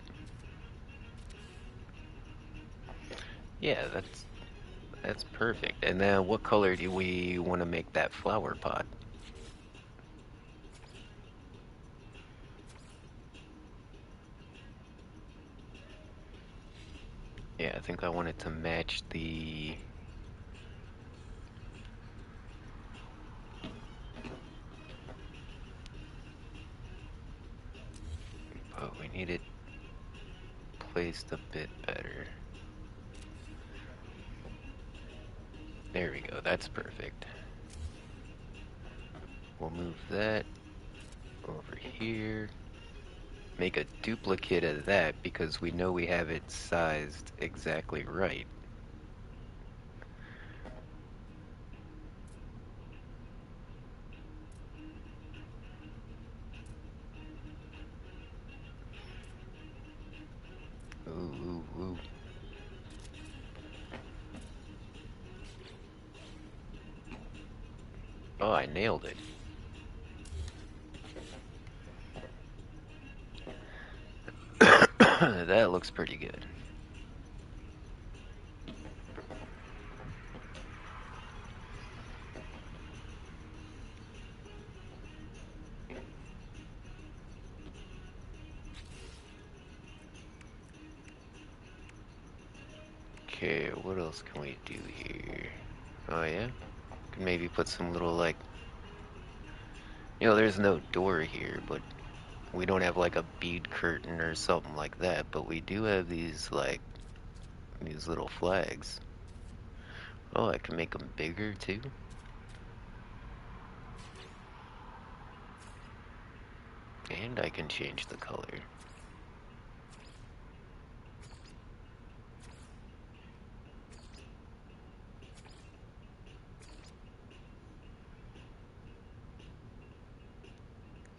Yeah, that's perfect. And then what color do we want to make that flower pot? Yeah, I think I want it to match the... But we need it placed a bit better. There we go, that's perfect. We'll move that over here. Make a duplicate of that because we know we have it sized exactly right. Ooh, ooh, ooh. Oh, I nailed it. That looks pretty good. Okay, what else can we do here? Oh yeah? Can maybe put some little like... there's no door here, but we don't have like a bead curtain or something like that, but we do have these like these little flags. Oh, I can make them bigger too. And I can change the color.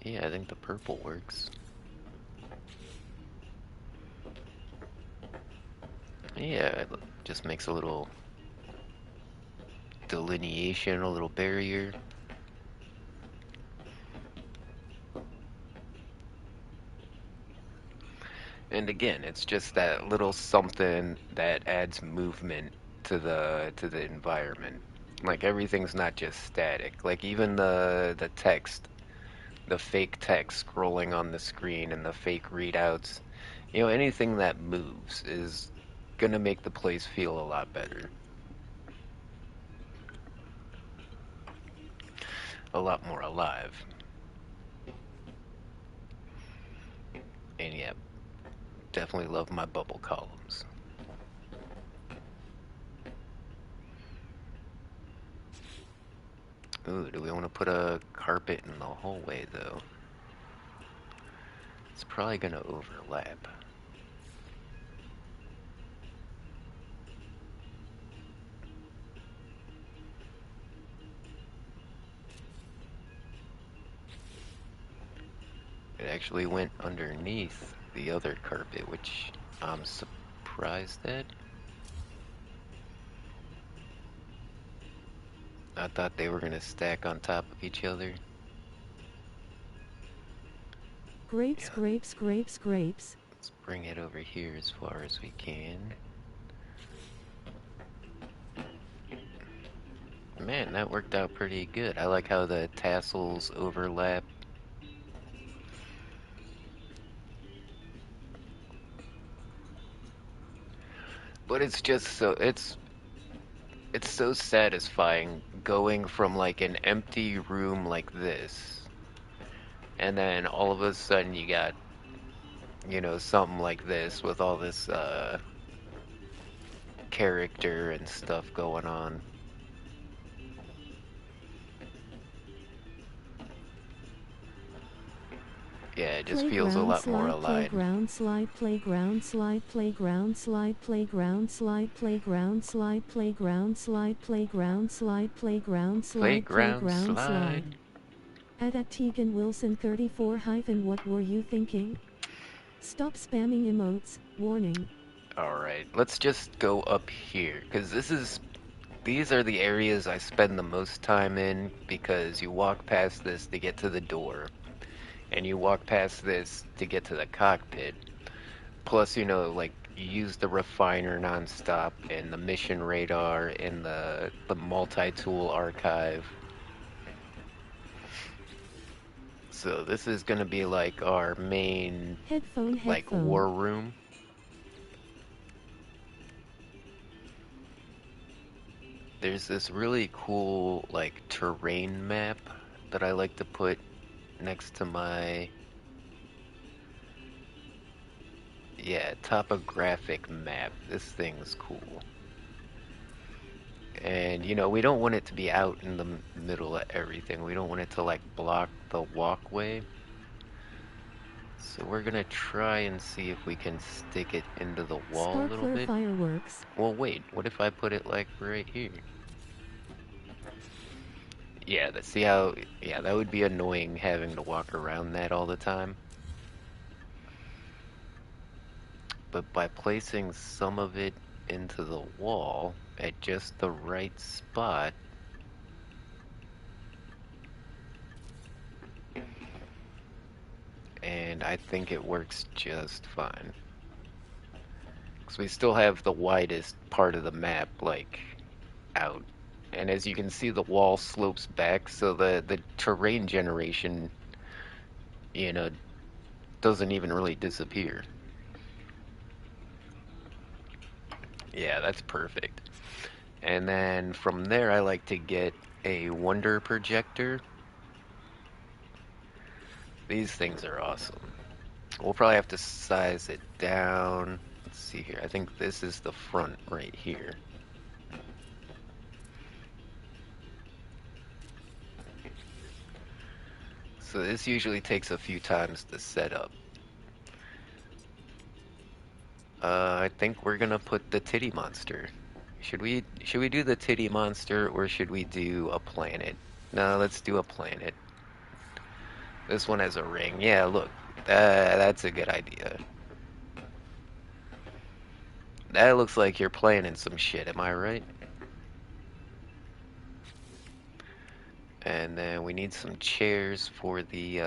Yeah, I think the purple works. Yeah, it just makes a little delineation, a little barrier. And again, it's just that little something that adds movement to the environment. Like everything's not just static. Like even the text, the fake text scrolling on the screen and the fake readouts, anything that moves is gonna make the place feel a lot better. A lot more alive. And yeah, definitely love my bubble columns. Ooh, do we want to put a carpet in the hallway though? It's probably gonna overlap. It actually went underneath the other carpet, which I'm surprised at. I thought they were gonna stack on top of each other. Grapes, Yeah, grapes, grapes, grapes. let's bring it over here as far as we can. Man, that worked out pretty good. I like how the tassels overlap. But it's just it's so satisfying going from like an empty room like this, and then all of a sudden you got, something like this with all this character and stuff going on. Yeah, it just feels a Playground lot more slide, alive. playground slide, playground slide, playground slide, playground slide, playground slide, playground slide, playground slide, playground slide, Playground playground slide. slide. At Tegan Wilson 34 hyphen what were you thinking? Stop spamming emotes, warning. Alright, let's just go up here, because these are the areas I spend the most time in, because you walk past this to get to the door, and you walk past this to get to the cockpit. Plus, like, you use the refiner nonstop, and the mission radar, and the multi-tool archive. So this is gonna be like our main, like, Headphone. war room. There's this really cool, like, terrain map that I like to put next to my, yeah, topographic map. This thing's cool. And, we don't want it to be out in the middle of everything. We don't want it to, like, block the walkway. So we're gonna try and see if we can stick it into the wall a little Sparkler bit. fireworks. Well, wait, what if I put it, like, right here? Yeah, see how, yeah, that would be annoying having to walk around that all the time. But by placing some of it into the wall at just the right spot, and I think it works just fine. Because we still have the widest part of the map, like, out. And as you can see, the wall slopes back, so the terrain generation, you know, doesn't even really disappear. Yeah, that's perfect. And then from there, I like to get a wonder projector. These things are awesome. We'll probably have to size it down. Let's see here. I think this is the front right here. So this usually takes a few times to set up. I think we're gonna put the titty monster. Should we do the titty monster or should we do a planet? No, let's do a planet. This one has a ring. Yeah, look. That's a good idea. That looks like you're planning some shit, am I right? And then we need some chairs for the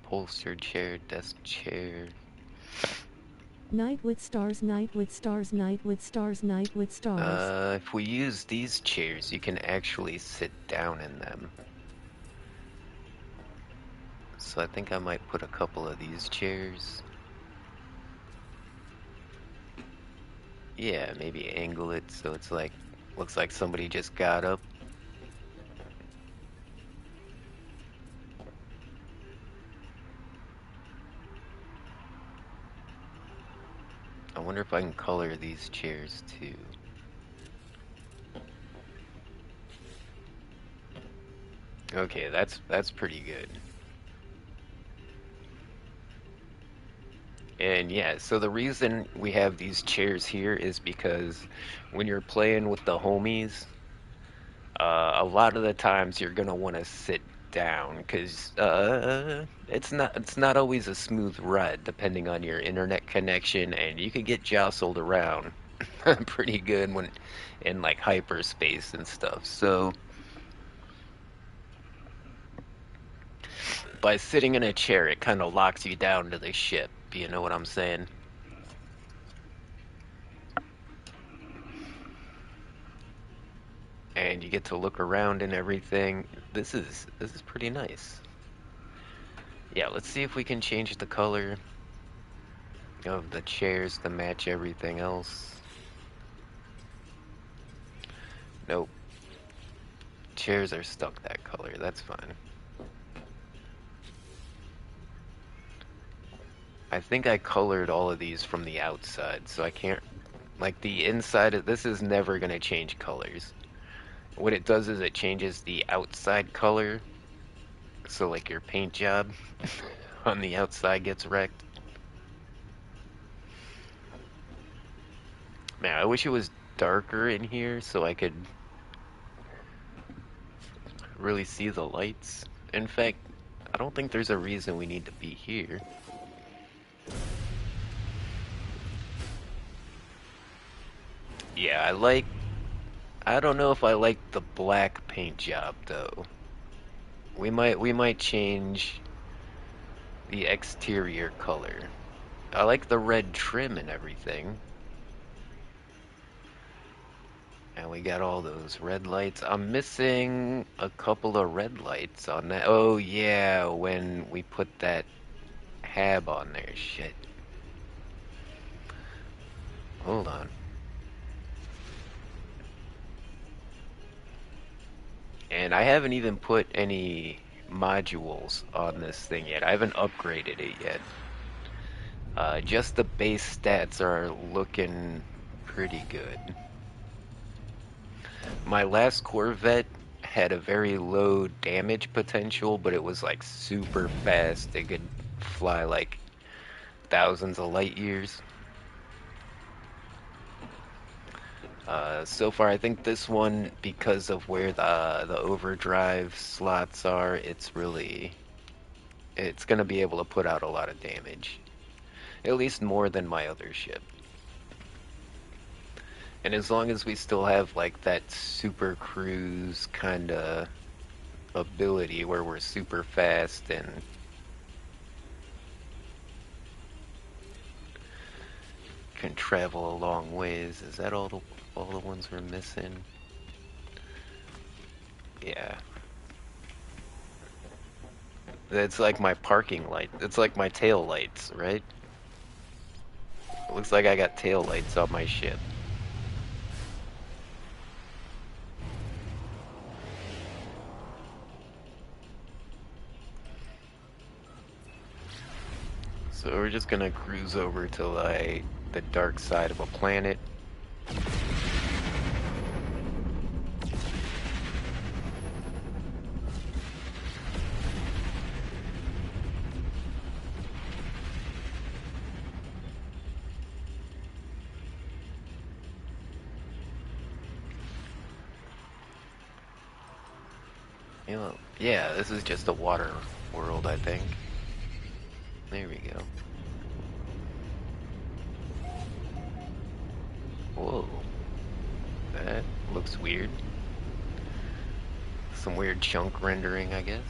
upholstered chair, desk chair. Night with stars, night with stars, night with stars, night with stars. If we use these chairs, you can actually sit down in them. So I think I might put a couple of these chairs. Yeah, maybe angle it so it's like, looks like somebody just got up. I wonder if I can color these chairs too. Okay, that's pretty good. And yeah, so the reason we have these chairs here is because when you're playing with the homies, a lot of the times you're gonna want to sit down because it's not always a smooth ride depending on your internet connection, and you could get jostled around pretty good when in like hyperspace and stuff. So by sitting in a chair, it kind of locks you down to the ship. You know what I'm saying? and you get to look around and everything. This is pretty nice. Yeah, let's see if we can change the color of the chairs to match everything else. Nope. Chairs are stuck that color. That's fine. I think I colored all of these from the outside, so I can't... Like, the inside of this is never going to change colors. What it does is it changes the outside color, so like your paint job on the outside gets wrecked. Man, I wish it was darker in here so I could really see the lights. In fact, I don't think there's a reason we need to be here. Yeah, I don't know if I like the black paint job though. We might change the exterior color. I like the red trim and everything. And we got all those red lights. I'm missing a couple of red lights on that. Oh yeah, when we put that hab on there. Shit. Hold on. And I haven't even put any modules on this thing yet. I haven't upgraded it yet. Just the base stats are looking pretty good. My last Corvette had a very low damage potential, but it was like super fast. It could fly like thousands of light years. So far, I think this one, because of where the overdrive slots are, it's gonna be able to put out a lot of damage. At least more than my other ship. And as long as we still have like that super cruise kind of ability where we're super fast and can travel a long ways. Is that all the ones we're missing? Yeah. That's like my parking light. It's like my tail lights, right? It looks like I got tail lights on my ship. So we're just gonna cruise over to like the dark side of a planet. You know, yeah, this is just a water world, I think. There we go. Whoa. That looks weird. Some weird chunk rendering, I guess.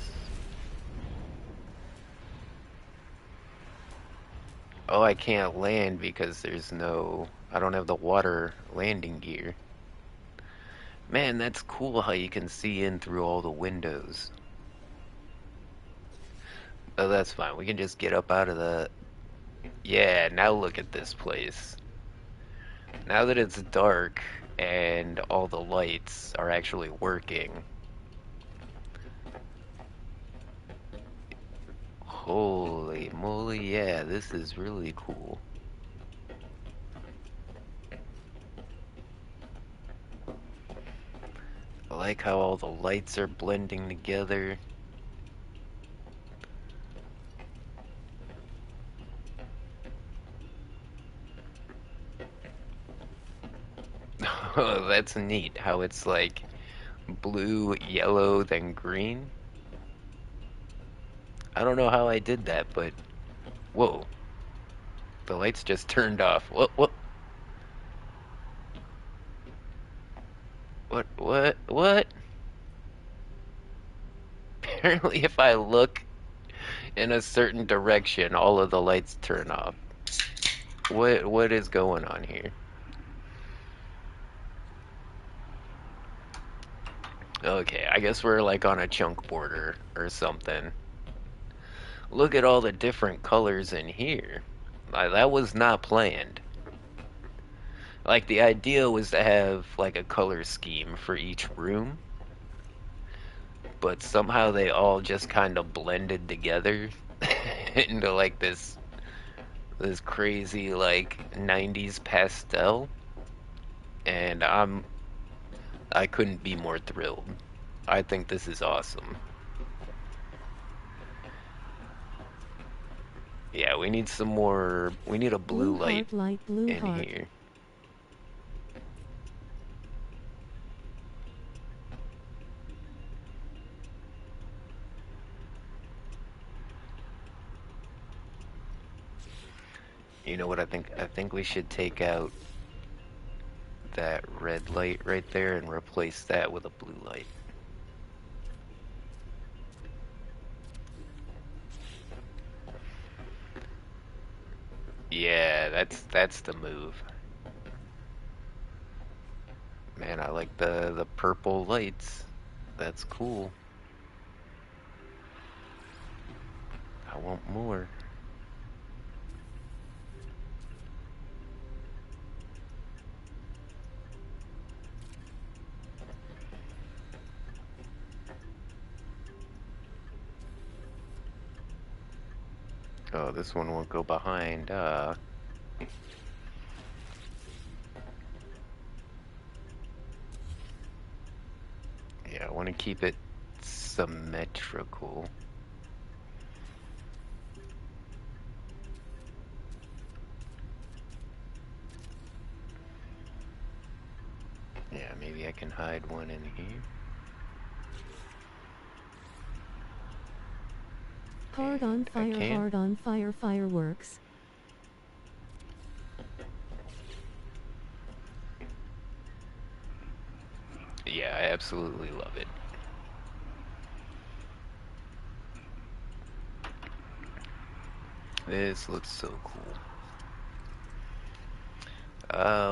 Oh, I can't land because I don't have the water landing gear. Man, that's cool how you can see in through all the windows. Oh, that's fine. We can just get up out of the... Yeah, now look at this place. Now that it's dark and all the lights are actually working. Holy moly, yeah, this is really cool. I like how all the lights are blending together. Oh, that's neat how it's like blue, yellow, then green. I don't know how I did that, but whoa. The lights just turned off. What? What? Apparently if I look in a certain direction, all of the lights turn off. What is going on here? Okay, I guess we're like on a chunk border or something. Look at all the different colors in here. That was not planned. Like the idea was to have like a color scheme for each room, but somehow they all just kind of blended together into like this crazy like 90s pastel, and I couldn't be more thrilled. I think this is awesome. Yeah, we need some more. We need a blue Blue light heart, light blue in heart. here. You know what I think? I think we should take out that red light right there and replace that with a blue light. Yeah, that's the move. Man, I like the purple lights. That's cool. I want more. Oh, this one won't go behind. Yeah, I want to keep it symmetrical. Yeah, maybe I can hide one in here. Hard on I fire, can. hard on fire, fireworks. Yeah, I absolutely love it. This looks so cool.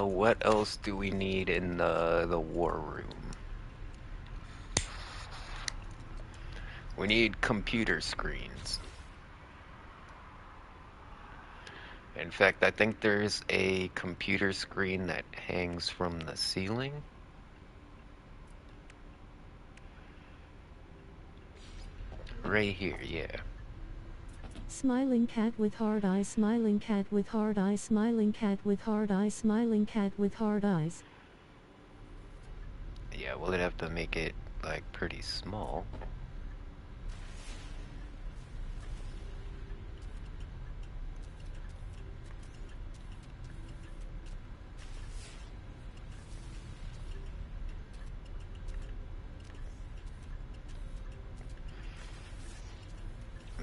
What else do we need in the war room? We need computer screens. In fact, I think there's a computer screen that hangs from the ceiling. Right here, yeah. Smiling cat with hard eyes, smiling cat with hard eyes, smiling cat with hard eyes, smiling cat with hard eyes. Yeah, we'll have to make it, like, pretty small.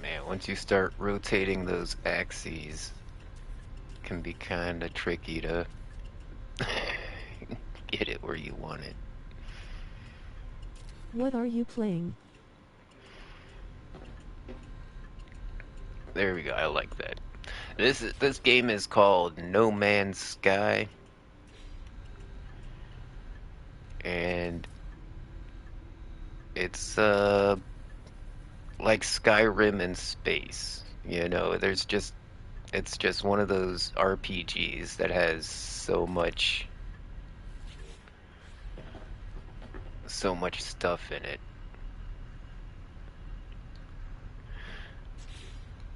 Man, once you start rotating those axes, it can be kinda tricky to get it where you want it. What are you playing? There we go, I like that. This game is called No Man's Sky, and it's like Skyrim in space. You know, it's just one of those RPGs that has so much stuff in it.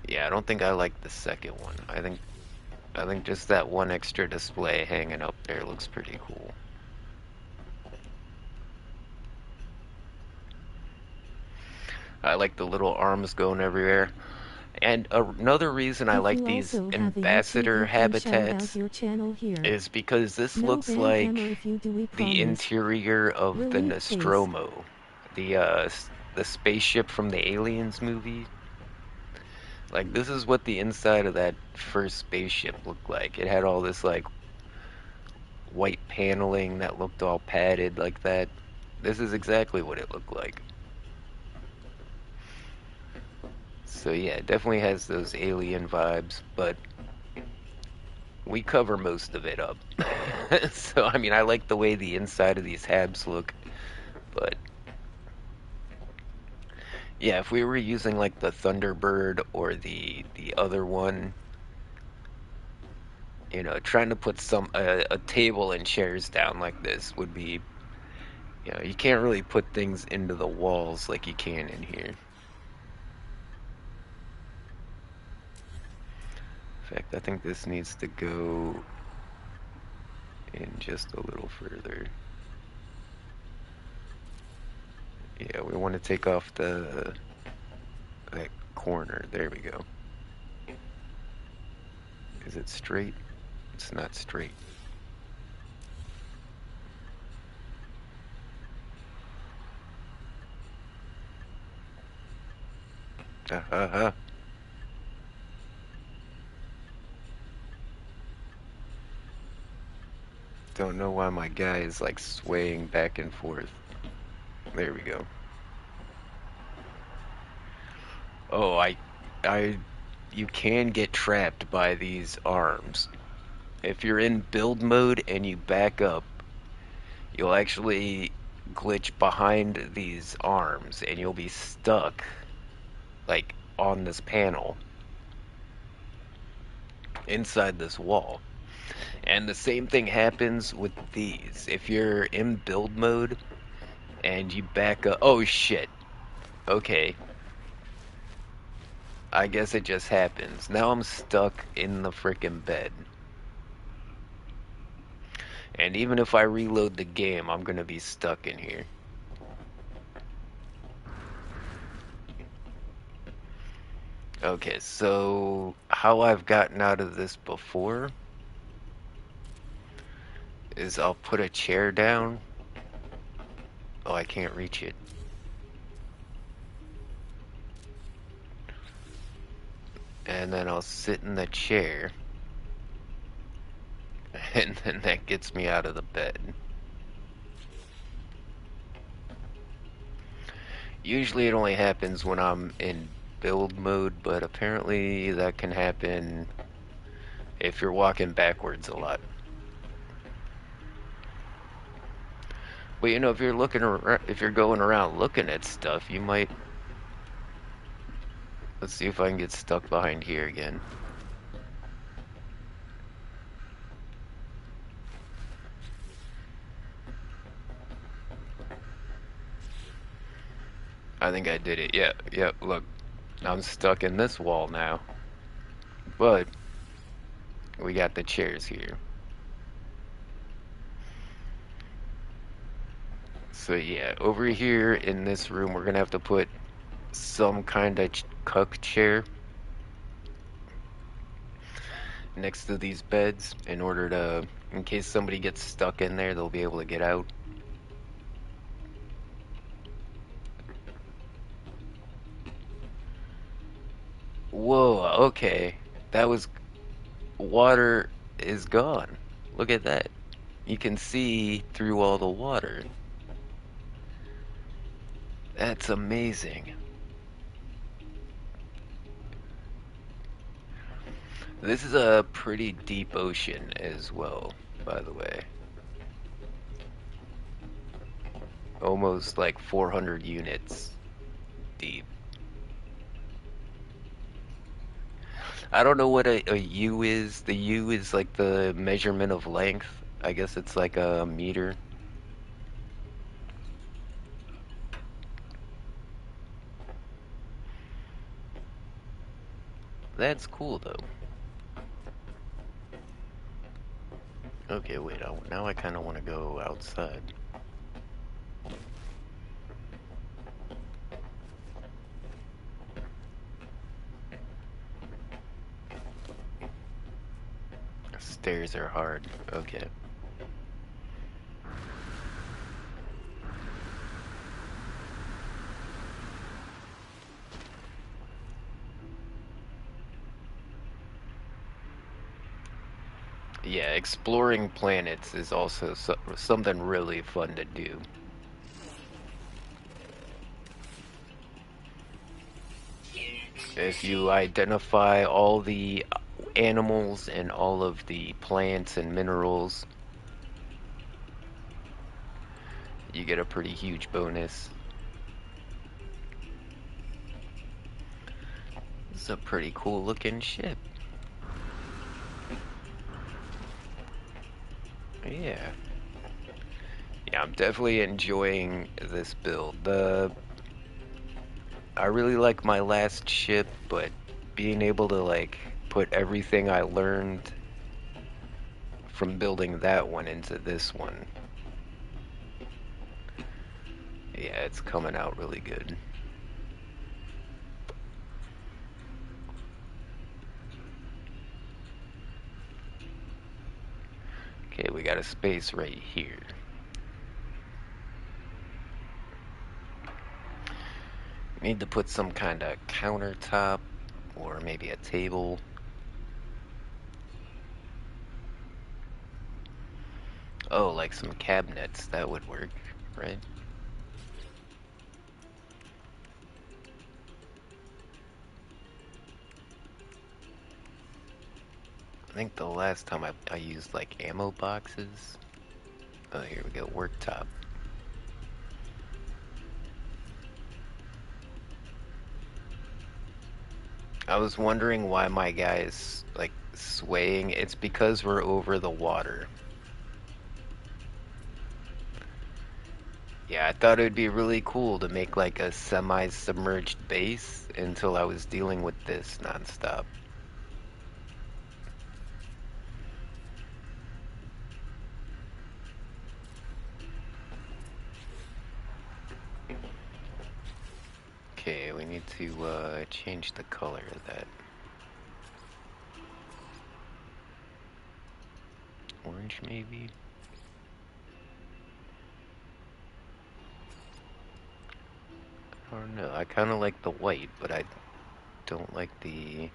Yeah, I don't think I like the second one. I think just that one extra display hanging up there looks pretty cool. I like the little arms going everywhere. And another reason I If like you these also have a YouTube, ambassador you can shout out habitats your channel here. is because this No looks ban like hammer if you do, we the promise. interior of the Relief face. Nostromo, the spaceship from the Aliens movie. Like this is what the inside of that first spaceship looked like. It had all this like white paneling that looked all padded like that. This is exactly what it looked like. So yeah, it definitely has those alien vibes, but we cover most of it up. So I mean, I like the way the inside of these habs look, but Yeah, if we were using like the Thunderbird or the other one, you know, trying to put a table and chairs down like this would be, you know, you can't really put things into the walls like you can in here. In fact, I think this needs to go in just a little further. Yeah, we want to take off that corner. There we go. Is it straight? It's not straight. Ah, ah, ah. Don't know why my guy is like swaying back and forth. There we go. Oh, you can get trapped by these arms. If you're in build mode and you back up, you'll actually glitch behind these arms and you'll be stuck like on this panel inside this wall. And the same thing happens with these. If you're in build mode and you back up, oh shit. Okay. I guess it just happens. Now I'm stuck in the frickin' bed. And even if I reload the game, I'm gonna be stuck in here. Okay, so how I've gotten out of this before is I'll put a chair down. Oh, I can't reach it. And then I'll sit in the chair. And then that gets me out of the bed. Usually it only happens when I'm in build mode, but apparently that can happen if you're walking backwards a lot. But you know, if you're looking around, if you're going around looking at stuff, you might. Let's see if I can get stuck behind here again. I think I did it. Yeah, yeah, look. I'm stuck in this wall now. But we got the chairs here. So yeah, over here in this room, we're gonna have to put some kind of cuck chair next to these beds in order to, in case somebody gets stuck in there, they'll be able to get out. Whoa, okay. That was, water is gone. Look at that. You can see through all the water. That's amazing. This is a pretty deep ocean as well, by the way. Almost like 400 units deep. I don't know what a U is. The U is like the measurement of length. I guess it's like a meter. That's cool though. Okay, wait, now I kind of want to go outside. Stairs are hard. Okay. Yeah, exploring planets is also something really fun to do. If you identify all the animals and all of the plants and minerals, you get a pretty huge bonus. It's a pretty cool looking ship. Yeah. Yeah, I'm definitely enjoying this build. I really like my last ship, but being able to like put everything I learned from building that one into this one, yeah, it's coming out really good. Okay, we got a space right here. Need to put some kind of countertop or maybe a table. Oh, like some cabinets, that would work, right? I think the last time I used like ammo boxes. Oh, here we go, worktop. I was wondering why my guy is like swaying. It's because we're over the water. Yeah, I thought it would be really cool to make like a semi-submerged base until I was dealing with this nonstop. Okay, we need to change the color of that. Orange, maybe? I don't know. I kind of like the white, but I don't like the...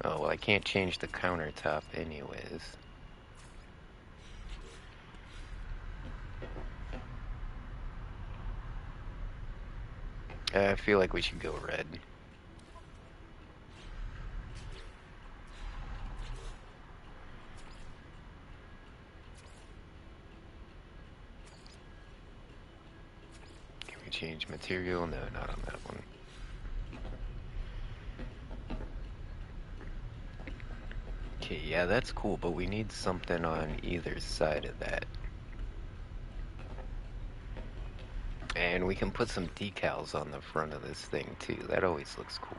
Oh, well, I can't change the countertop anyways. I feel like we should go red. Can we change material? No, not on that one. Okay, yeah, that's cool, but we need something on either side of that. And we can put some decals on the front of this thing too. That always looks cool.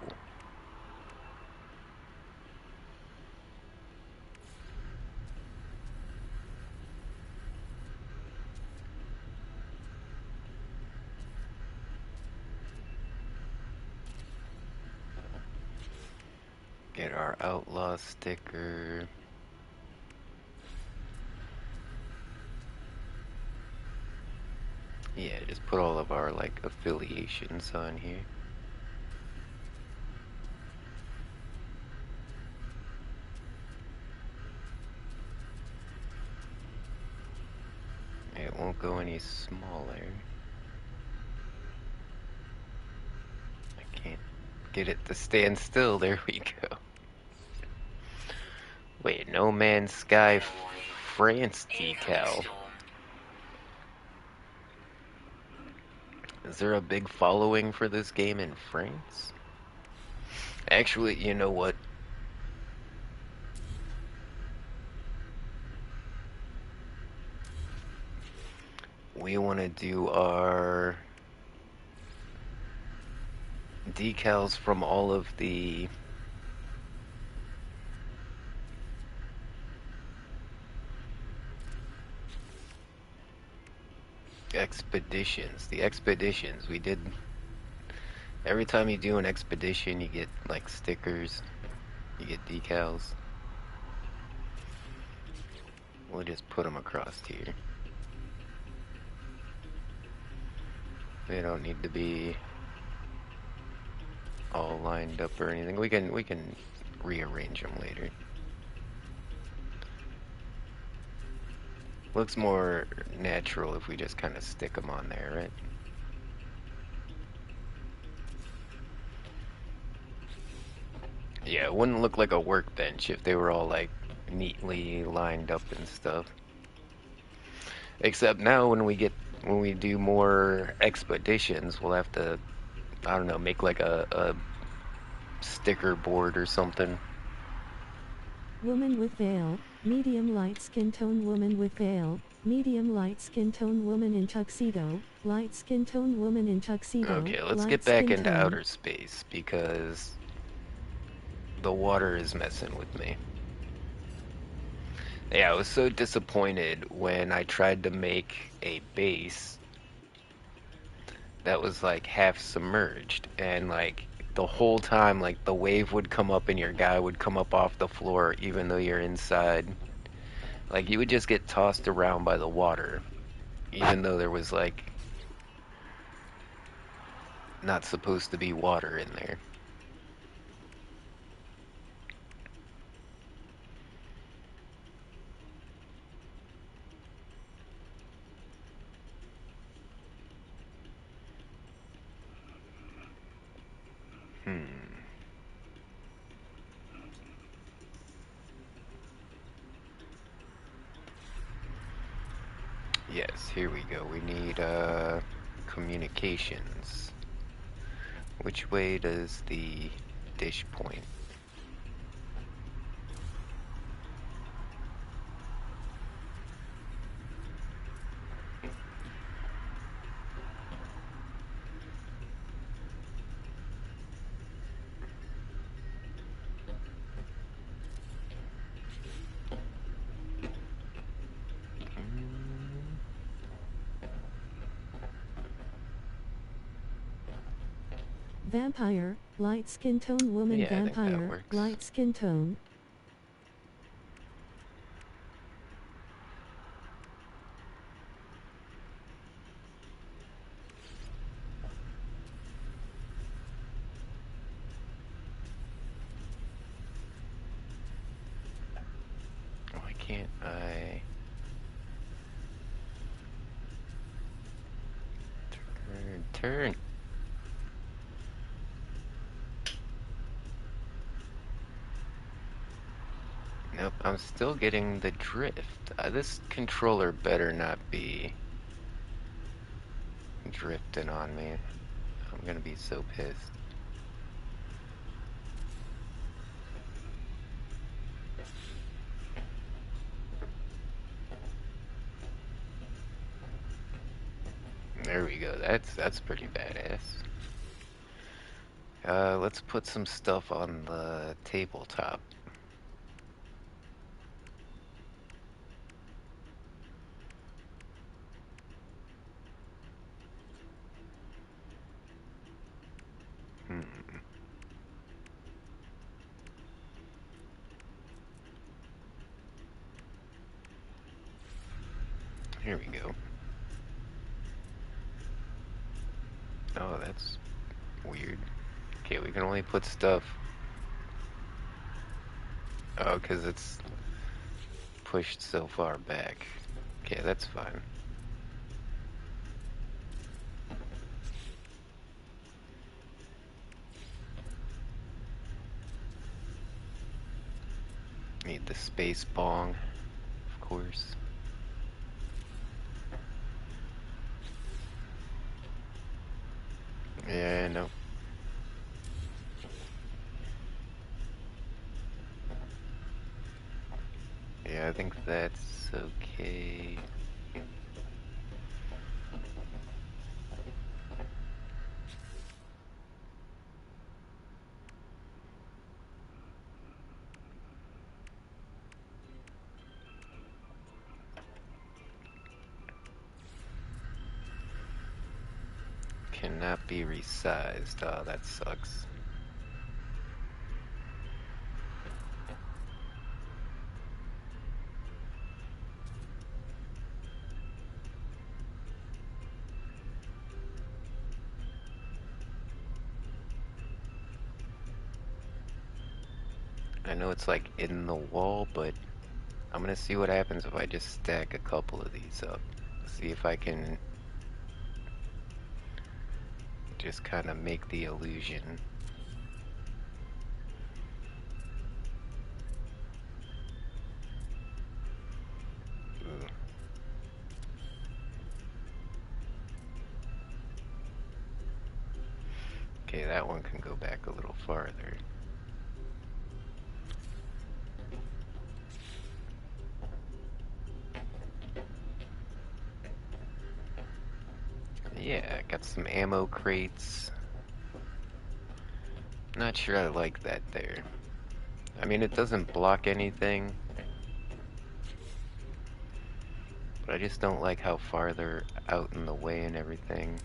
Get our outlaw sticker. Yeah, just put all of our like affiliations on here. It won't go any smaller. I can't get it to stand still. There we go. Wait, No Man's Sky France decal. Is there a big following for this game in France? Actually, you know what? We want to do our decals from all of the expeditions. The expeditions we did. Every time you do an expedition, you get like stickers, you get decals. We'll just put them across here. They don't need to be all lined up or anything. We can rearrange them later. Looks more natural if we just kind of stick them on there, right? Yeah, it wouldn't look like a workbench if they were all like neatly lined up and stuff. Except now when we do more expeditions, we'll have to, I don't know, make like a sticker board or something. Woman with veil, medium light skin tone woman with veil, medium light skin tone woman in tuxedo, light skin tone woman in tuxedo, Okay, let's get light back skin into tone. outer space because the water is messing with me. Yeah, I was so disappointed when I tried to make a base that was like half submerged and like the whole time like the wave would come up and your guy would come up off the floor even though you're inside. Like you would just get tossed around by the water even though there was like not supposed to be water in there. Hmm. Yes, here we go. We need communications. Which way does the dish point? Mm, Vampire, light skin tone woman yeah, I think that vampire, works. light skin tone. Why can't I turn? Nope, I'm still getting the drift. This controller better not be drifting on me. I'm gonna be so pissed. There we go. That's pretty badass. Let's put some stuff on the tabletop. Hmm. Here we go. Oh, that's weird. Okay, we can only put stuff. Oh, because it's pushed so far back. Okay, that's fine. Need the space bong, of course. Yeah, no. Yeah, I think that's okay. Cannot be resized. Oh, that sucks. I know it's like in the wall, but I'm gonna see what happens if I just stack a couple of these up. See if I can just kind of make the illusion. Ooh. Okay, that one can go back a little farther. Yeah, got some ammo crates. Not sure I like that there. I mean, it doesn't block anything, but I just don't like how far they're out in the way and everything.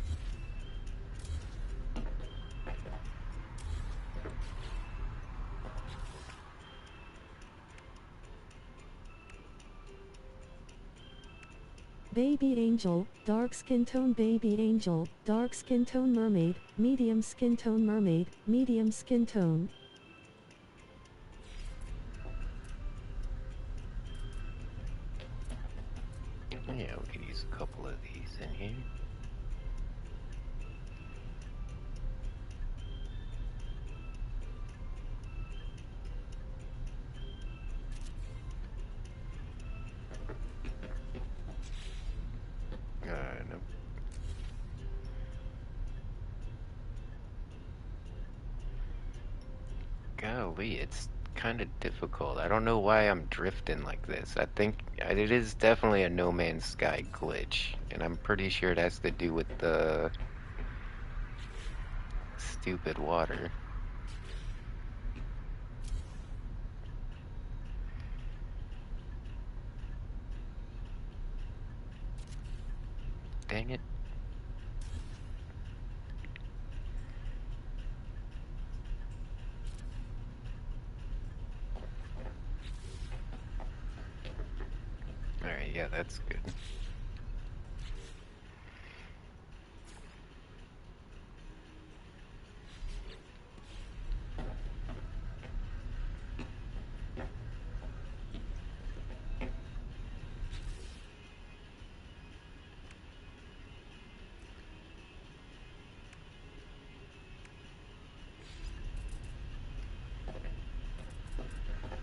Baby angel, dark skin tone baby angel, dark skin tone mermaid, medium skin tone mermaid, medium skin tone. Yeah, we could use a couple of these in here. No. Golly, it's kind of difficult. I don't know why I'm drifting like this. I think it is definitely a No Man's Sky glitch, and I'm pretty sure it has to do with the stupid water. Dang it. Alright, yeah, that's good.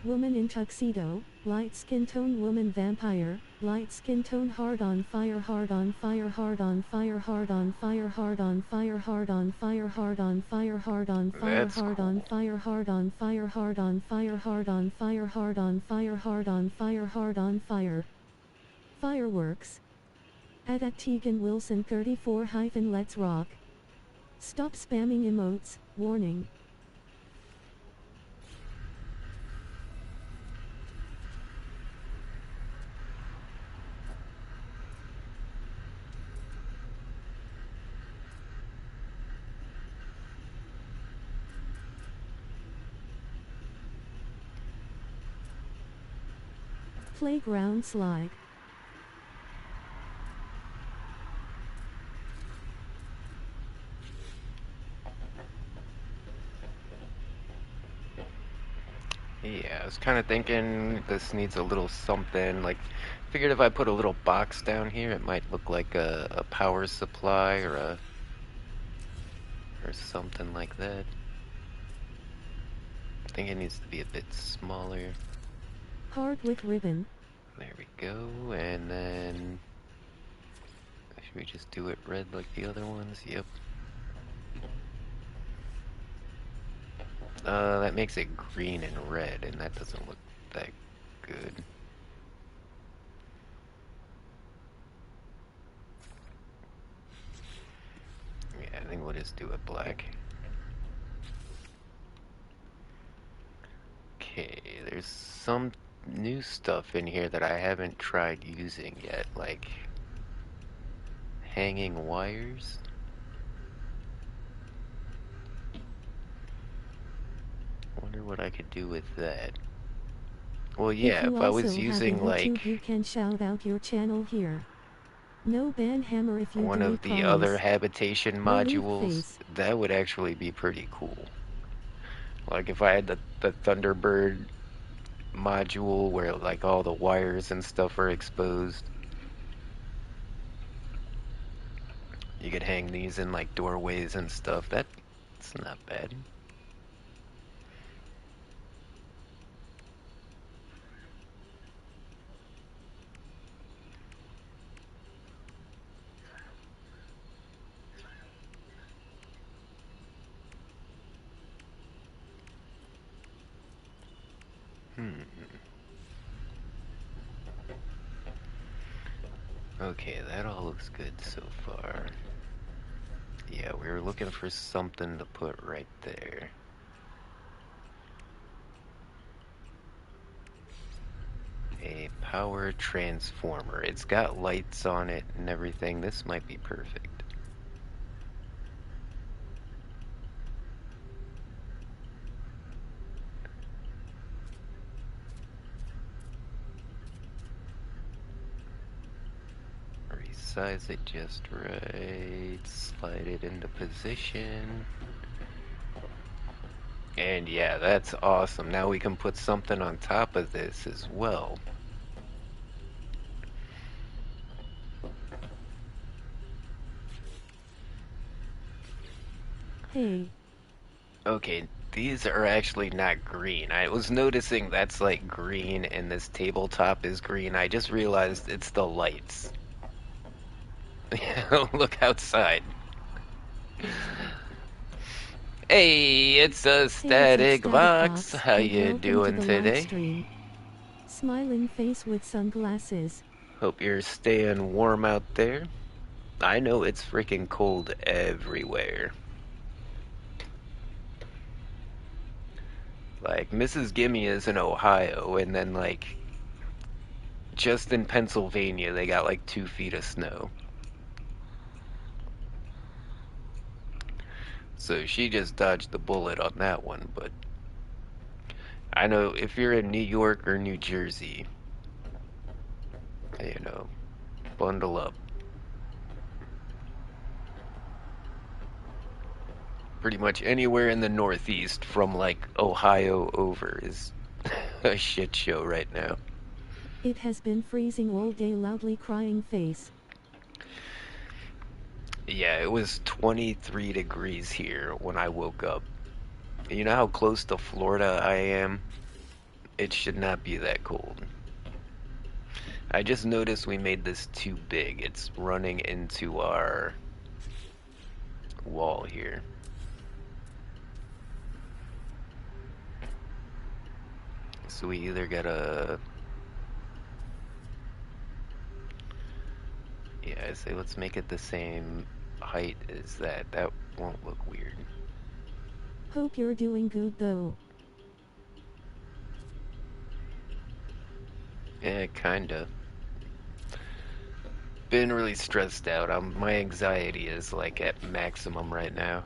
Woman in tuxedo, light skin tone woman vampire, light skin tone hard on fire hard on fire hard on fire hard on fire hard on fire hard on fire hard on fire hard on fire That's hard on cool. fire hard on fire hard on fire hard on fire hard on fire hard on fire hard on fire. Fireworks. At Tegan Wilson 34 Let's rock. Stop spamming emotes, warning. Playground slide. Yeah, I was kind of thinking this needs a little something. Like, figured if I put a little box down here, it might look like a power supply or something like that. I think it needs to be a bit smaller. Hard with ribbon. There we go, and then should we just do it red like the other ones? Yep. That makes it green and red, and that doesn't look that good. Yeah, I think we'll just do it black. Okay, there's some new stuff in here that I haven't tried using yet, like hanging wires. Wonder what I could do with that. Well, If yeah, you if I was also have a using like YouTube, you can shout out your channel here. No ban hammer if you one do, we of the other promise. habitation Relief modules, face. that would actually be pretty cool. Like if I had the Thunderbird module where like all the wires and stuff are exposed. You could hang these in like doorways and stuff. That's not bad. Hmm. Okay, that all looks good so far. Yeah, we were looking for something to put right there. A power transformer. It's got lights on it and everything. This might be perfect. Resize it just right. Slide it into position. And yeah, that's awesome. Now we can put something on top of this as well. Hey. Okay, these are actually not green. I was noticing that's like green and this tabletop is green. I just realized it's the lights. Look outside. Hey, it's a Hey, it's a Static Static Vox. Vox, How and you welcome to doing the live today? stream. Smiling face with sunglasses. Hope you're staying warm out there. I know it's freaking cold everywhere. Like, Mrs. Gimme is in Ohio, and then, like, just in Pennsylvania, they got like 2 feet of snow. So she just dodged the bullet on that one, but I know if you're in New York or New Jersey, you know, bundle up. Pretty much anywhere in the Northeast from like Ohio over is a shit show right now. It has been freezing all day, loudly crying face. Yeah, it was 23 degrees here when I woke up. You know how close to Florida I am? It should not be that cold. I just noticed we made this too big. It's running into our wall here. So we either gotta... Yeah, I say let's make it the same height as that. That won't look weird. Hope you're doing good though. Yeah, kinda. Been really stressed out. My anxiety is like at maximum right now.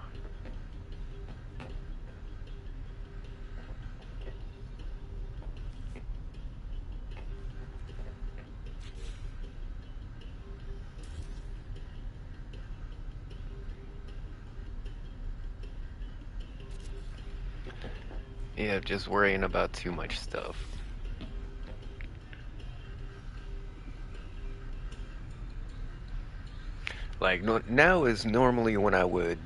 Yeah, just worrying about too much stuff. Like, no, now is normally when I would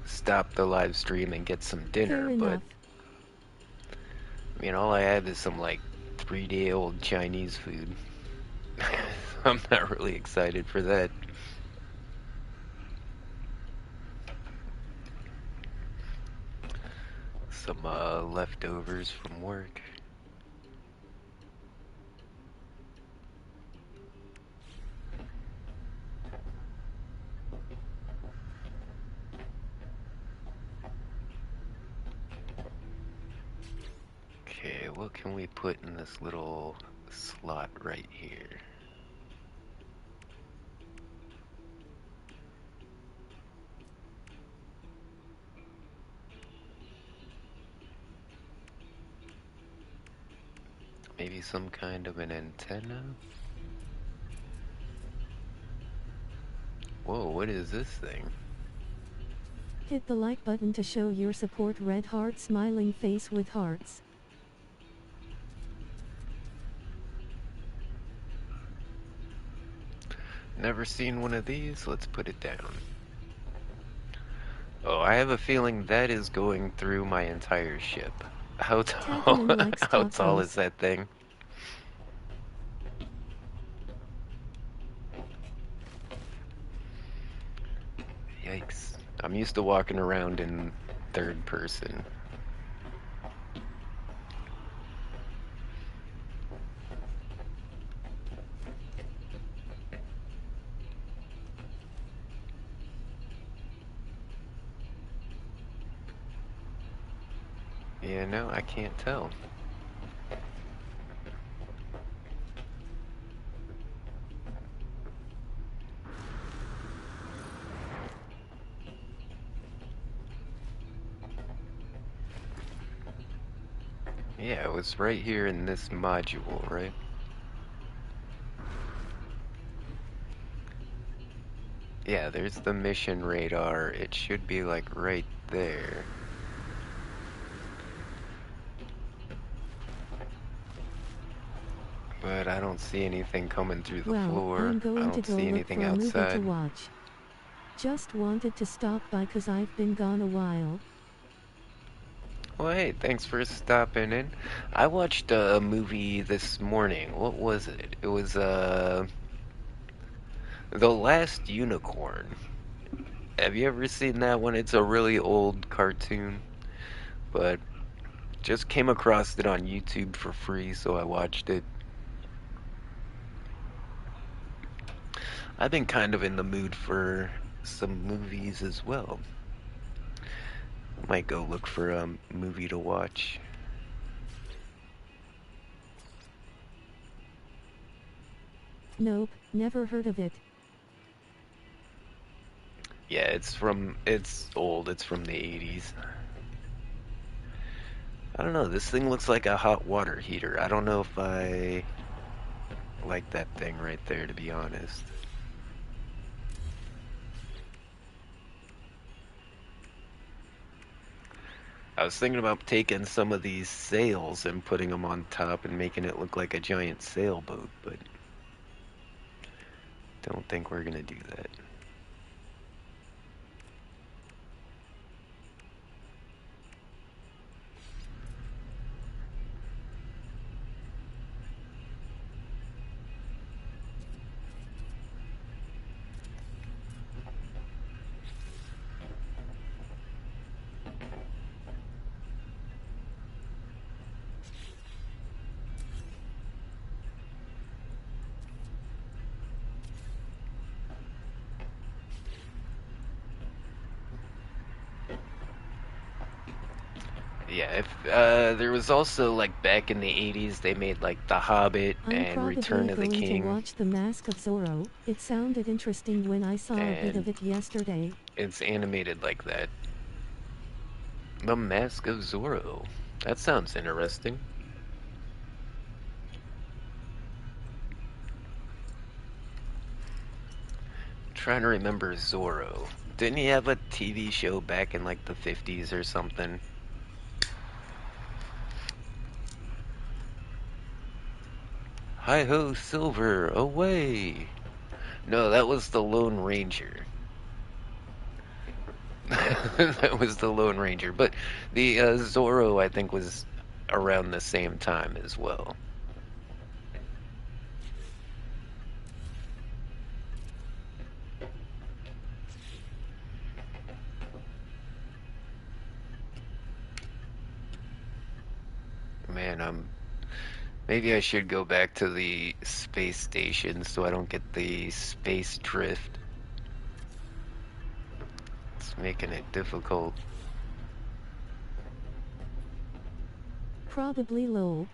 stop the live stream and get some Fair dinner, but, enough. I mean, all I have is some, like, 3-day-old Chinese food. I'm not really excited for that. Some, leftovers from work. Okay, what can we put in this little slot right here? Maybe some kind of an antenna? Whoa, what is this thing? Hit the like button to show your support. Red heart, smiling face with hearts. Never seen one of these. Let's put it down. Oh, I have a feeling that is going through my entire ship. How tall? Tagaman likes How tall is tacos. that thing? Yikes. I'm used to walking around in third person. Yeah, no, I can't tell. Yeah, it was right here in this module, right? Yeah, there's the mission radar. It should be like right there. But I don't see anything coming through the Well, floor. I'm I going to don't go see look anything for a movie to outside. watch. Just wanted to stop by 'cause I've been gone a while. Well, hey, thanks for stopping in. I watched a movie this morning. What was it? It was The Last Unicorn. Have you ever seen that one? It's a really old cartoon, but just came across it on YouTube for free, so I watched it. I've been kind of in the mood for some movies as well. Might go look for a movie to watch. Nope, never heard of it. Yeah, it's old. It's from the 80s. I don't know. This thing looks like a hot water heater. I don't know if I like that thing right there, to be honest. I was thinking about taking some of these sails and putting them on top and making it look like a giant sailboat, but don't think we're gonna do that. Yeah, if there was also like back in the 80s they made like The Hobbit I'm and Return probably of the going to King, watch The Mask of Zorro. It sounded interesting when I saw a bit and of it yesterday. it's animated like that. The Mask of Zorro. That sounds interesting. Trying to remember Zorro. Didn't he have a TV show back in like the 50s or something? Hi ho, Silver, away! No, that was the Lone Ranger. That was the Lone Ranger. But the Zorro, I think, was around the same time as well. Man, maybe I should go back to the space station so I don't get the space drift. It's making it difficult. Probably low.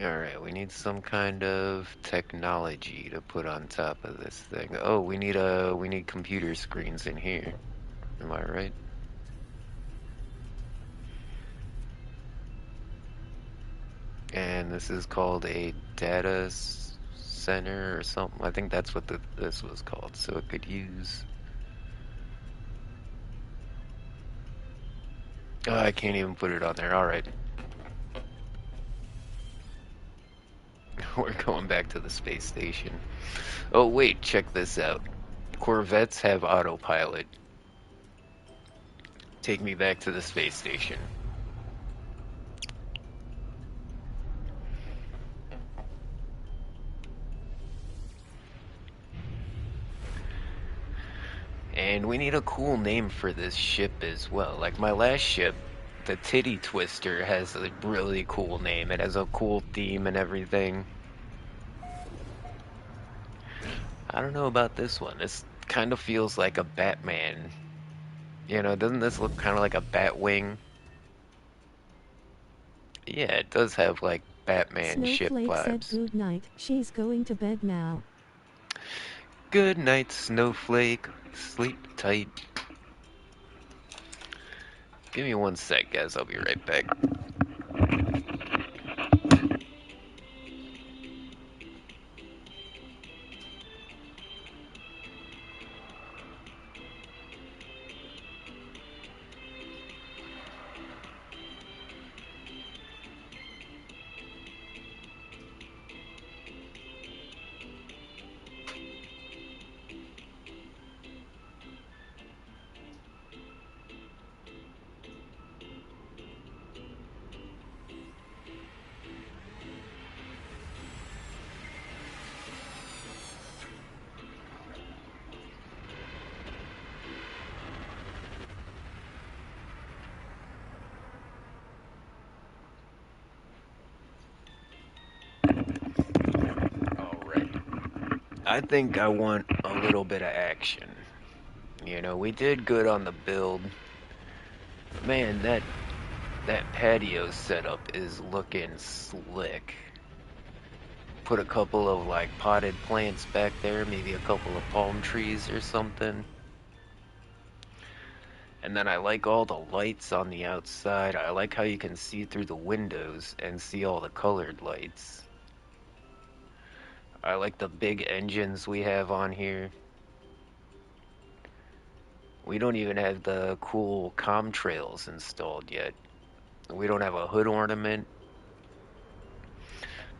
Alright, we need some kind of technology to put on top of this thing. Oh, we need computer screens in here. Am I right? And this is called a data center or something. I think that's what this was called. So it could use. Oh, I can't even put it on there. All right. We're going back to the space station. Oh, wait, check this out. Corvettes have autopilot. Take me back to the space station. And we need a cool name for this ship as well. Like my last ship, the Titty Twister, has a really cool name. It has a cool theme and everything. I don't know about this one. This kind of feels like a Batman. You know, doesn't this look kind of like a Batwing? Yeah, it does have like Batman ship Snowflake said vibes. good night. She's going to bed now. Good night, Snowflake. Sleep tight. Give me one sec, guys. I'll be right back. Alright. I think I want a little bit of action. You know, we did good on the build. Man, that patio setup is looking slick. Put a couple of like potted plants back there, maybe a couple of palm trees or something. And then I like all the lights on the outside. I like how you can see through the windows and see all the colored lights. I like the big engines we have on here. We don't even have the cool contrails installed yet. We don't have a hood ornament.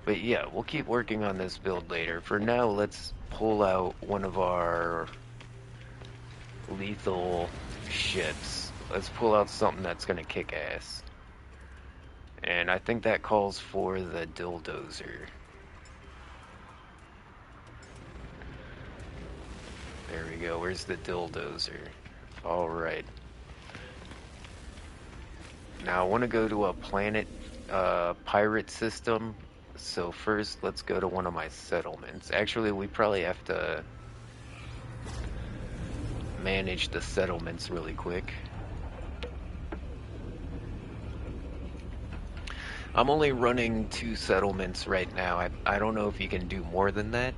But yeah, we'll keep working on this build later. For now, let's pull out one of our lethal ships. Let's pull out something that's gonna kick ass. And I think that calls for the Dildozer. There we go. Where's the Dildozer? Alright. Now I want to go to a planet pirate system. So first, let's go to one of my settlements. Actually, we probably have to manage the settlements really quick. I'm only running 2 settlements right now. I don't know if you can do more than that.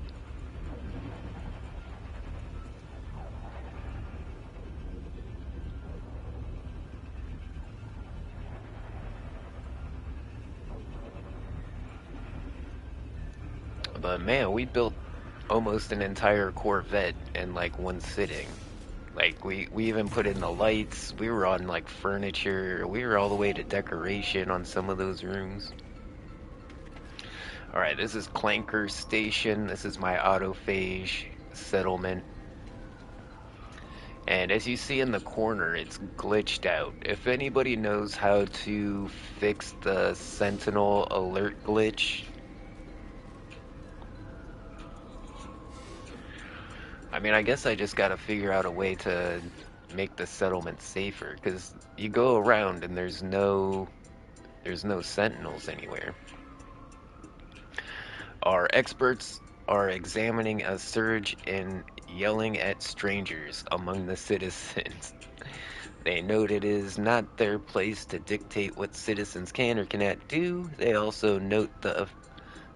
But man, we built almost an entire Corvette in like one sitting. Like we even put in the lights. We were on like furniture. We were all the way to decoration on some of those rooms. All right, this is Clanker Station. This is my autophage settlement. And as you see in the corner, it's glitched out. If anybody knows how to fix the Sentinel alert glitch, I mean, I guess I just gotta figure out a way to make the settlement safer, because you go around and there's no sentinels anywhere. Our experts are examining a surge in yelling at strangers among the citizens. They note it is not their place to dictate what citizens can or cannot do. They also note the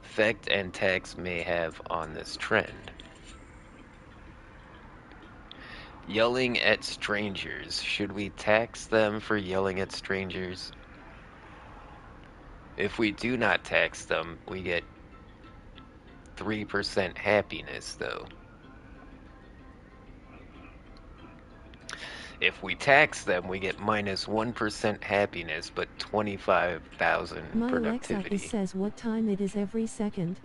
effect and tax may have on this trend. Yelling at strangers. Should we tax them for yelling at strangers? If we do not tax them, we get 3% happiness, though. If we tax them, we get minus 1% happiness, but 25,000 My Alexa productivity. says what time it is every second.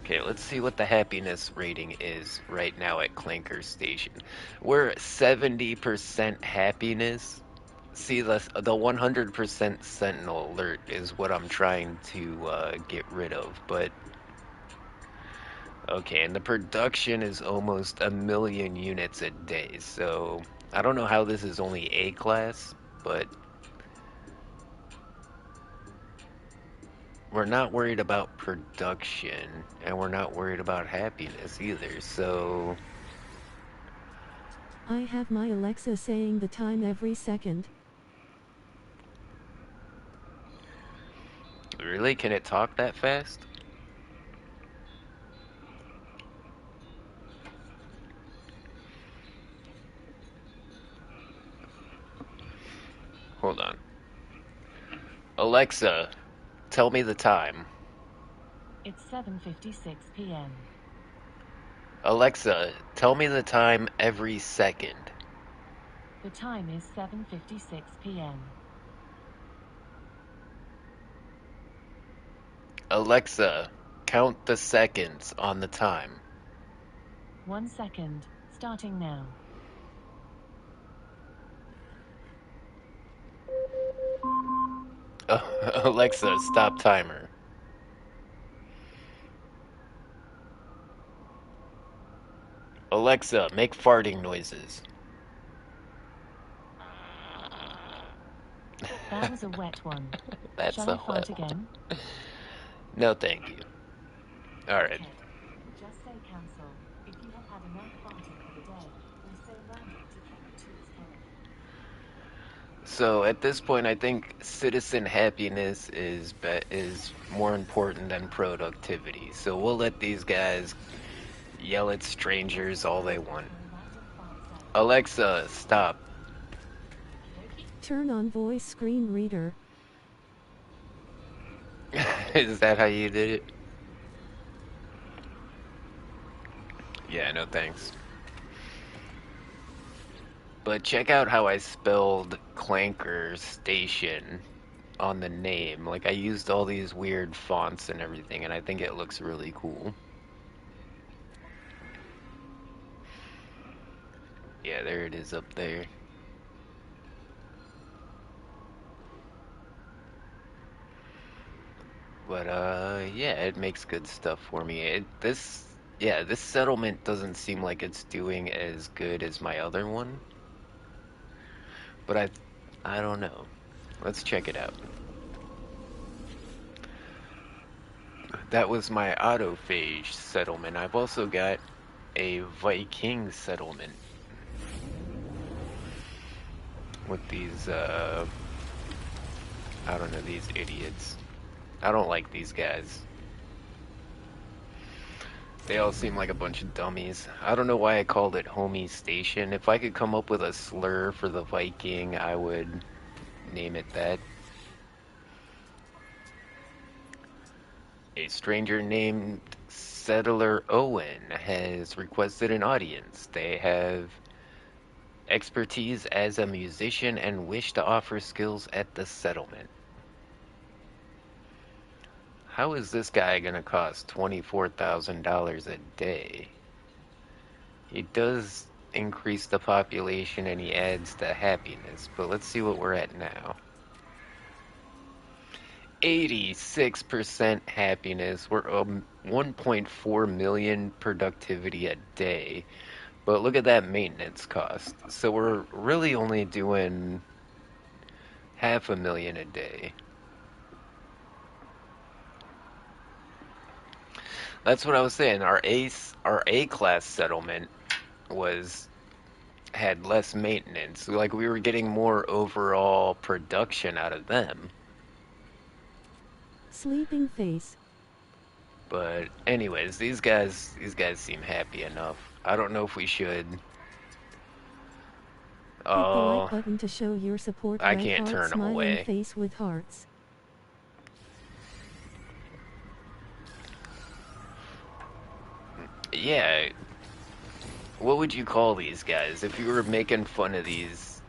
Okay, let's see what the happiness rating is right now at Clanker Station. We're 70% happiness. See, the 100% Sentinel alert is what I'm trying to get rid of, but okay, and the production is almost 1,000,000 units a day, so I don't know how this is only A class, but we're not worried about production, and we're not worried about happiness either. So, I have my Alexa saying the time every second. really, can it talk that fast? Hold on. Alexa, tell me the time. It's 7:56 p.m. Alexa, tell me the time every second. The time is 7:56 p.m. Alexa, count the seconds on the time. 1 second, starting now. Alexa, stop timer. Alexa, make farting noises. That was a wet one. That's Shall a I fart wet again? one. No, thank you. Alright. Ted, just say cancel if you have had enough farting for the day, or say random to keep the tools going. So at this point, I think citizen happiness is more important than productivity. So we'll let these guys yell at strangers all they want. Alexa, stop. Turn on voice screen reader. Is that how you did it? Yeah, no thanks. But check out how I spelled Clanker Station on the name. Like, I used all these weird fonts and everything, and I think it looks really cool. Yeah, there it is up there. But, yeah, it makes good stuff for me. This settlement doesn't seem like it's doing as good as my other one. But I don't know. Let's check it out. That was my autophage settlement. I've also got a Viking settlement with these, I don't know, these idiots. I don't like these guys. They all seem like a bunch of dummies. I don't know why I called it Homie Station. If I could come up with a slur for the Viking, I would name it that. A stranger named Settler Owen has requested an audience. They have expertise as a musician and wish to offer skills at the settlement. How is this guy gonna cost $24,000 a day? He does increase the population and he adds the happiness, but let's see what we're at now. 86% happiness. We're 1.4 million productivity a day. But look at that maintenance cost. So we're really only doing 500,000 a day. That's what I was saying. Our A class settlement had less maintenance. Like we were getting more overall production out of them. Sleeping face. But anyways, these guys seem happy enough. I don't know if we should. Hit the like button to show your support. I Red can't heart, turn them smiling away. face with hearts. Yeah. What would you call these guys? If you were making fun of these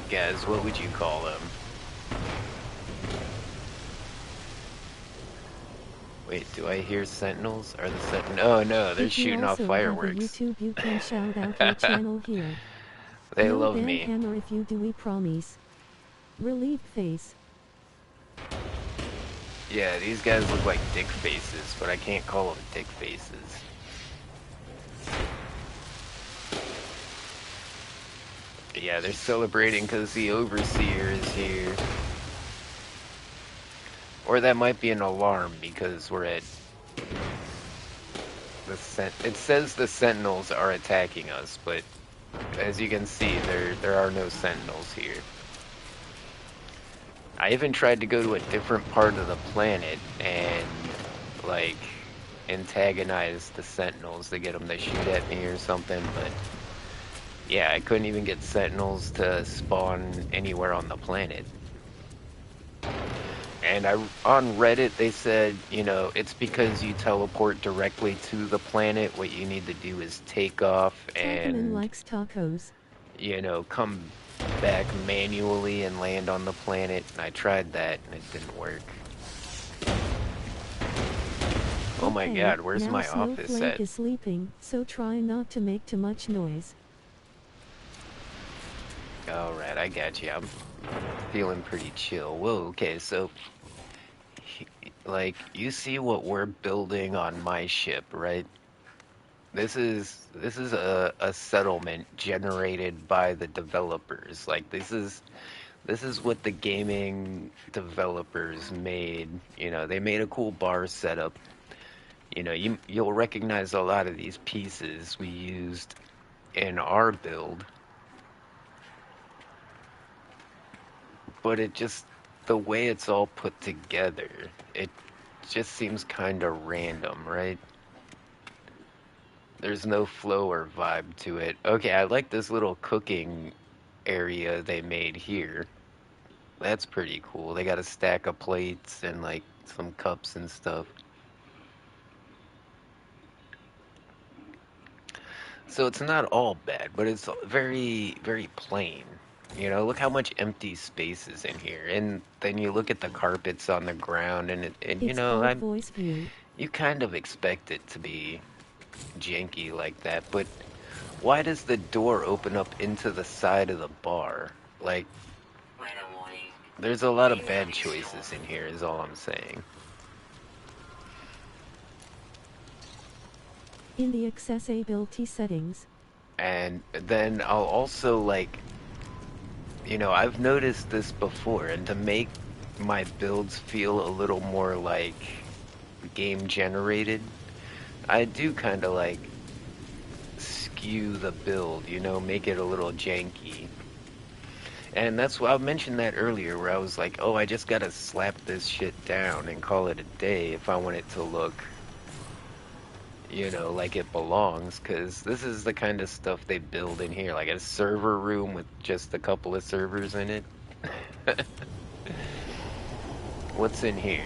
guys, what would you call them? Wait, do I hear sentinels? Are the sentinels? Oh no, they're shooting off fireworks. If you also have a YouTube, you can shout out your channel here. They no love ban me. hammer if you do, we promise. Relieved face. Yeah, these guys look like dick faces, but I can't call them dick faces. Yeah, they're celebrating because the overseer is here. Or that might be an alarm because we're at it says the sentinels are attacking us, but as you can see, there are no sentinels here. I even tried to go to a different part of the planet and, like, antagonize the sentinels to get them to shoot at me or something, but yeah, I couldn't even get sentinels to spawn anywhere on the planet. And on Reddit, they said, you know, it's because you teleport directly to the planet. What you need to do is take off Tacoman and, likes tacos. you know, come back manually and land on the planet. And I tried that and it didn't work. Oh my Okay, god, where's now my office Snowflake at? is sleeping, so try not to make too much noise. Alright, I got you. I'm feeling pretty chill. Whoa, okay, so, like, you see what we're building on my ship, right? This is a settlement generated by the developers. Like, this is what the gaming developers made. You know, they made a cool bar setup. You know, you'll recognize a lot of these pieces we used in our build, but the way it's all put together, it just seems kind of random, right? There's no flow or vibe to it. Okay, I like this little cooking area they made here. That's pretty cool. They got a stack of plates and like some cups and stuff. So it's not all bad, but it's very, very plain. You know, look how much empty space is in here. And then you look at the carpets on the ground and you It's know, called voice view. you kind of expect it to be janky like that, but why does the door open up into the side of the bar? Like, there's a lot of bad choices in here, is all I'm saying. In the accessibility settings, And then I'll also, like, you know, I've noticed this before, and to make my builds feel a little more like game generated, I do kind of like skew the build, you know, make it a little janky. And that's why I mentioned that earlier, where I was like, oh, I just gotta slap this shit down and call it a day if I want it to look, you know, like it belongs, because this is the kind of stuff they build in here, like a server room with just a couple of servers in it. What's in here?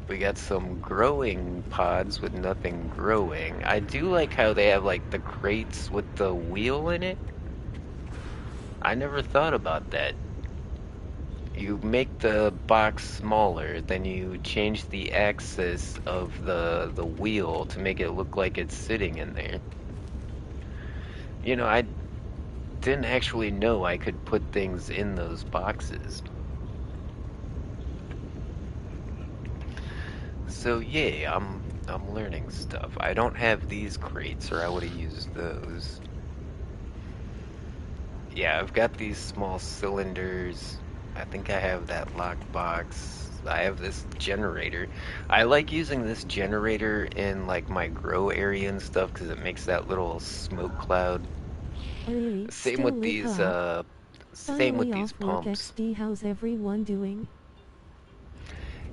We got some growing pods with nothing growing. I do like how they have like the crates with the wheel in it. I never thought about that. You make the box smaller, then you change the axis of the wheel to make it look like it's sitting in there. You know, I didn't actually know I could put things in those boxes. So yeah, I'm learning stuff. I don't have these crates or I would have used those. Yeah, I've got these small cylinders. I think I have that lockbox. I have this generator. I like using this generator in like my grow area and stuff because it makes that little smoke cloud. really, Same still with lit, these huh? same with Finally these off work pumps. XD, how's everyone doing?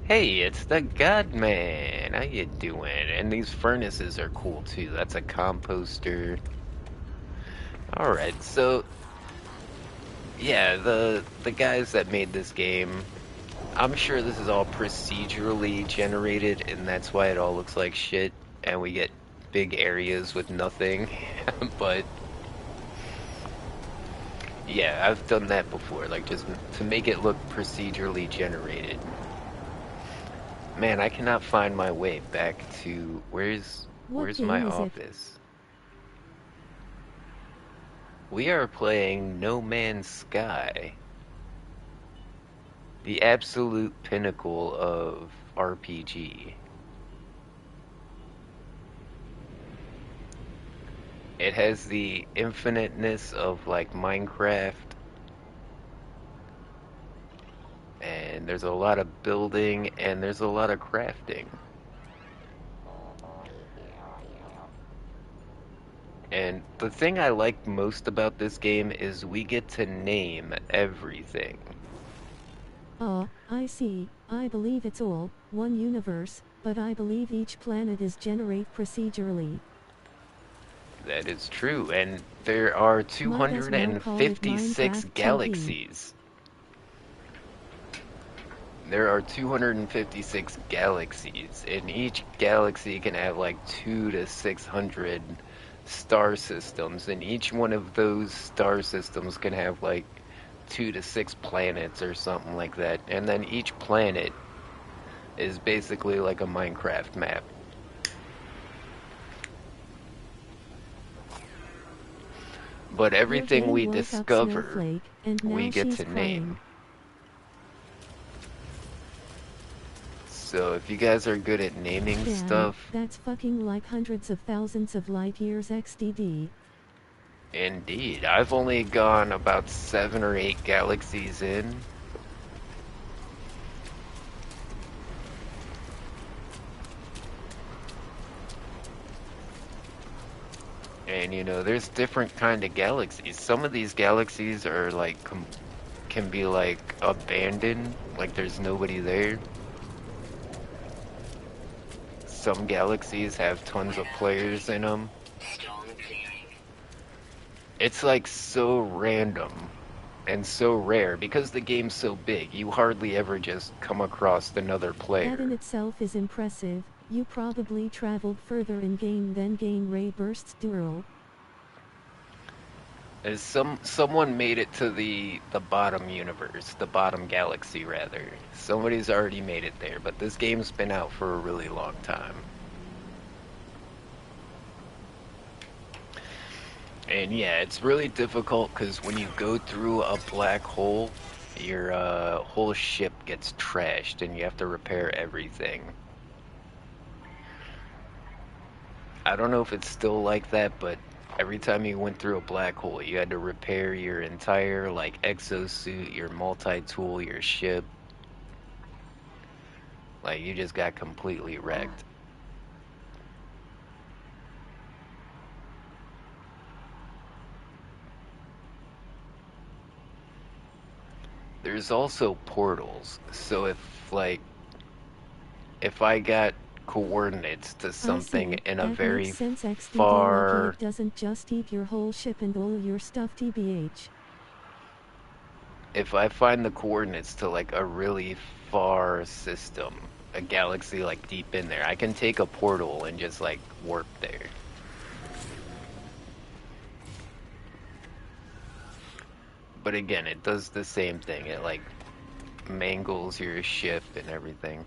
Hey, it's the God Man. How you doing? And these furnaces are cool too. That's a composter. All right, so yeah, the guys that made this game, I'm sure this is all procedurally generated, and that's why it all looks like shit, and we get big areas with nothing. But yeah, I've done that before, like just to make it look procedurally generated. Man, I cannot find my way back to What where's my game is it? office? We are playing No Man's Sky, the absolute pinnacle of RPG. It has the infiniteness of like Minecraft, and there's a lot of building and there's a lot of crafting. And the thing I like most about this game is we get to name everything. Ah, I see. I believe it's all one universe, but I believe each planet is generated procedurally. That is true, and there are Might as well call it 256 Minecraft TV. galaxies. There are 256 galaxies, and each galaxy can have like 2 to 600 star systems, and each one of those star systems can have like 2 to 6 planets or something like that. And then each planet is basically like a Minecraft map. But Your everything game we woke up discover, Snowflake, and we now get she's to crying. name. So if you guys are good at naming Damn, stuff, that's fucking like hundreds of thousands of light years XDD. indeed. I've only gone about 7 or 8 galaxies in. And you know, there's different kind of galaxies. Some of these galaxies are like can be like abandoned, like there's nobody there. Some galaxies have tons of players in them. It's like so random and so rare because the game's so big. You hardly ever just come across another That in player. itself is impressive. You probably traveled further in game than Gain Ray Bursts Dural. As someone made it to the bottom universe, the bottom galaxy rather. Somebody's already made it there, but this game's been out for a really long time. And yeah, it's really difficult because when you go through a black hole, your whole ship gets trashed and you have to repair everything. I don't know if it's still like that, but every time you went through a black hole, you had to repair your entire like exosuit, your multi-tool, your ship. Like you just got completely wrecked. There's also portals. So if I got coordinates to I something see, in a that very makes sense XDD lucky far it doesn't just eat your whole ship and all your stuff TBH. if I find the coordinates to like a really far system, a galaxy like deep in there, I can take a portal and just like warp there. But again, it does the same thing. It like mangles your ship and everything.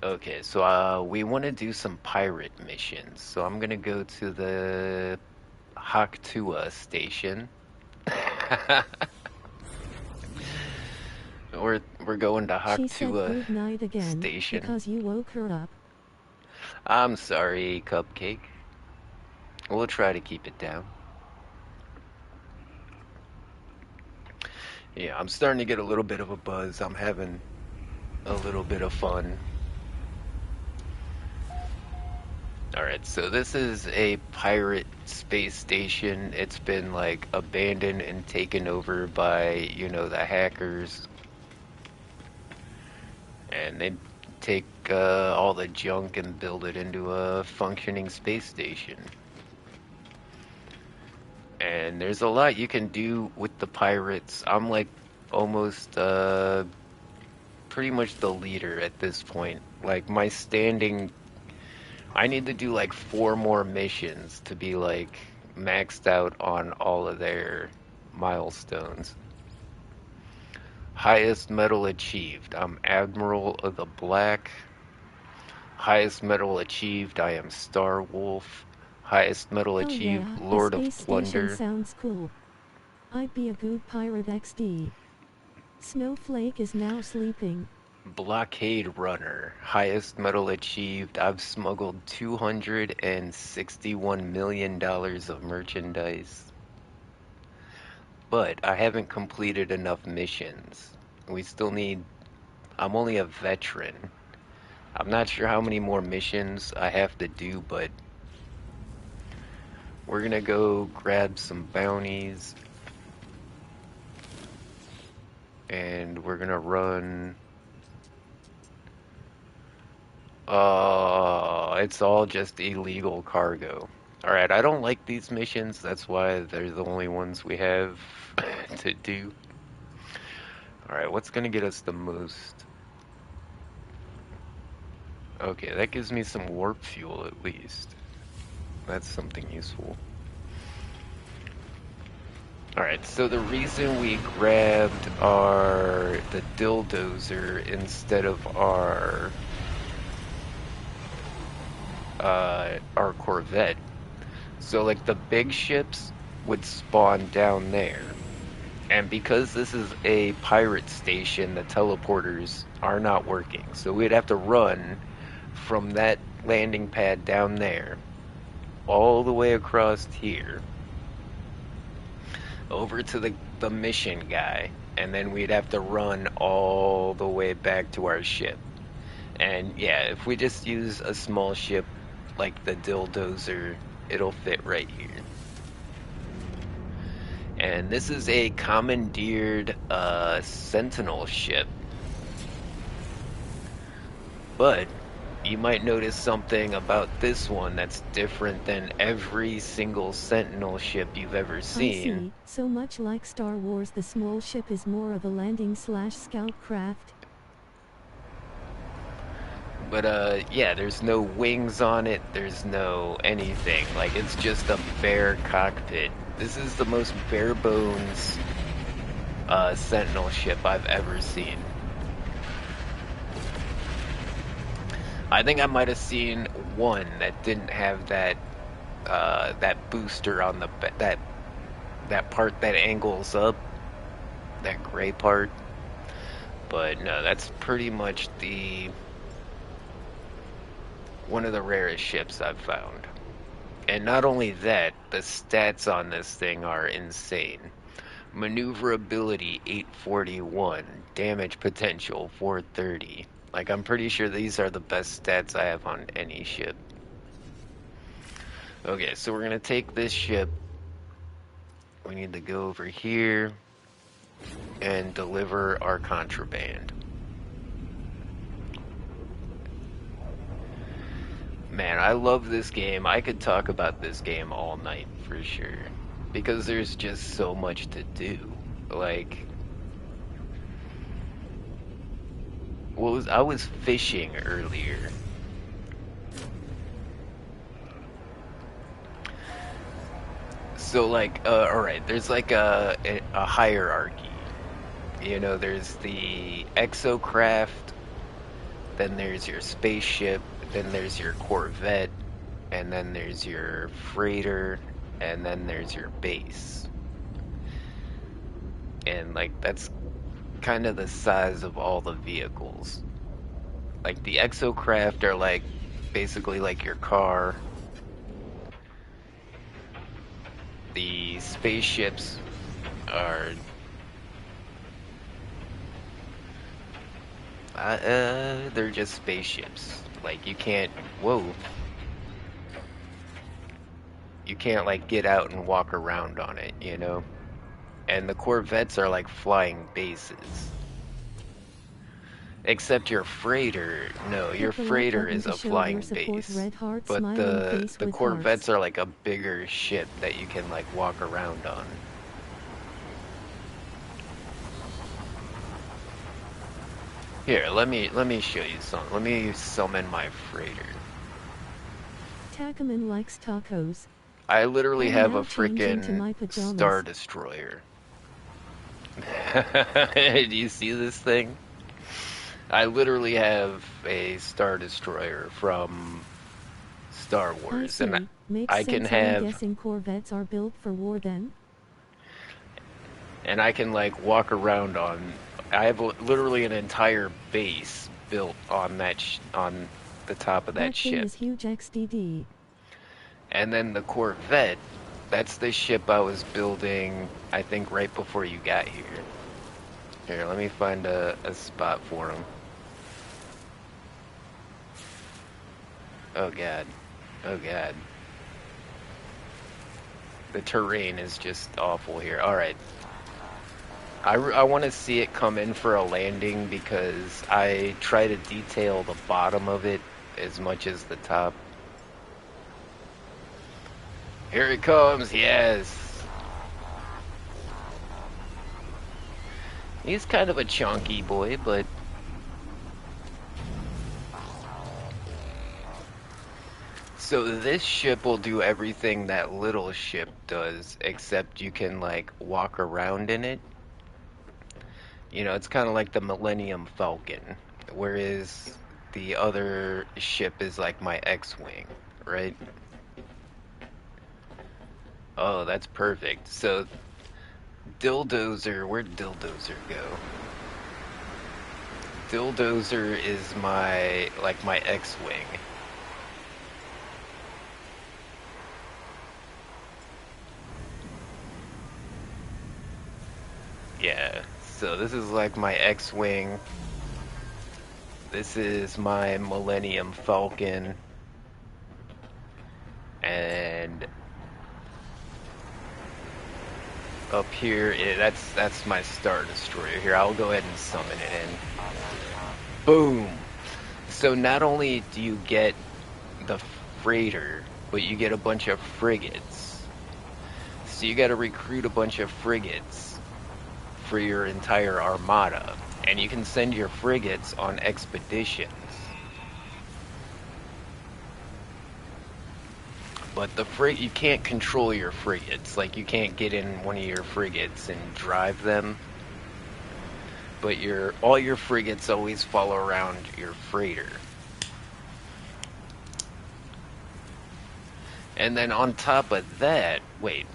Okay, so we want to do some pirate missions. So I'm gonna go to the Haktua station. We're going to She said Haktua good night again, station. because you woke her up. I'm sorry, Cupcake. We'll try to keep it down. Yeah, I'm starting to get a little bit of a buzz. I'm having a little bit of fun. Alright, so this is a pirate space station. It's been like abandoned and taken over by, you know, the hackers. And they take all the junk and build it into a functioning space station. And there's a lot you can do with the pirates. I'm like almost pretty much the leader at this point. Like my standing, I need to do like 4 more missions to be like maxed out on all of their milestones. Highest medal achieved. I'm Admiral of the Black. Highest medal achieved. I am Star Wolf. Highest medal Oh achieved. yeah, the Lord of space station Plunder. sounds cool. I'd be a good pirate XD. Snowflake is now sleeping. Blockade Runner. Highest medal achieved. I've smuggled $261 million of merchandise. but I haven't completed enough missions. We still need. I'm only a veteran. I'm not sure how many more missions I have to do, but we're gonna go grab some bounties and we're gonna run. It's all just illegal cargo. Alright, I don't like these missions, that's why they're the only ones we have to do. Alright, what's gonna get us the most? Okay, that gives me some warp fuel at least. That's something useful. Alright, so the reason we grabbed the Dildozer instead of our Corvette. So like the big ships would spawn down there. And because this is a pirate station, the teleporters are not working. So we'd have to run from that landing pad down there all the way across here over to the mission guy, and then we'd have to run all the way back to our ship. And yeah, if we just use a small ship like the Dildozer, it'll fit right here. And this is a commandeered Sentinel ship. But you might notice something about this one that's different than every single Sentinel ship you've ever seen. I see. So much like Star Wars, the small ship is more of a landing/scout craft. But yeah, there's no wings on it, there's no anything. Like, it's just a bare cockpit. This is the most bare bones Sentinel ship I've ever seen. I think I might have seen one that didn't have that booster on that part that angles up, that gray part. But no, that's pretty much one of the rarest ships I've found. And not only that, the stats on this thing are insane. Maneuverability 841, damage potential 430. Like, I'm pretty sure these are the best stats I have on any ship. Okay, so we're gonna take this ship. We need to go over here and deliver our contraband. Man, I love this game. I could talk about this game all night for sure. Because there's just so much to do. Like, I was fishing earlier. So like, alright, there's like a hierarchy. You know, there's the exocraft, then there's your spaceship, then there's your Corvette, and then there's your freighter, and then there's your base. And like, that's kind of the size of all the vehicles. Like, the exocraft are like basically like your car. The spaceships are they're just spaceships. Like, you can't like get out and walk around on it, you know? And the Corvettes are like flying bases. Except your freighter, no, your freighter is a flying base. But the Corvettes are like a bigger ship that you can like walk around on. Here, let me show you something. Let me summon my freighter. Tacaman likes tacos. I literally have a freaking freaking Star Destroyer. Do you see this thing? I literally have a Star Destroyer from Star Wars, and I can have. I'm guessing Corvettes are built for war then. And I can like walk around on. I have literally an entire base built on on the top of that ship. Thing is huge XDD. And then the Corvette, That's the ship I was building, I think, right before you got here. Here, let me find a spot for him. Oh god. Oh god. The terrain is just awful here. Alright. I want to see it come in for a landing because I try to detail the bottom of it as much as the top. Here it comes, yes! He's kind of a chunky boy, but... So this ship will do everything that little ship does, except you can, like, walk around in it. You know, it's kind of like the Millennium Falcon, whereas the other ship is like my X-Wing, right? Oh, that's perfect. So, Dildozer, where'd Dildozer go? Dildozer is my, like, my X-Wing. Yeah, so this is like my X-Wing. This is my Millennium Falcon. And up here, that's my Star Destroyer. Here, I'll go ahead and summon it in. Boom! So not only do you get the freighter, but you get a bunch of frigates. So you gotta recruit a bunch of frigates for your entire armada. And you can send your frigates on expeditions. But you can't control your frigates. Like, you can't get in one of your frigates and drive them. But all your frigates always follow around your freighter. And then on top of that, wait,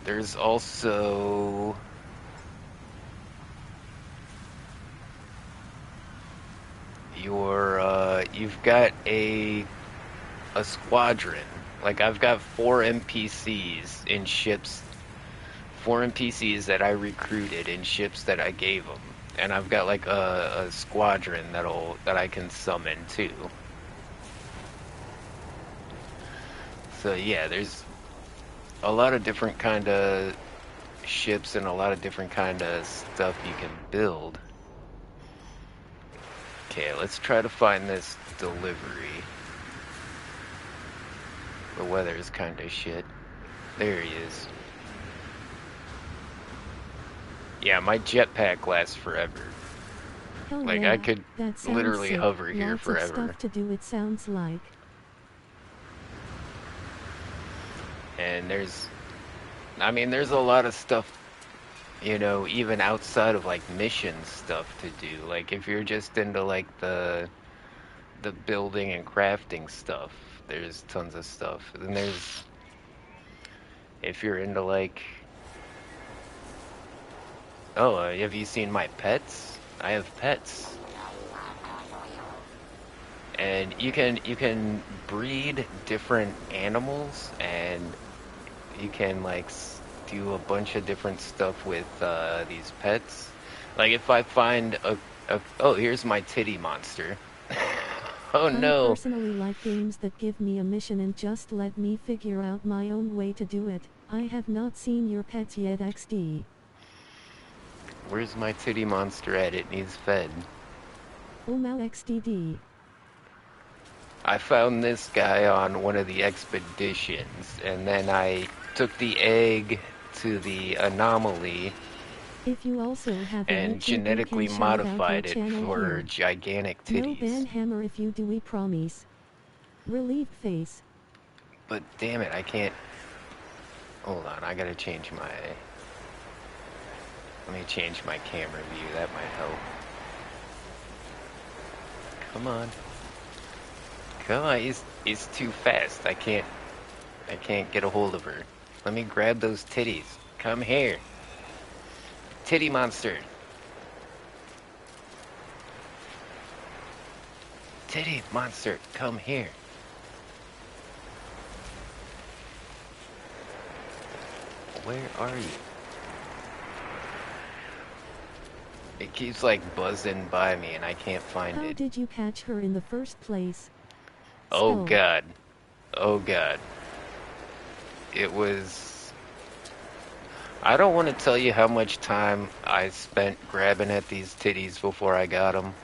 there's also... you've got a squadron. Like, I've got 4 NPCs in ships, 4 NPCs that I recruited in ships that I gave them, and I've got like a squadron that I can summon too. So yeah, there's a lot of different kind of ships and a lot of different kind of stuff you can build. Okay, let's try to find this delivery. The weather is kind of shit. There he is. Yeah, my jetpack lasts forever. Hell Like, yeah, I could that sounds literally sick. hover here Lots forever. of stuff to do, it sounds like. And there's a lot of stuff, you know, even outside of like mission stuff to do. Like, if you're just into like the building and crafting stuff, there's tons of stuff. And there's, if you're into like, oh, have you seen my pets? I have pets. And you can breed different animals, and you can like do a bunch of different stuff with these pets. Like, if I find oh, here's my titty monster. Oh no. I personally like games that give me a mission and just let me figure out my own way to do it. I have not seen your pets yet, XD. Where's my titty monster at? It needs fed. Oh now XDD. I found this guy on one of the expeditions, and then I took the egg to the anomaly If you also have a and YouTube, you genetically can shout out modified your it channel for here. gigantic No titties. ban hammer if you do, we promise. Relieved face. But damn it, I can't. Hold on, I gotta change my. Let me change my camera view, that might help. Come on. Come on, he's too fast. I can't get a hold of her. Let me grab those titties. Come here. Titty monster. Titty monster, come here. Where are you? It keeps like buzzing by me and I can't find How it. did you catch her in the first place? Oh Skull. god. Oh god. It was... I don't want to tell you how much time I spent grabbing at these titties before I got them.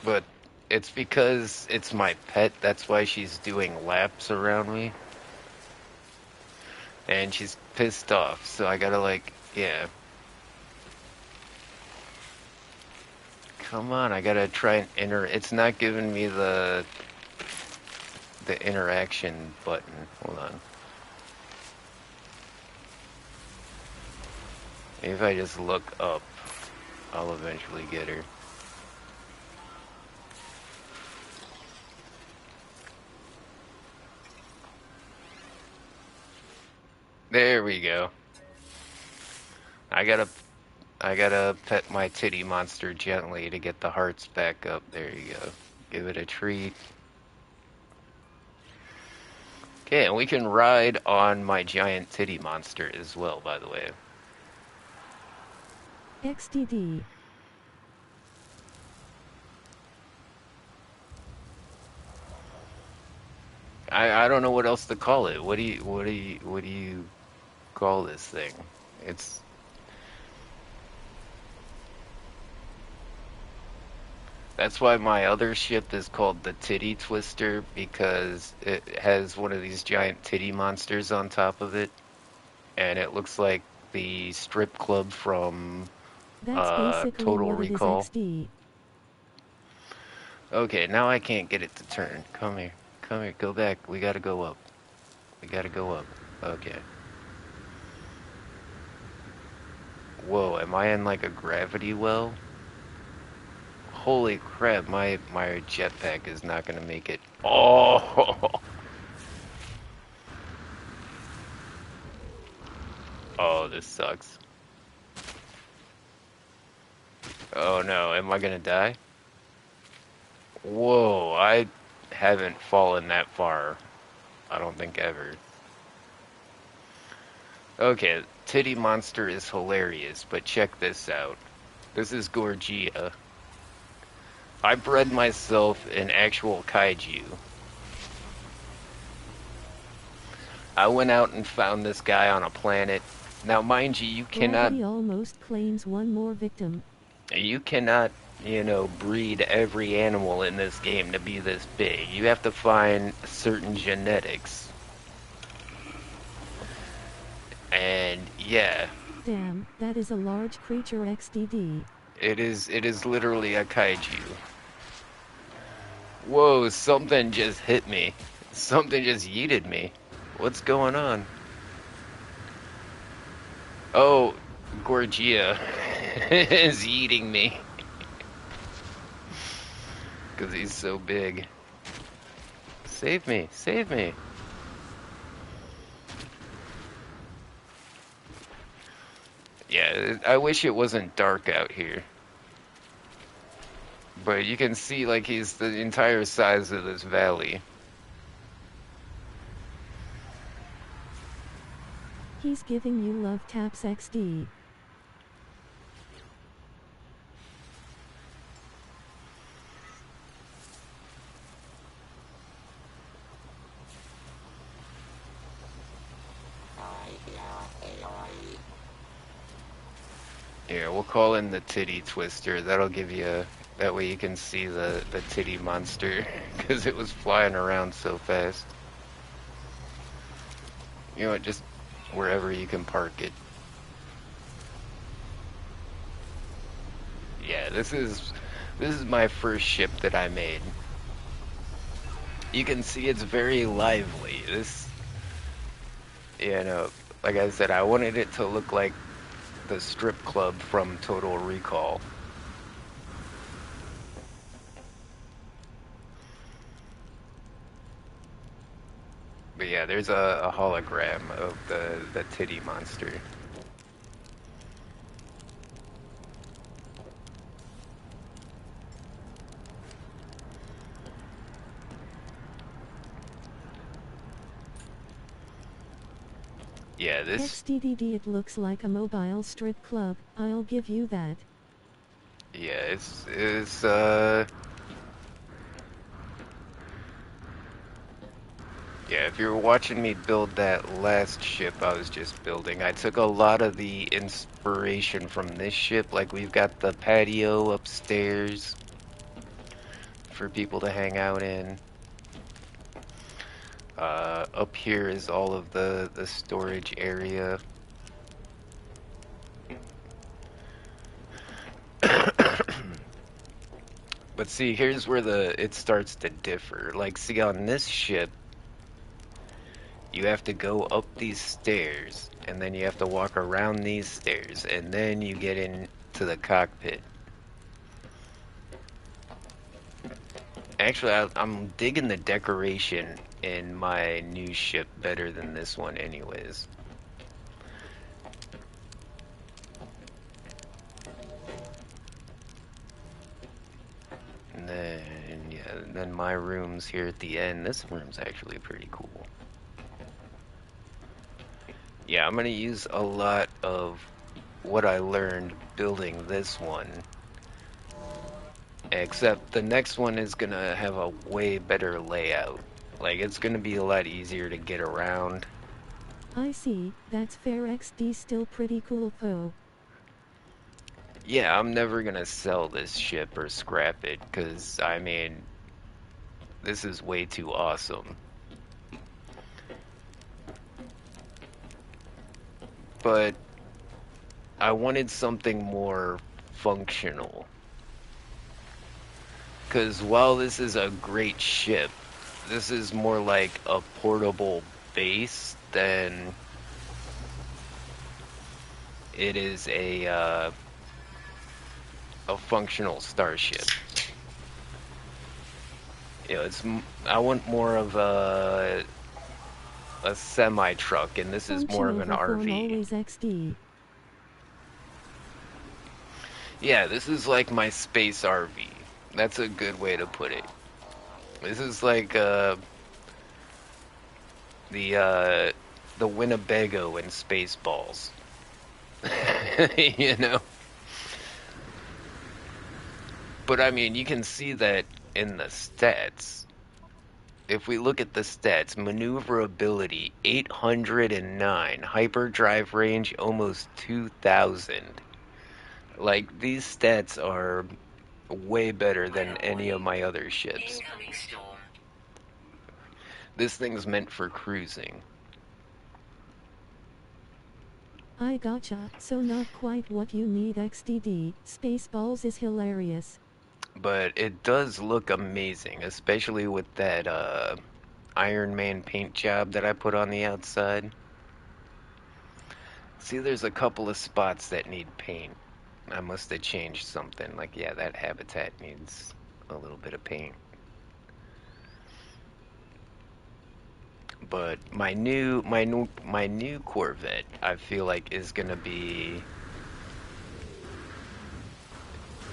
But it's because it's my pet, that's why she's doing laps around me. And she's pissed off, so I gotta like, yeah. Come on, I gotta try and it's not giving me the interaction button. Hold on. Maybe if I just look up, I'll eventually get her. There we go. I gotta pet my titty monster gently to get the hearts back up. There you go. Give it a treat. Okay, and we can ride on my giant titty monster as well, by the way. XDD. I don't know what else to call it. What do you call this thing? It's That's why my other ship is called the Titty Twister, because it has one of these giant titty monsters on top of it, and it looks like the strip club from That's basically Total what it is, Recall. XD. Okay, now I can't get it to turn. Come here. Come here. Go back. We gotta go up. We gotta go up. Okay. Whoa, am I in like a gravity well? Holy crap, my jetpack is not gonna make it. Oh! Oh, this sucks. Oh no, am I gonna die? Whoa, I haven't fallen that far. I don't think ever. Okay, Titty Monster is hilarious, but check this out. This is Gorgia. I bred myself an actual kaiju. I went out and found this guy on a planet. Now, mind you, you cannot... Gravity almost claims one more victim. You cannot, breed every animal in this game to be this big. You have to find certain genetics. And, yeah. Damn, that is a large creature, XDD. It is literally a kaiju. Whoa, something just hit me. Something just yeeted me. What's going on? Oh, Gorgia is eating me. Because he's so big. Save me, save me. Yeah, I wish it wasn't dark out here. But you can see, like, he's the entire size of this valley. He's giving you love taps, XD. Here, we'll call in the Titty Twister. That'll give you that way you can see the titty monster, because it was flying around so fast. You know what, just wherever you can park it. Yeah, this is my first ship that I made. You can see it's very lively. This, like I said, I wanted it to look like the strip club from Total Recall. But yeah, there's a hologram of the titty monster. Yeah, this. XDDD, it looks like a mobile strip club, I'll give you that. Yeah, it's Yeah, if you were watching me build that last ship I was just building, I took a lot of the inspiration from this ship. Like, we've got the patio upstairs for people to hang out in. Up here is all of the storage area. But see, here's where it starts to differ. Like, see, on this ship, you have to go up these stairs, and then you have to walk around these stairs, and then you get into the cockpit. Actually, I'm digging the decoration in my new ship better than this one anyways. And then, yeah, then my room's here at the end. This room's actually pretty cool. Yeah, I'm gonna use a lot of what I learned building this one. Except the next one is gonna have a way better layout. Like, it's gonna be a lot easier to get around. I see, that's fair. XD still pretty cool though. Yeah, I'm never gonna sell this ship or scrap it, because, I mean, this is way too awesome. But I wanted something more functional. Because while this is a great ship, this is more like a portable base than it is a functional starship. You know, I want more of a semi truck, and this is more of an RV. Always XD. Yeah, this is like my space RV. That's a good way to put it. This is like the Winnebago in Spaceballs. You know? But I mean, you can see that in the stats. If we look at the stats, maneuverability 809, hyperdrive range almost 2000. Like, these stats are way better than any of my other ships. This thing's meant for cruising. I gotcha, so not quite what you need. XDD. Spaceballs is hilarious. But it does look amazing, especially with that Iron Man paint job that I put on the outside. See, there's a couple of spots that need paint. I must have changed something. Like, yeah, that habitat needs a little bit of paint. But my new Corvette, I feel like, is gonna be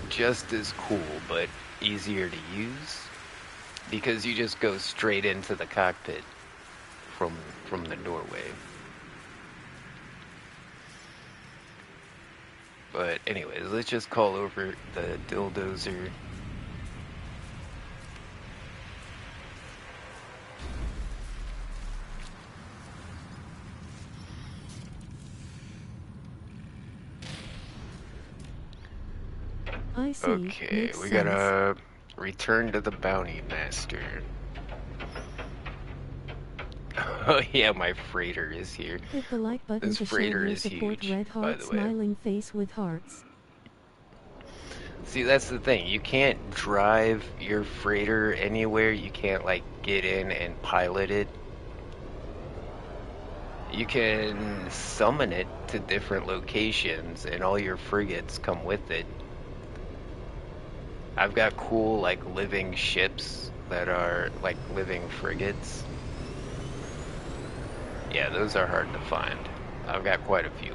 just as cool, but easier to use, because you just go straight into the cockpit from the doorway. But anyways, let's just call over the Dildozer. I see. Okay, Makes we sense. gotta return to the Bounty Master. Oh yeah, my freighter is here. Hit the like button This to show freighter your is support. huge, Red by heart the way. smiling face with hearts. See, that's the thing. You can't drive your freighter anywhere. You can't, like, get in and pilot it. You can summon it to different locations, and all your frigates come with it. I've got cool, like, living ships that are, like, living frigates. Yeah, those are hard to find. I've got quite a few.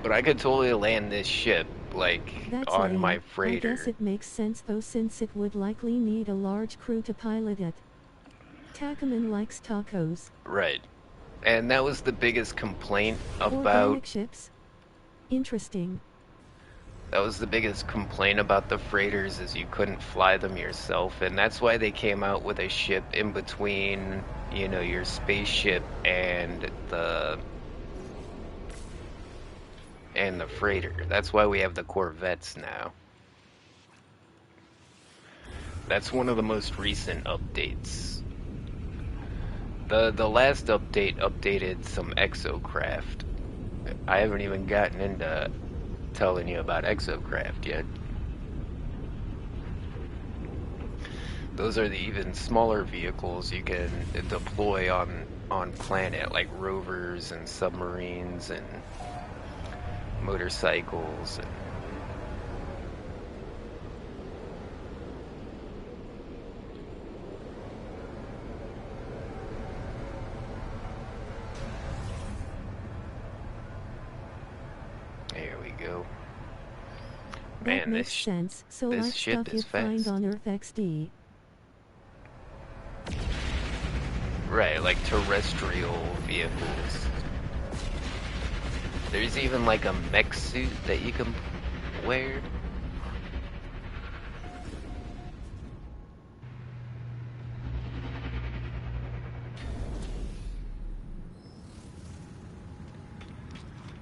But I could totally land this ship, like, That's on lame. my freighter. I guess it makes sense though, since it would likely need a large crew to pilot it. Takuman likes tacos. Right. And that was the biggest complaint about... Organic ships. Interesting. That was the biggest complaint about the freighters, is you couldn't fly them yourself, and that's why they came out with a ship in between, you know, your spaceship and the freighter. That's why we have the Corvettes now. That's one of the most recent updates. The last update updated some exocraft. I haven't even gotten into telling you about exocraft yet. Those are the even smaller vehicles you can deploy on planet, like rovers and submarines and motorcycles and... There we go. That Man, makes sense. So this like ship stuff is you'd find fast. on Earth XD. Right, like terrestrial vehicles. There's even like a mech suit that you can wear.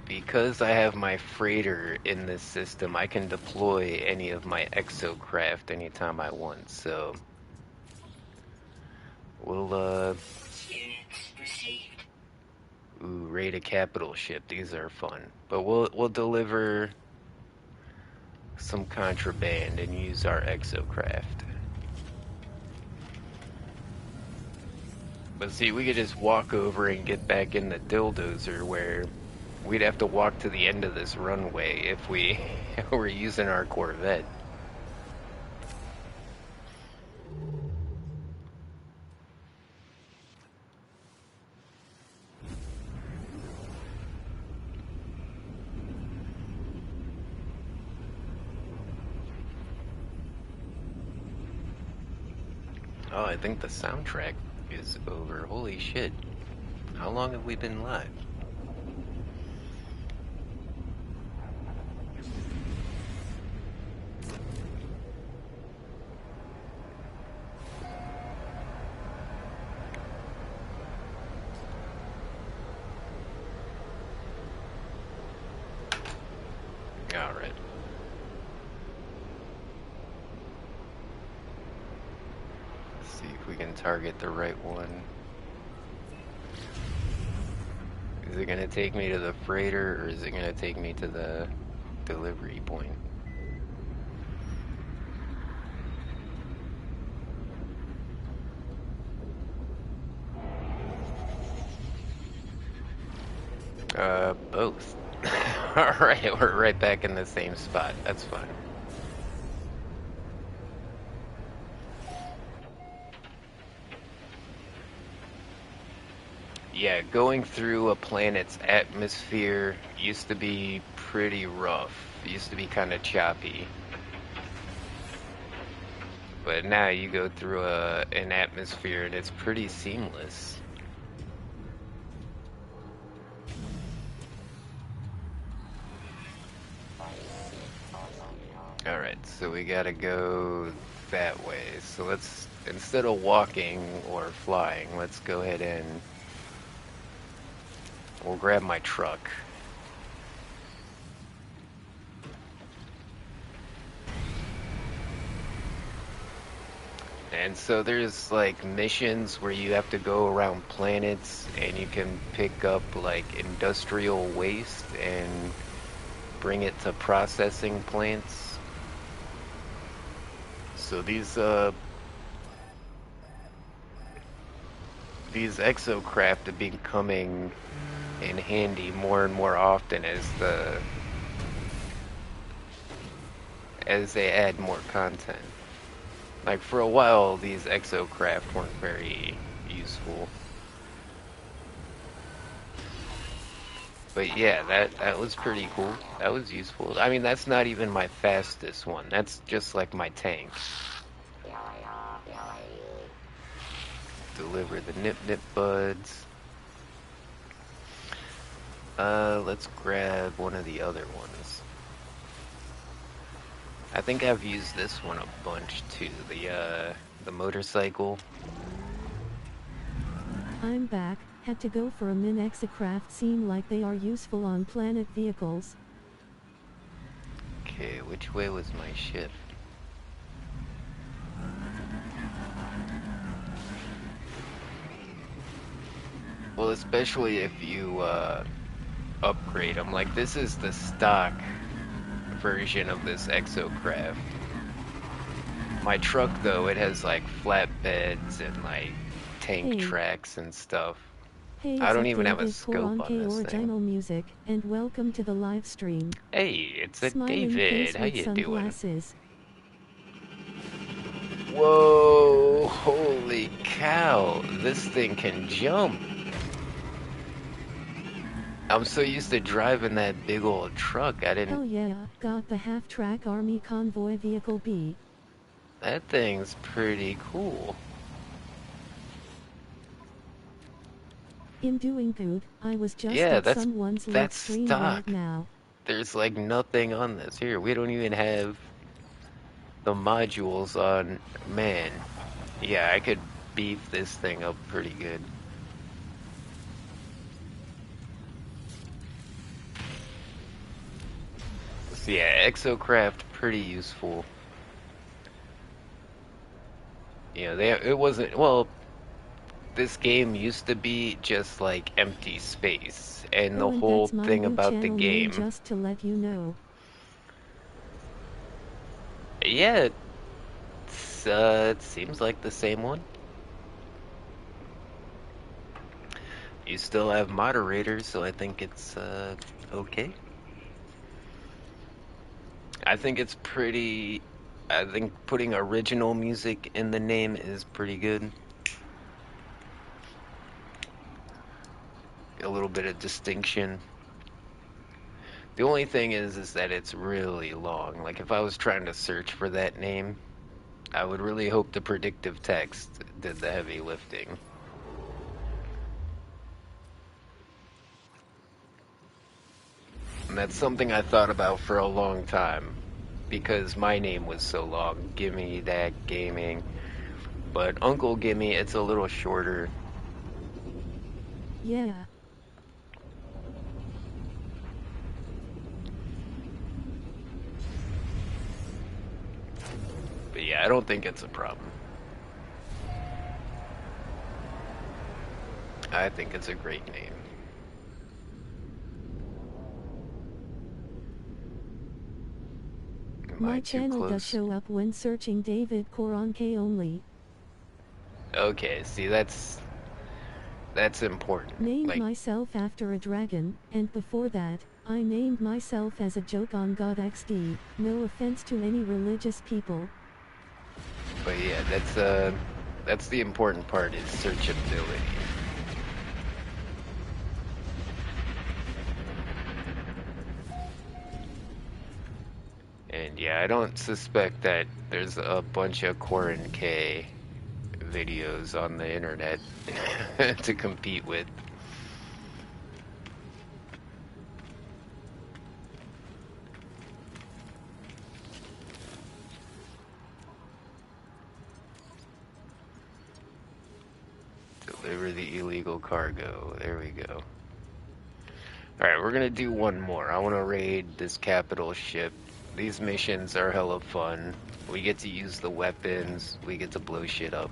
Because I have my freighter in this system, I can deploy any of my exocraft anytime I want, so... We'll, Ooh, raid a capital ship. These are fun. But we'll deliver some contraband and use our exocraft. But see, we could just walk over and get back in the Dildozer, where we'd have to walk to the end of this runway if we were using our Corvette. Oh, I think the soundtrack is over. Holy shit. How long have we been live? Alright. Let's see if we can target the right one. Is it gonna take me to the freighter, or is it gonna take me to the delivery point? Both. Alright, we're right back in the same spot. That's fine. Yeah, going through a planet's atmosphere used to be pretty rough. It used to be kind of choppy. But now you go through an atmosphere and it's pretty seamless. Alright, so we gotta go that way. So let's, instead of walking or flying, let's go ahead and we'll grab my truck. And so there's like missions where you have to go around planets and you can pick up like industrial waste and bring it to processing plants. So these exocraft are becoming in handy more and more often as they add more content. Like for a while, these exocraft weren't very useful. But yeah, that was pretty cool. That was useful. I mean, that's not even my fastest one. That's just like my tank. Deliver the Nip Nip buds. Let's grab one of the other ones. I think I've used this one a bunch too, the motorcycle. I'm back, had to go for a min exocraft, seem like they are useful on planet vehicles. Okay, which way was my ship? Well, especially if you, upgrade them. Like, this is the stock version of this exocraft. My truck, though, it has, like, flatbeds and, like, tank Hey. tracks and stuff. Hey, I don't it's even have a David scope on Koronke this Original thing. Music, and welcome to the live stream. Hey, it's a Smiling David. face How with you doing? sunglasses. Whoa, holy cow. This thing can jump. I'm so used to driving that big old truck. I didn't... Hell yeah, got the half-track Army Convoy Vehicle B. That thing's pretty cool. In doing good, I was just Yeah, at that's someone's live that's stream stock. right now. There's like nothing on this. Here, we don't even have the modules on. Man, yeah, I could beef this thing up pretty good. So yeah, Exocraft, pretty useful. You know, it wasn't, well, this game used to be just like empty space, and the Oh, and whole that's my thing new about the channel game, name, just to let you know. yeah, it seems like the same one. You still have moderators, so I think it's okay. I think it's pretty. I think putting original music in the name is pretty good. A little bit of distinction. The only thing is that it's really long. Like if I was trying to search for that name, I would really hope the predictive text did the heavy lifting. And that's something I thought about for a long time, because my name was so long. Gimme That Gaming. But Uncle Gimme, it's a little shorter. Yeah. But yeah, I don't think it's a problem. I think it's a great name. My channel does show up when searching David Koronke only. Okay, see, that's important. Named Like, myself after a dragon, and before that, I named myself as a joke on God XD. No offense to any religious people. but yeah, that's the important part, is searchability. And yeah, I don't suspect that there's a bunch of Quarren K videos on the internet to compete with. Deliver the illegal cargo. There we go. Alright, we're gonna do one more. I want to raid this capital ship. These missions are hella fun. We get to use the weapons. We get to blow shit up.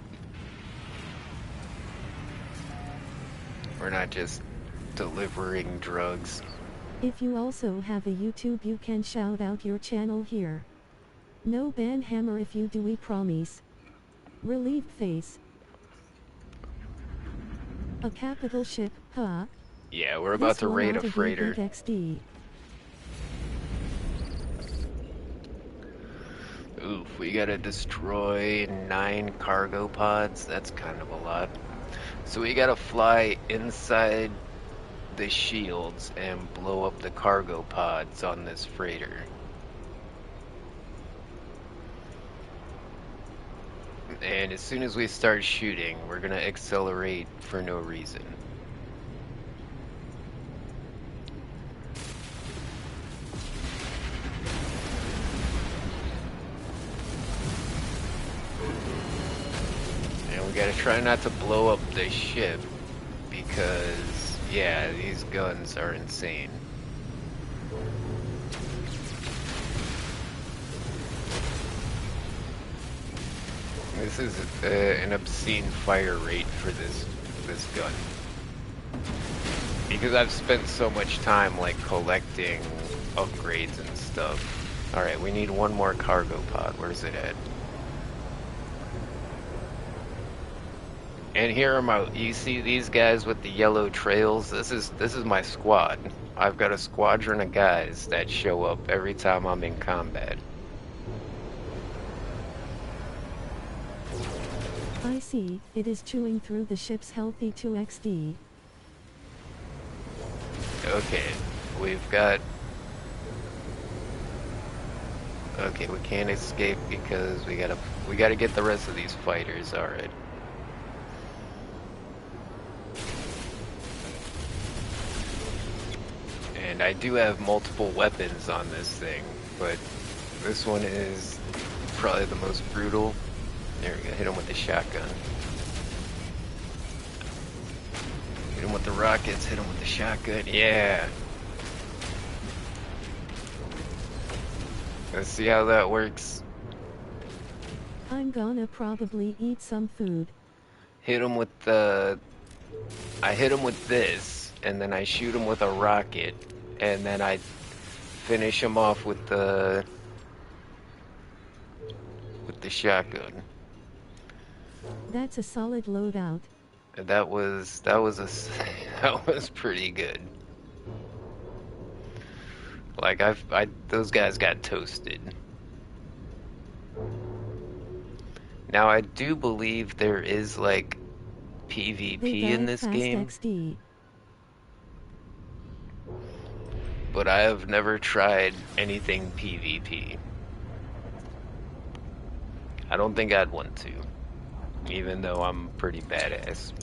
We're not just delivering drugs. If you also have a YouTube, you can shout out your channel here. No ban hammer if you do, we promise. Relieved face. A capital ship, huh? Yeah, we're about to raid a freighter. XD. Oof, we gotta destroy 9 cargo pods. That's kind of a lot. So we gotta fly inside the shields and blow up the cargo pods on this freighter. And as soon as we start shooting, we're gonna accelerate for no reason. And we gotta try not to blow up the ship because, yeah, these guns are insane. This is an obscene fire rate for this gun. Because I've spent so much time like collecting upgrades and stuff. Alright, we need one more cargo pod. Where's it at? And here are my, you see these guys with the yellow trails? This is my squad. I've got a squadron of guys that show up every time I'm in combat. I see, it is chewing through the ship's healthy 2XD. Okay, we've got... Okay, we can't escape because we gotta get the rest of these fighters, alright. And I do have multiple weapons on this thing, but this one is probably the most brutal. There we go, hit him with the shotgun. Hit him with the rockets, hit him with the shotgun, yeah! Let's see how that works. I'm gonna probably eat some food. Hit him with the... I hit him with this, and then I shoot him with a rocket, and then I finish him off with the shotgun. That's a solid loadout. That was that was pretty good. Like those guys got toasted. Now I do believe there is like PvP in this game, XD. but I have never tried anything PvP. I don't think I'd want to, even though I'm pretty badass.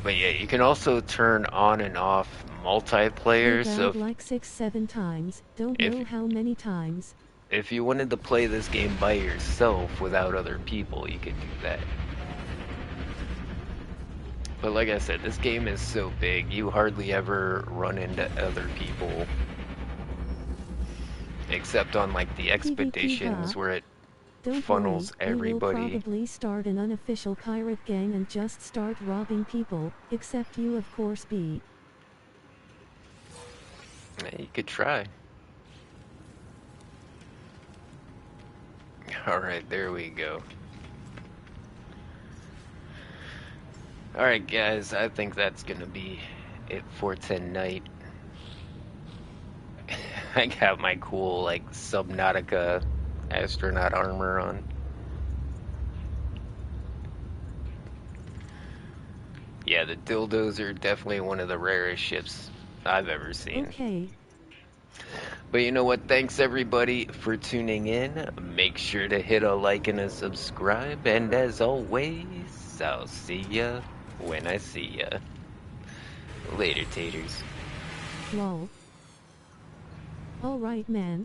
But yeah, you can also turn on and off multiplayer, so like 6-7 times, don't if- know how many times. if you wanted to play this game by yourself without other people, you could do that. But like I said, this game is so big, you hardly ever run into other people. Except on like the expeditions where it Don't funnels worry, everybody. We will probably start an unofficial pirate gang and just start robbing people, except you of course be. You could try. Alright, there we go. Alright guys, I think that's gonna be it for tonight. I got my cool like Subnautica astronaut armor on. Yeah, the dildos are definitely one of the rarest ships I've ever seen. Okay. But you know what? Thanks everybody for tuning in. Make sure to hit a like and a subscribe. And as always, I'll see ya when I see ya. Later, taters. Lol. Alright man.